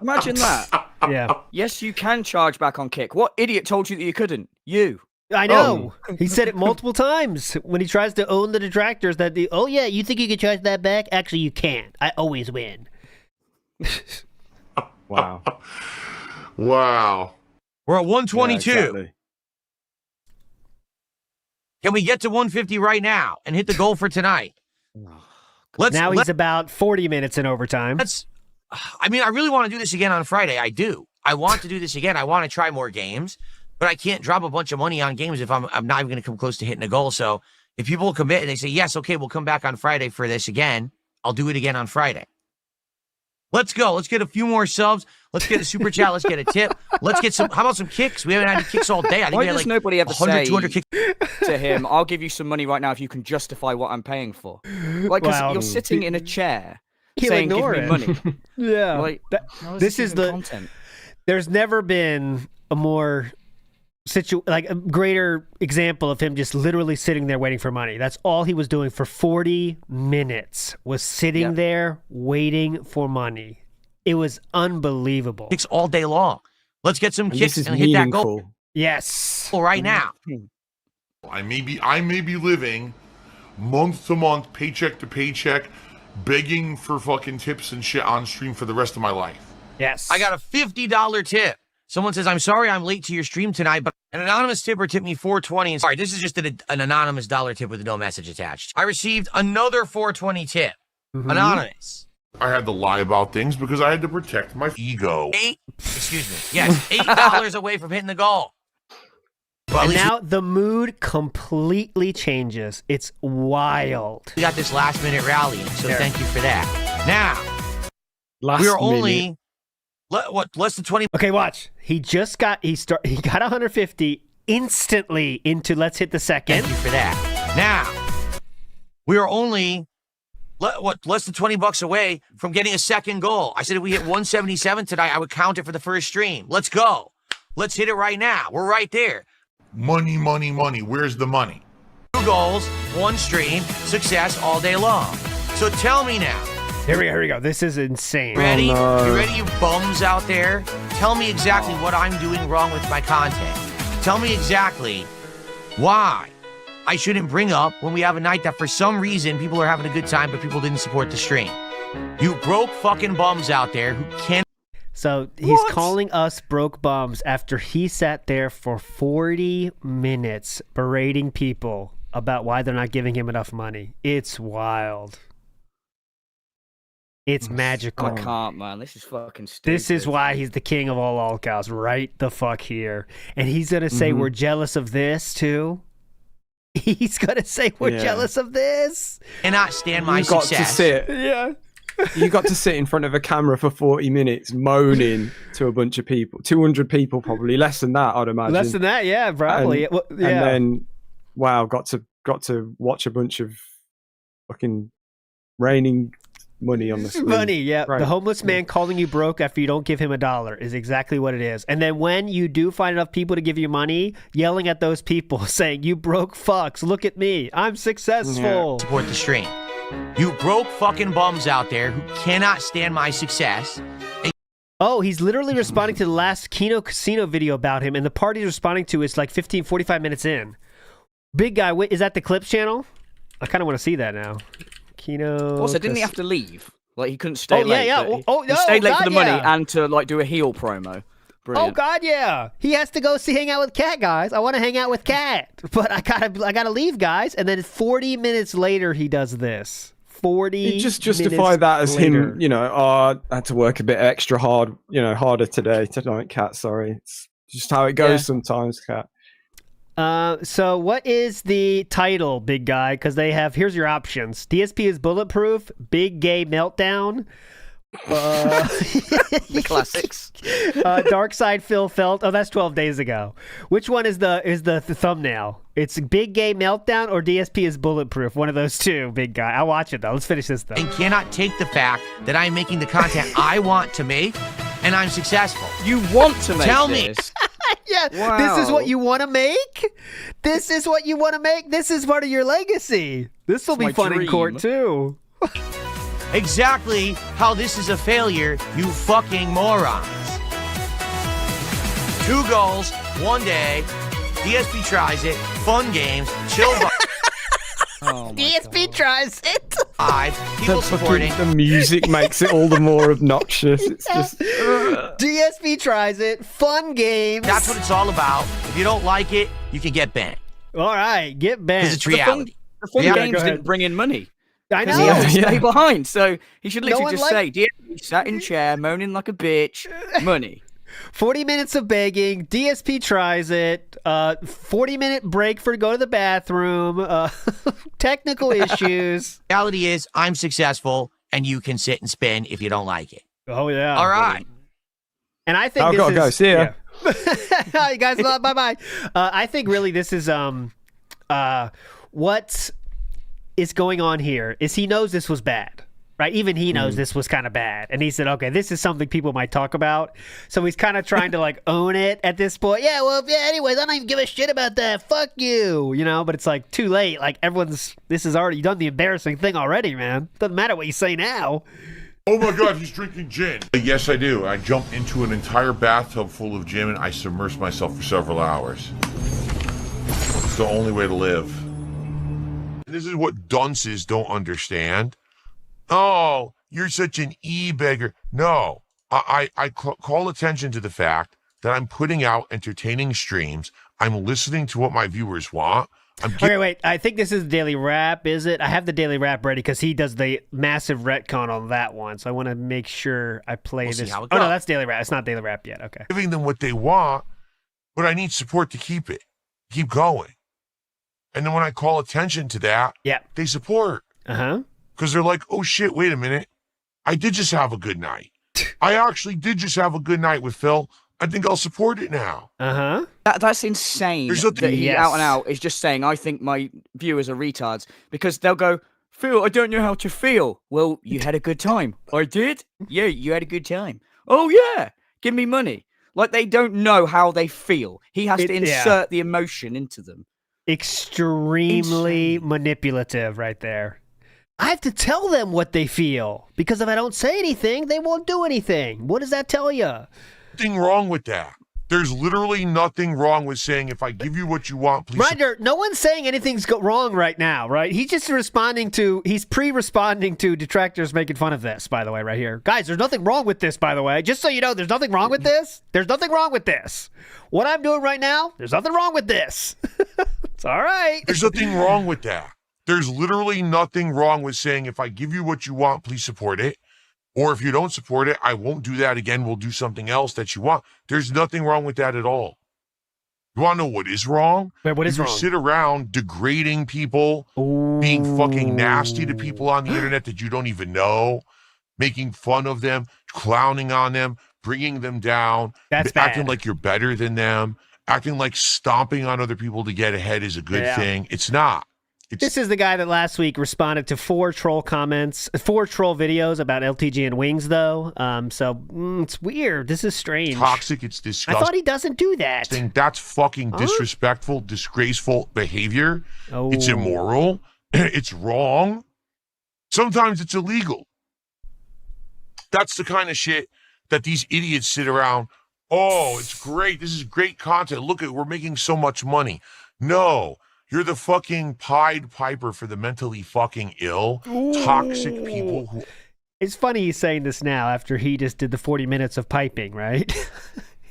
Imagine that. Yeah. Yes, you can charge back on Kick. What idiot told you that you couldn't? You. I know. He said it multiple times when he tries to own the detractors that yeah, you think you can charge that back? Actually, you can't. I always win. Wow. Wow. We're at 122. Yeah, exactly. Can we get to 150 right now and hit the goal for tonight? Now he's about 40 minutes in overtime. I mean, I really want to do this again on Friday. I do. I want to do this again. I want to try more games, but I can't drop a bunch of money on games if I'm not even going to come close to hitting a goal. So if people will commit and they say, yes, okay, we'll come back on Friday for this again, I'll do it again on Friday. Let's go. Let's get a few more subs. Let's get a super chat. Let's get a tip. Let's get how about some kicks? We haven't had any kicks all day. I think Why we had does like nobody ever 100, say 200 kicks to him, I'll give you some money right now if you can justify what I'm paying for? Like, because you're sitting in a chair saying, give me money. Yeah. Like, this is the content. There's never been a more a greater example of him just literally sitting there waiting for money. That's all he was doing for 40 minutes, was sitting there waiting for money. It was unbelievable. Kicks all day long. Let's get some kicks and hit that goal. Yes. Right now. I may be living month to month, paycheck to paycheck, begging for fucking tips and shit on stream for the rest of my life. Yes. I got a $50 tip. Someone says, I'm sorry I'm late to your stream tonight, but an anonymous tipper tipped me $4.20. Sorry, this is just an anonymous dollar tip with no message attached. I received another $4.20 tip. Anonymous. I had to lie about things because I had to protect my ego. $8 away from hitting the goal. Well, and now the mood completely changes. It's wild. We got this last minute rally, so thank you for that. Now, we're only less than 20. Okay, watch. He just got he got 150 instantly into let's hit the second. Thank you for that. Now, we are only less than $20 away from getting a second goal. I said if we hit 177 tonight, I would count it for the first stream. Let's go. Let's hit it right now. We're right there. Money, money, money. Where's the money? 2 goals, 1 stream, success all day long. So tell me now. Here we go. This is insane. Ready? You ready, you bums out there? Tell me exactly what I'm doing wrong with my content. Tell me exactly why I shouldn't bring up when we have a night that for some reason people are having a good time, but people didn't support the stream. You broke fucking bums out there who can't. So he's calling us broke bums after he sat there for 40 minutes berating people about why they're not giving him enough money. It's wild. It's magical. I can't, man. This is fucking stupid. This is why he's the king of all lolcows, right the fuck here. And he's going to say we're jealous of this, too. He's going to say we're jealous of this. Cannot stand my You got success. to sit. Yeah. You got to sit in front of a camera for 40 minutes moaning to a bunch of people. 200 people, probably. Less than that, I'd imagine. Less than that, yeah, probably. And then, wow, got to watch a bunch of fucking raining money on the screen. Money, yeah. Right. The homeless man calling you broke after you don't give him $1 is exactly what it is. And then when you do find enough people to give you money, yelling at those people, saying, "You broke fucks, look at me, I'm successful." Support the stream. You broke fucking bums out there who cannot stand my success. Oh, he's literally responding to the last Kino Casino video about him, and the part he's responding to is like 45 minutes in. Big guy, wait, is that the Clips channel? I kind of want to see that now. Kino. Also, didn't he have to leave? Like, he couldn't stay late. Yeah. He stayed late for the money and to, like, do a heel promo. Brilliant. Oh, God, yeah. He has to go hang out with Cat, guys. I want to hang out with Cat, but I gotta leave, guys. And then 40 minutes later, he does this. 40 You just justify that as later. him, you know, I had to work a bit extra hard, you know, harder tonight, Cat, sorry. It's just how it goes sometimes, Cat. So what is the title, big guy? Because they have, here's your options. DSP is bulletproof, big gay meltdown. The classics. Dark Side Phil Felt. Oh, that's 12 days ago. Which one is the thumbnail? It's big gay meltdown or DSP is bulletproof. One of those two, big guy. I'll watch it though. Let's finish this though. And cannot take the fact that I'm making the content I want to make and I'm successful. You want to make Tell this? Yeah, Wow. This is what you want to make? This is what you want to make? This is part of your legacy. This will It's be my fun in dream. court too. Exactly how this is a failure, you fucking morons. 2 goals, 1 day. DSP tries it. Fun games. Chill vibe. DSP tries it. 5. People supporting. The music makes it all the more obnoxious. It's just... DSP tries it. Fun games. That's what it's all about. If you don't like it, you can get banned. All right, get banned. Because it's reality. The fun Yeah, games go ahead. didn't bring in money. I Because know. he had to stay behind. So he should literally one just say, DSP sat in chair, moaning like a bitch, money. 40 minutes of begging. DSP tries it. 40-minute break for to go to the bathroom. Technical issues. Reality is, I'm successful, and you can sit and spin if you don't like it. Oh, yeah. All right. And I think I've this got to go. is, See ya. Yeah. You guys, bye-bye. I think really this is what is going on here is he knows this was bad. Right, even he knows this was kind of bad, and he said, "Okay, this is something people might talk about." So he's kind of trying to like own it at this point. Yeah, well, yeah. Anyways, I don't even give a shit about that. Fuck you, you know. But it's like too late. Like this is already done the embarrassing thing already, man. Doesn't matter what you say now. Oh my God, he's drinking gin. Yes, I do. I jump into an entire bathtub full of gin and I submerge myself for several hours. It's the only way to live. This is what dunces don't understand. Oh, you're such an e-beggar. No, I call attention to the fact that I'm putting out entertaining streams. I'm listening to what my viewers want. Okay, wait. I think this is the Daily Wrap, is it? I have the Daily Wrap ready because he does the massive retcon on that one. So I want to make sure I play We'll see this. how it Oh, no, goes. that's Daily Wrap. It's not Daily Wrap yet. Okay. Giving them what they want, but I need support to keep going. And then when I call attention to that, they support. Uh-huh. Because they're like, oh shit, wait a minute. I did just have a good night. I actually did just have a good night with Phil. I think I'll support it now. Uh-huh. That's insane. There's nothing- That he out and out is just saying, I think my viewers are retards. Because they'll go, Phil, I don't know how to feel. Well, you had a good time. I did? Yeah, you had a good time. Oh, yeah. Give me money. Like, they don't know how they feel. He has to insert the emotion into them. Extremely manipulative right there. I have to tell them what they feel because if I don't say anything, they won't do anything. What does that tell you? Nothing wrong with that. There's literally nothing wrong with saying, if I give you what you want, please. Ryder, no one's saying anything's wrong right now, right? He's just he's pre-responding to detractors making fun of this, by the way, right here. Guys, there's nothing wrong with this, by the way. Just so you know, there's nothing wrong with this. There's nothing wrong with this. What I'm doing right now, there's nothing wrong with this. It's all right. There's nothing wrong with that. There's literally nothing wrong with saying, if I give you what you want, please support it. Or if you don't support it, I won't do that again. We'll do something else that you want. There's nothing wrong with that at all. You want to know what is wrong? Wait, what is you wrong? Sit around degrading people, being fucking nasty to people on the internet that you don't even know, making fun of them, clowning on them, bringing them down, acting like you're better than them, acting like stomping on other people to get ahead is a good thing. It's not. This is the guy that last week responded to 4 troll videos about LTG and wings, though. It's weird. This is strange. Toxic. It's disgusting. I thought he doesn't do that. That's fucking disrespectful, disgraceful behavior. It's immoral. It's wrong. Sometimes it's illegal. That's the kind of shit that these idiots sit around. Oh, it's great. This is great content. Look, we're making so much money. No. You're the fucking Pied Piper for the mentally fucking ill, toxic people who... It's funny he's saying this now after he just did the 40 minutes of piping, right?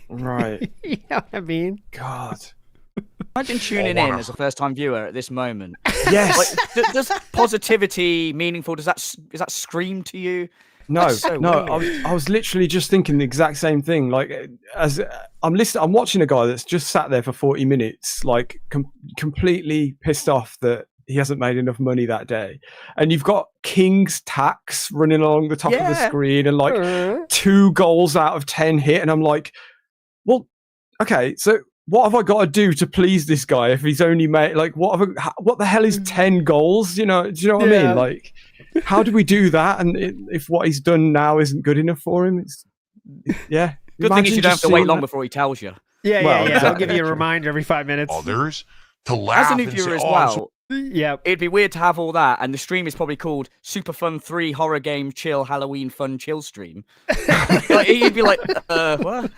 Right. You know what I mean? God. Imagine tuning in as a first-time viewer at this moment. Yes. Like, does positivity, meaningful, does that scream to you? No, so I was literally just thinking the exact same thing. Like, as I'm watching a guy that's just sat there for 40 minutes, like completely pissed off that he hasn't made enough money that day, and you've got King's Tax running along the top of the screen, and like 2 goals out of 10 hit, and I'm like, well, okay, so what have I got to do to please this guy if he's only made like what the hell is 10 goals? Do you know what I mean? Like, how do we do that? And if what he's done now isn't good enough for him, Good thing is you don't have to wait long before he tells you. Yeah. Exactly. I'll give you a reminder every 5 minutes. Others to laugh. As a new viewer as well, it'd be weird to have all that, and the stream is probably called Super Fun 3 Horror Game Chill Halloween Fun Chill Stream. Like, you'd be like, what?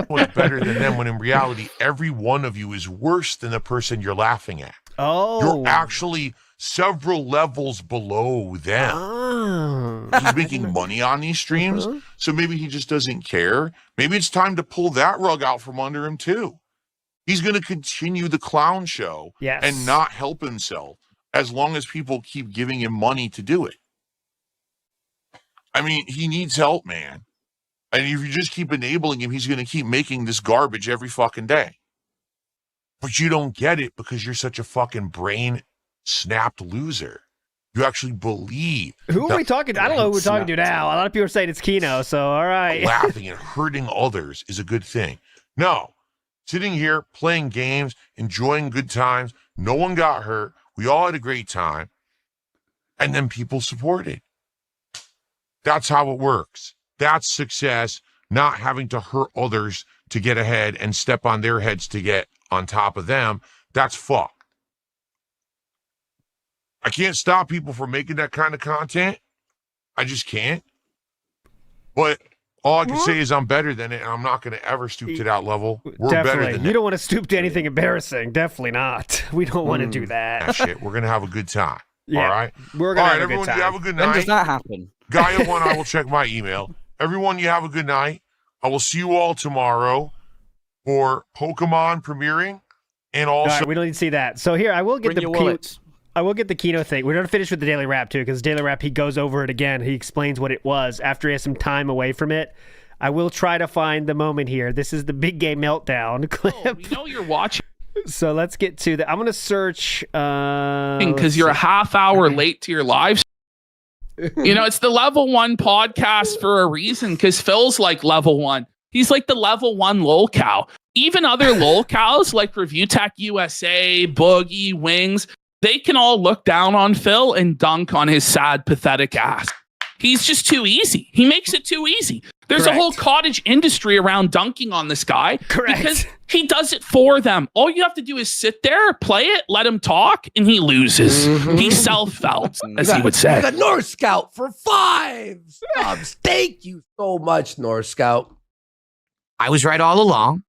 What's better than them when in reality, every one of you is worse than the person you're laughing at. You're actually several levels below them. He's making money on these streams, so maybe he just doesn't care. Maybe it's time to pull that rug out from under him too. He's going to continue the clown show and not help himself as long as people keep giving him money to do it. I mean, he needs help, man. And if you just keep enabling him, he's going to keep making this garbage every fucking day. But you don't get it because you're such a fucking brain-snapped loser. You actually believe. Who are we talking to? I don't know who we're talking to now. A lot of people are saying it's Kino, so all right. Laughing and hurting others is a good thing. No. Sitting here, playing games, enjoying good times. No one got hurt. We all had a great time. And then people supported. That's how it works. That's success, not having to hurt others to get ahead and step on their heads to get on top of them. That's fucked. I can't stop people from making that kind of content. I just can't. But all I can say is I'm better than it, and I'm not going to ever stoop to that level. We're better than that. You don't want to stoop to anything embarrassing. Definitely not. We don't want to do that. Shit. We're going to have a good time. Yeah, all right? We're going to have a good everyone, time. you have a good night. When does that happen? Gaia1, I will check my email. Everyone, you have a good night. I will see you all tomorrow for Pokemon premiering, and also... All right, we don't need to see that. So here, I will get the Kino thing. We're going to finish with the Daily Wrap, too, because Daily Wrap, he goes over it again. He explains what it was after he has some time away from it. I will try to find the moment here. This is the Big Game Meltdown clip. Oh, we know you're watching. So let's get to the... I'm going to search... Because you're a half hour late to your live. It's the level 1 podcast for a reason, because Phil's like level 1. He's like the level 1 lolcow. Even other lolcows like Review Tech USA, Boogie, Wings, they can all look down on Phil and dunk on his sad, pathetic ass. He's just too easy. He makes it too easy. There's a whole cottage industry around dunking on this guy. Correct. Because he does it for them. All you have to do is sit there, play it, let him talk, and he loses. He's self-felt, as he would say. The North Scout for 5 subs. Thank you so much, North Scout. I was right all along.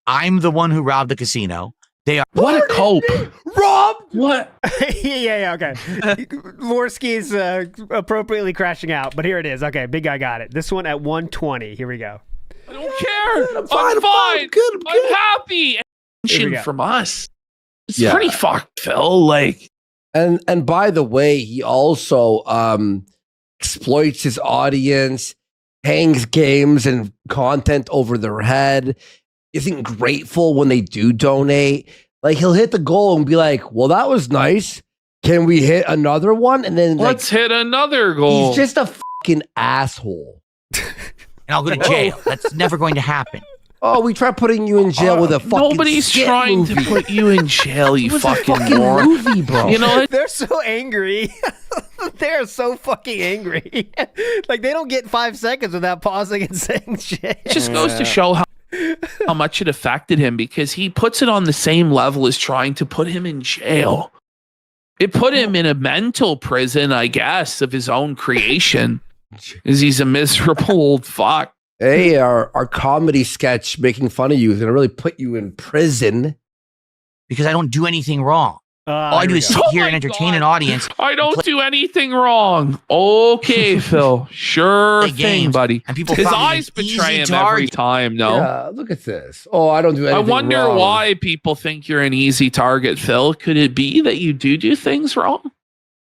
I'm the one who robbed the casino. They are. What a cope. Rob? What? yeah, okay. Morski's appropriately crashing out, but here it is. Okay, big guy got it. This one at 120. Here we go. I don't care. I'm fine. I'm happy. From us. It's pretty fucked, Phil. Like, and by the way, he also exploits his audience, hangs games and content over their head, isn't grateful when they do donate. Like, he'll hit the goal and be like, well, that was nice. Can we hit another one? And then let's hit another goal. He's just a fucking asshole. And I'll go to jail. That's never going to happen. Oh, we try putting you in jail with a fucking Nobody's skit trying movie. to put you in jail, you It was a fucking moron. movie, bro. You know, They're so angry. They're so fucking angry. Like, they don't get 5 seconds without pausing and saying shit. it just goes to show how much it affected him, because he puts it on the same level as trying to put him in jail. It put him in a mental prison, I guess, of his own creation, because he's a miserable old fuck. Hey, our comedy sketch making fun of you is going to really put you in prison. Because I don't do anything wrong. All I do is sit here and entertain an audience. I don't do anything wrong. Okay, Phil. Sure thing, buddy. And people His thought me eyes an easy betray him every target. time, no? Yeah, look at this. Oh, I don't do anything I wonder wrong. why people think you're an easy target, Phil. Could it be that you do things wrong?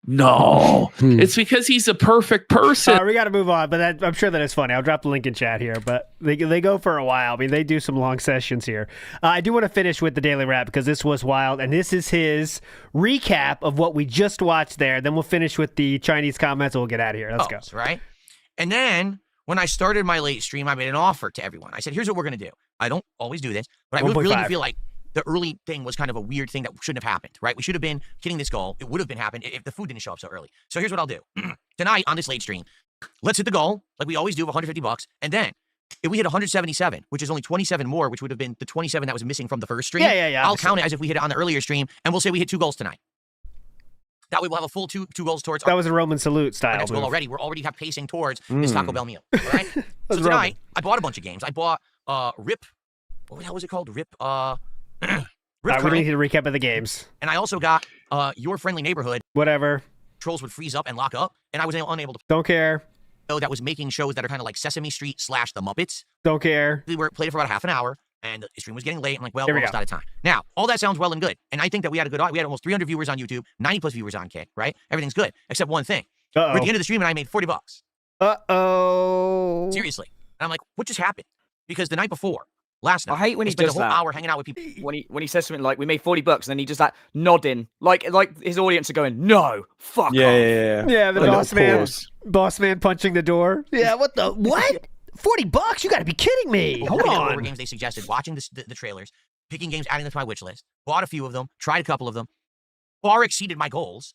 No. It's because he's a perfect person. We got to move on, but I'm sure that is funny. I'll drop the link in chat here, but they go for a while. I mean, they do some long sessions here. I do want to finish with the Daily Wrap because this was wild, and this is his recap of what we just watched there. Then we'll finish with the Chinese comments, and we'll get out of here. Let's go. Right? And then when I started my late stream, I made an offer to everyone. I said, here's what we're going to do. I don't always do this, but I really do feel like the early thing was kind of a weird thing that shouldn't have happened, right? We should have been hitting this goal. It would have been happened if the food didn't show up so early. So here's what I'll do. Tonight on this late stream, let's hit the goal like we always do of $150. And then if we hit 177, which is only 27 more, which would have been the 27 that was missing from the first stream, I'll count it as if we hit it on the earlier stream, and we'll say we hit 2 goals tonight. That way we'll have a full two goals towards That was a Roman salute style. next goal already. We're already pacing towards this Taco Bell meal. All right? So tonight, I bought a bunch of games. I bought Rip. What the hell was it called? Rip. We need to recap of the games. And I also got Your Friendly Neighborhood. Whatever. Controls would freeze up and lock up, and I was unable to. Don't care. So that was making shows that are kind of like Sesame Street / The Muppets. Don't care. We played it for about half an hour, and the stream was getting late. I'm like, well, Here we're we almost go. out of time. Now, all that sounds well and good, and I think that we had a good. We had almost 300 viewers on YouTube, 90 plus viewers on Kick. Right? Everything's good except one thing. We're at the end of the stream, and I made $40. Uh-oh. Seriously, and I'm like, what just happened? Because the night before. Last night, I hate when he spent does a whole that. hour hanging out with people. When he says something like, "We made $40," and then he just like nodding, like his audience are going, "No, fuck off." Yeah, the Like, boss man. pause. Boss man punching the door. Yeah, what the what? $40? You got to be kidding me! Hold What on. were games they suggested? Watching the trailers, picking games, adding them to my wish list. Bought a few of them, tried a couple of them, far exceeded my goals.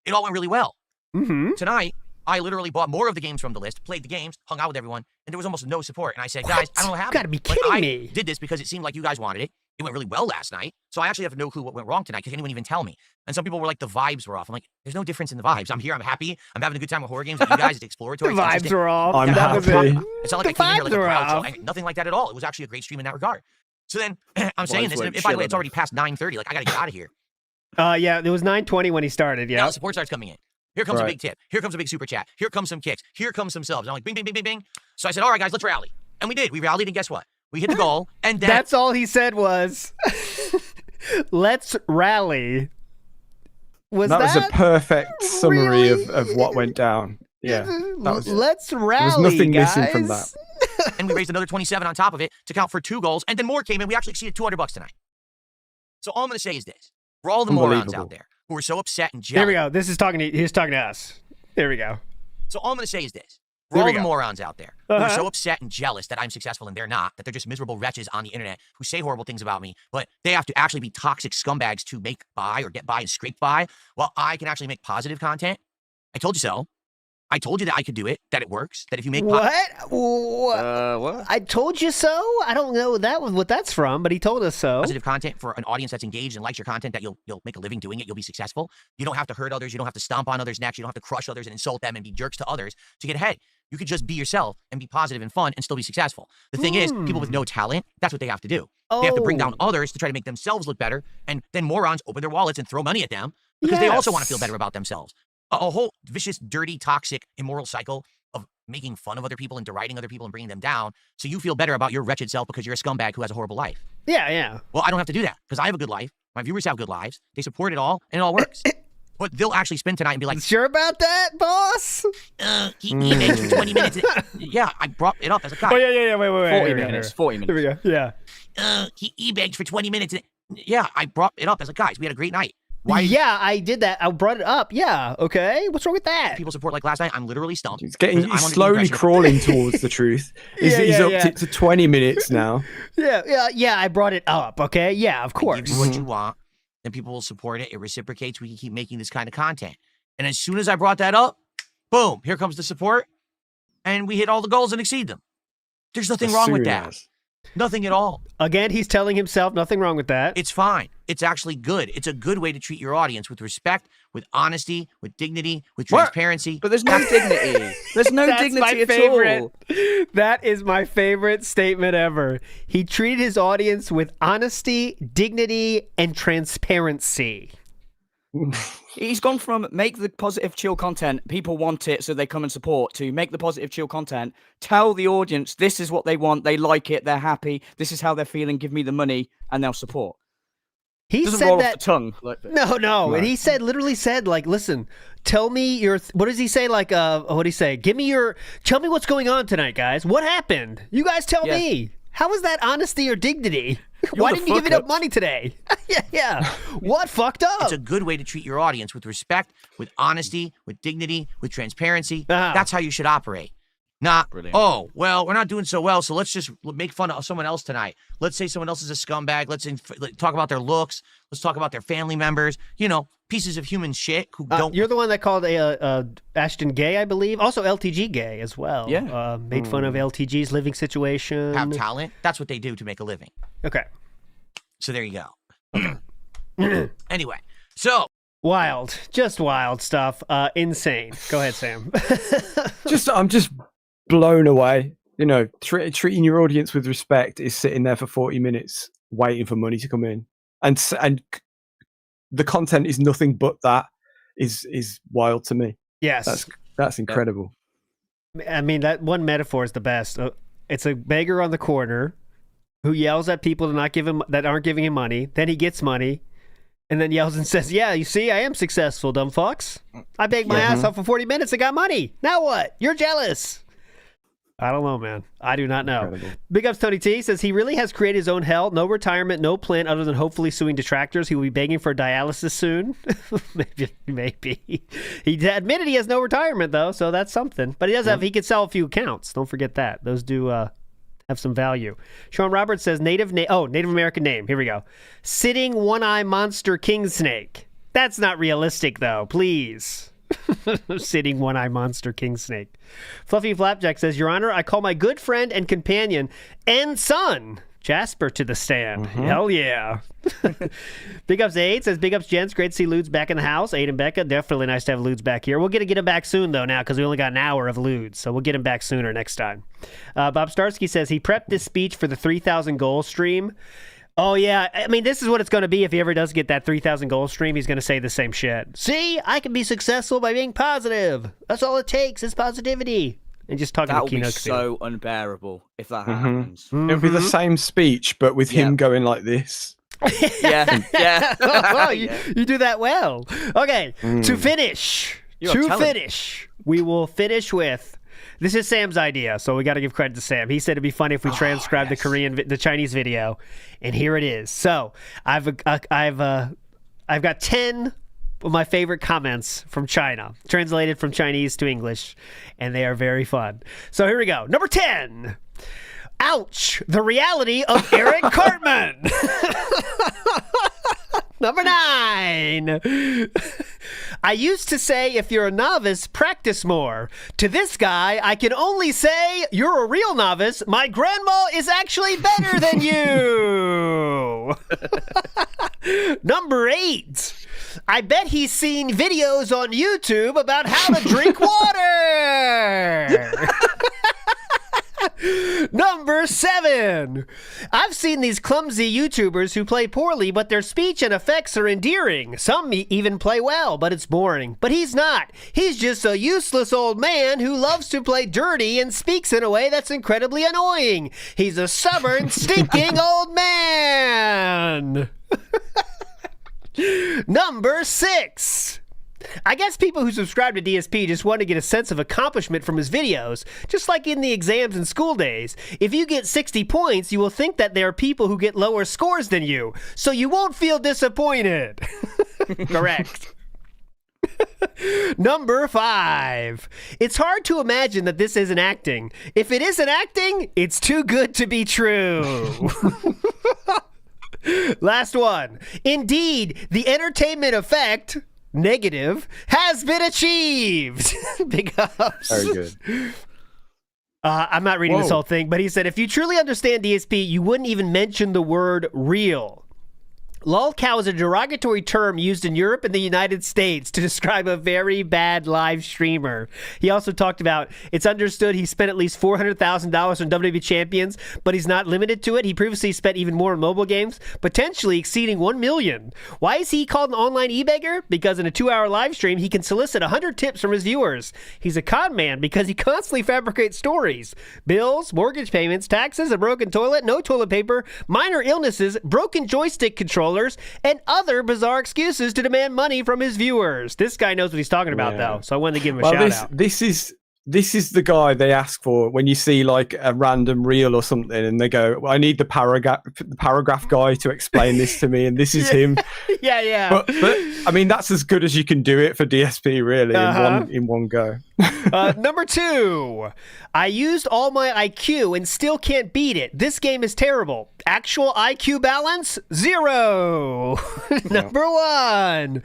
It all went really well. Mm-hmm. Tonight, I literally bought more of the games from the list, played the games, hung out with everyone, and there was almost no support. And I said, guys, I don't know what happened. You got to be kidding I me! did this because it seemed like you guys wanted it. It went really well last night, so I actually have no clue what went wrong tonight because anyone even tell me. And some people were like, the vibes were off. I'm like, there's no difference in the vibes. I'm here, I'm happy, I'm having a good time with horror games with you guys. It's exploratory. The it's vibes interesting. were off. I'm That was happy. it. It's not like The I came in here like vibes a were proud off. soul. Nothing like that at all. It was actually a great stream in that regard. So then I'm saying this, and weren't if by the way, chilling. it's already past 9:30. Like I gotta get out of here. Yeah, it was 9:20 when he started. Now Yeah. the support starts coming in. Here comes a Right. big tip. Here comes a big super chat. Here comes some kicks. Here comes some subs. I'm like, bing, bing, bing, bing, bing. So I said, all right, guys, let's rally. And we did. We rallied, and guess what? We hit the goal. And That's all he said was, "Let's rally." That was a perfect summary of what went down. Yeah, that was. Let's rally. There was nothing missing from guys. that. and we raised another 27 on top of it to count for 2 goals. And then more came in. We actually exceeded $200 tonight. So all I'm going to say is this. For all the morons Unbelievable. out there who are so upset and jealous. Here we go. This is talking to he's talking to us. There we go. So all I'm going to say is this. For There we all the go. morons out there who are Uh-huh. so upset and jealous that I'm successful and they're not, that they're just miserable wretches on the internet who say horrible things about me, but they have to actually be toxic scumbags to make by or get by and scrape by, while I can actually make positive content. I told you so. I told you that I could do it, that it works, that if you make What? What? I told you so. I don't know what that's from, but he told us so. positive content for an audience that's engaged and likes your content, that you'll make a living doing it, you'll be successful. You don't have to hurt others, you don't have to stomp on others' necks, you don't have to crush others and insult them and be jerks to others to get ahead. You could just be yourself and be positive and fun and still be successful. The thing is, people with no talent, that's what they have to do. They have to bring down others to try to make themselves look better, and then morons open their wallets and throw money at them because they also want to feel better about themselves. A whole vicious, dirty, toxic, immoral cycle of making fun of other people and deriding other people and bringing them down so you feel better about your wretched self because you're a scumbag who has a horrible life. Yeah. Well, I don't have to do that because I have a good life. My viewers have good lives. They support it all, and it all works. but they'll actually spend tonight and be like, sure about that, boss? He begged for 20 minutes. Yeah, I brought it up as a guy. Oh, yeah, wait. 40 minutes. 40 minutes. Here we go, yeah. He begged for 20 minutes. Yeah, I brought it up as a guy. We had a great night. Why? Yeah, I did that. I brought it up. Yeah, okay. What's wrong with that? People support like last night. I'm literally stumped. He's slowly crawling towards the truth. He's up to 20 minutes now. Yeah, I brought it up, okay? Yeah, of course. Give you what you want, then people will support it. It reciprocates. We can keep making this kind of content. And as soon as I brought that up, boom, here comes the support. And we hit all the goals and exceed them. There's nothing wrong with that. Nothing at all. Again, he's telling himself nothing wrong with that. It's fine. It's actually good. It's a good way to treat your audience with respect, with honesty, with dignity, with transparency. But there's no dignity. There's no dignity at all. That is my favorite statement ever. He treated his audience with honesty, dignity, and transparency. He's gone from make the positive chill content, people want it so they come and support, to make the positive chill content, tell the audience this is what they want, they like it, they're happy, this is how they're feeling, give me the money, and they'll support. He doesn't said roll that off the tongue. No. And he literally said, like, listen, tell me your, what does he say? Like, what did he say? Tell me what's going on tonight, guys. What happened? You guys tell me. How is that honesty or dignity? Why didn't you give enough money today? yeah. What fucked up? It's a good way to treat your audience with respect, with honesty, with dignity, with transparency. That's how you should operate. Not, oh, well, we're not doing so well, so let's just make fun of someone else tonight. Let's say someone else is a scumbag. Let's talk about their looks. Let's talk about their family members. You know, pieces of human shit who don't... You're the one that called Ashton gay, I believe. Also LTG gay as well. Yeah. Made fun of LTG's living situation. Have talent. That's what they do to make a living. Okay. So there you go. Okay. Anyway, so... Wild. Just wild stuff. Insane. Go ahead, Sam. I'm just blown away. You know, treating your audience with respect is sitting there for 40 minutes waiting for money to come in, and the content is nothing but that. Is wild to me. Yes, that's incredible. I mean, that one metaphor is the best. It's a beggar on the corner who yells at people that aren't giving him money. Then he gets money, and then yells and says, "Yeah, you see, I am successful, dumb fucks. I begged my ass off for 40 minutes and got money. Now what? You're jealous." I don't know, man. I do not know. Incredible. Big ups Tony T says he really has created his own hell. No retirement, no plan other than hopefully suing detractors. He will be begging for dialysis soon. Maybe. He admitted he has no retirement though, so that's something. But he does he could sell a few accounts. Don't forget that. Those do have some value. Sean Roberts says Native American name. Here we go. Sitting one-eye monster king snake. That's not realistic though. Please. Sitting one-eye monster king snake. Fluffy Flapjack says, Your Honor, I call my good friend and companion and son Jasper to the stand. Hell yeah. Big ups Aid says, Big ups gents, great to see Ludes back in the house. Aid and Becca, definitely nice to have Ludes back here. We'll get him back soon though now because we only got an hour of Ludes, so we'll get him back sooner next time. Bob Starsky says he prepped this speech for the 3,000 goal stream. Oh, yeah. I mean, this is what it's going to be if he ever does get that 3,000 goal stream. He's going to say the same shit. See, I can be successful by being positive. That's all it takes is positivity. And just talking to Keynote. That would be so unbearable if that happens. It'll be the same speech, but with him going like this. Yeah. Oh, you do that well. Okay, to finish, we will finish with... This is Sam's idea, so we got to give credit to Sam. He said it'd be funny if we transcribed the Chinese video, and here it is. So I've got 10 of my favorite comments from China, translated from Chinese to English, and they are very fun. So here we go. Number 10. Ouch! The reality of Eric Cartman. Number 9. I used to say if you're a novice, practice more. To this guy, I can only say you're a real novice. My grandma is actually better than you. Number 8. I bet he's seen videos on YouTube about how to drink water. Number 7. I've seen these clumsy YouTubers who play poorly, but their speech and effects are endearing. Some even play well, but it's boring. But he's not. He's just a useless old man who loves to play dirty and speaks in a way that's incredibly annoying. He's a stubborn, stinking old man. Number 6. I guess people who subscribe to DSP just want to get a sense of accomplishment from his videos, just like in the exams in school days. If you get 60 points, you will think that there are people who get lower scores than you, so you won't feel disappointed. Correct. Number 5. It's hard to imagine that this isn't acting. If it isn't acting, it's too good to be true. Last one. Indeed, the entertainment effect, negative, has been achieved. Big ups. Very good. I'm not reading this whole thing, but he said, if you truly understand DSP, you wouldn't even mention the word real. Lolcow is a derogatory term used in Europe and the United States to describe a very bad live streamer. He also talked about, it's understood he spent at least $400,000 on WWE Champions, but he's not limited to it. He previously spent even more on mobile games, potentially exceeding $1 million. Why is he called an online e-beggar? Because in a 2-hour live stream, he can solicit 100 tips from his viewers. He's a con man because he constantly fabricates stories. Bills, mortgage payments, taxes, a broken toilet, no toilet paper, minor illnesses, broken joystick controllers, and other bizarre excuses to demand money from his viewers. This guy knows what he's talking about, though, so I wanted to give him a shout out. This is the guy they ask for when you see like a random reel or something, and they go, "I need the paragraph guy to explain this to me," and this is him. Yeah. But I mean, that's as good as you can do it for DSP, really, in one go. Number 2. I used all my IQ and still can't beat it. This game is terrible. Actual IQ balance? 0. Number 1.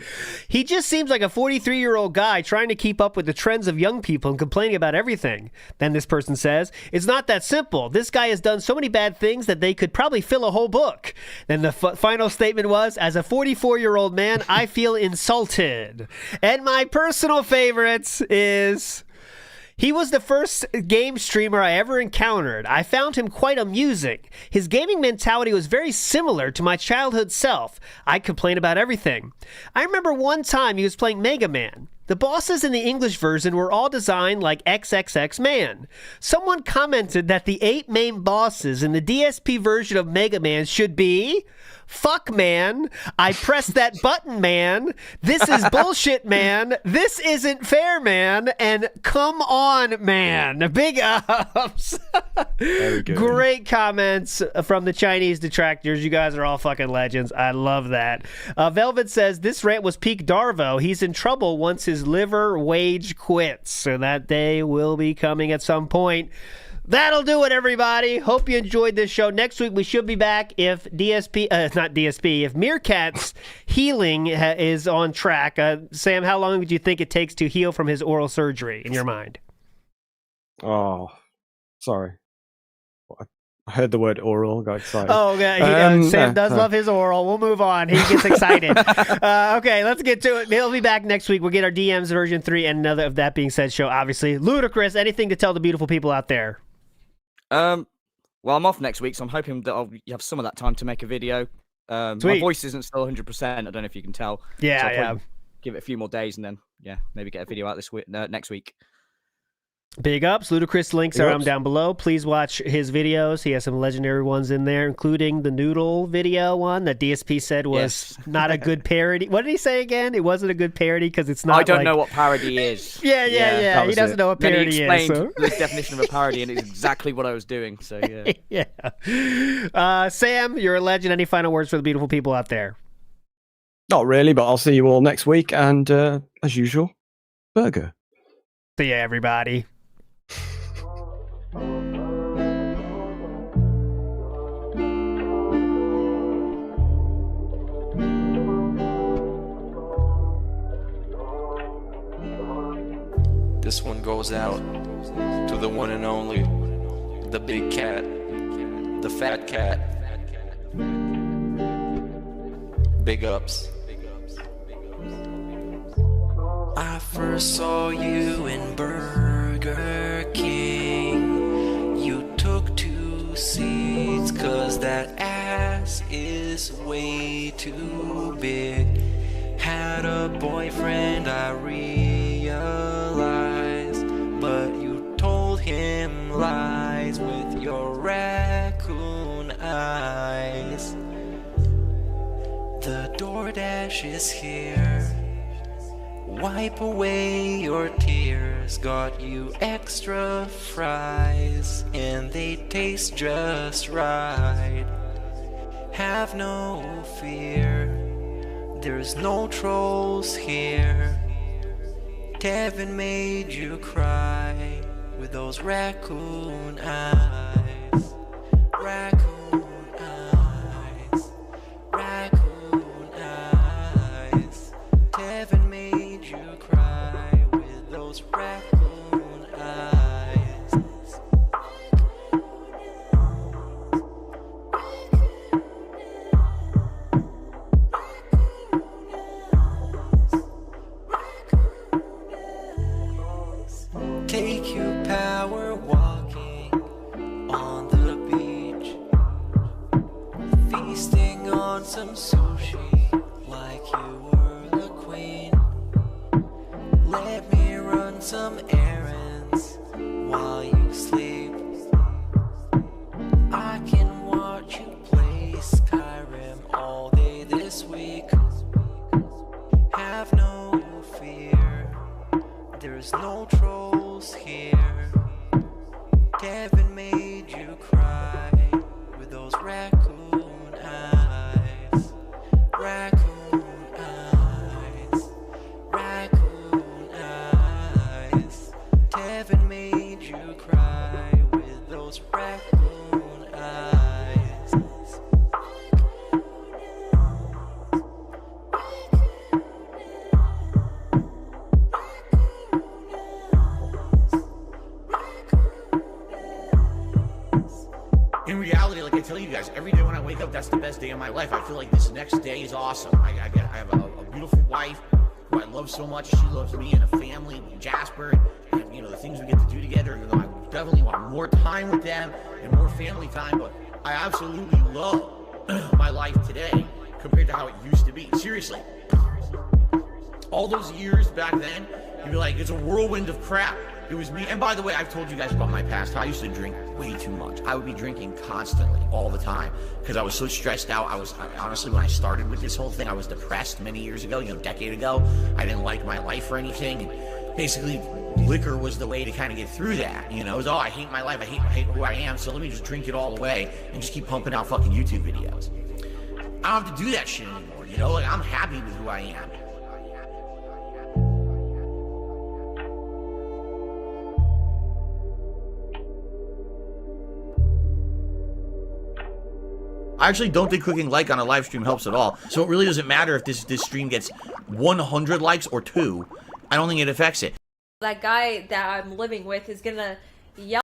He just seems like a 43-year-old guy trying to keep up with the trends of young people and complaining about everything. Then this person says, it's not that simple. This guy has done so many bad things that they could probably fill a whole book. Then the final statement was, as a 44-year-old man, I feel insulted. And my personal favorites is... He was the first game streamer I ever encountered. I found him quite amusing. His gaming mentality was very similar to my childhood self. I complain about everything. I remember one time he was playing Mega Man. The bosses in the English version were all designed like XXX Man. Someone commented that the 8 main bosses in the DSP version of Mega Man should be... Fuck, man. I pressed that button, man. This is bullshit, man. This isn't fair, man. And come on, man. Big ups. Very good. Great comments from the Chinese detractors. You guys are all fucking legends. I love that. Velvet says, this rant was peak Darvo. He's in trouble once his liver wage quits. So that day will be coming at some point. That'll do it, everybody. Hope you enjoyed this show. Next week, we should be back if if Meerkat's healing is on track. Sam, how long would you think it takes to heal from his oral surgery, in your mind? Oh, sorry. I heard the word oral, got excited. Oh, okay. Sam does love his oral. We'll move on. He gets excited. Okay, let's get to it. He'll be back next week. We'll get our DMs version 3 and another of That Being Said show, obviously. Ludicrous, anything to tell the beautiful people out there? Well, I'm off next week, so I'm hoping that I'll have some of that time to make a video. My voice isn't still 100%. I don't know if you can tell. Yeah, so I'll yeah. Give it a few more days, and then maybe get a video out next week. Big ups. Ludacris links are down below. Please watch his videos. He has some legendary ones in there, including the noodle video one that DSP said was not a good parody. What did he say again? It wasn't a good parody because it's not. I don't know what parody is. Yeah. He doesn't know what parody is. Then he explained the definition of a parody, and it's exactly what I was doing. So Sam, you're a legend. Any final words for the beautiful people out there? Not really, but I'll see you all next week. And as usual, burger. See ya, everybody. This one goes out to the one and only, the big cat, the fat cat. Big ups. I first saw you in Burger King. You took 2 seats 'cause that ass is way too big. Had a boyfriend, I realized, but you told him lies with your raccoon eyes. The DoorDash is here. wipe away your tears. Got you extra fries, and they taste just right. Have no fear, there's no trolls here. Kevin made you cry with those raccoon eyes. Raccoon eyes. Raccoon eyes. Kevin made you cry with those raccoon eyes. Take you power walking on the beach, feasting on some sushi like you were the queen. Let me run some errands while you sleep. I can watch you play Skyrim all day this week. Have no fear, there's no trolls here. Kevin made you cry with those raccoon eyes. Raccoon eyes. Raccoon eyes. Kevin made you cry with those raccoon eyes. In reality, like I tell you guys, every day when I wake up, that's the best day of my life. I feel like this next day is awesome. I have a beautiful wife who I love so much. She loves me and a family, Jasper, and you know the things we get to do together. You know, I definitely want more time with them and more family time. But I absolutely love my life today compared to how it used to be. Seriously, all those years back then, you'd be like, it's a whirlwind of crap. It was me. And by the way, I've told you guys about my past. I used to drink way too much. I would be drinking constantly, all the time, because I was so stressed out. Honestly, when I started with this whole thing, I was depressed many years ago, a decade ago. I didn't like my life or anything. And basically, liquor was the way to kind of get through that. It was, I hate my life. I hate who I am. So let me just drink it all away and just keep pumping out fucking YouTube videos. I don't have to do that shit anymore. Like, I'm happy with who I am. I actually don't think clicking like on a live stream helps at all. So it really doesn't matter if this stream gets 100 likes or 2. I don't think it affects it. That guy that I'm living with is gonna yell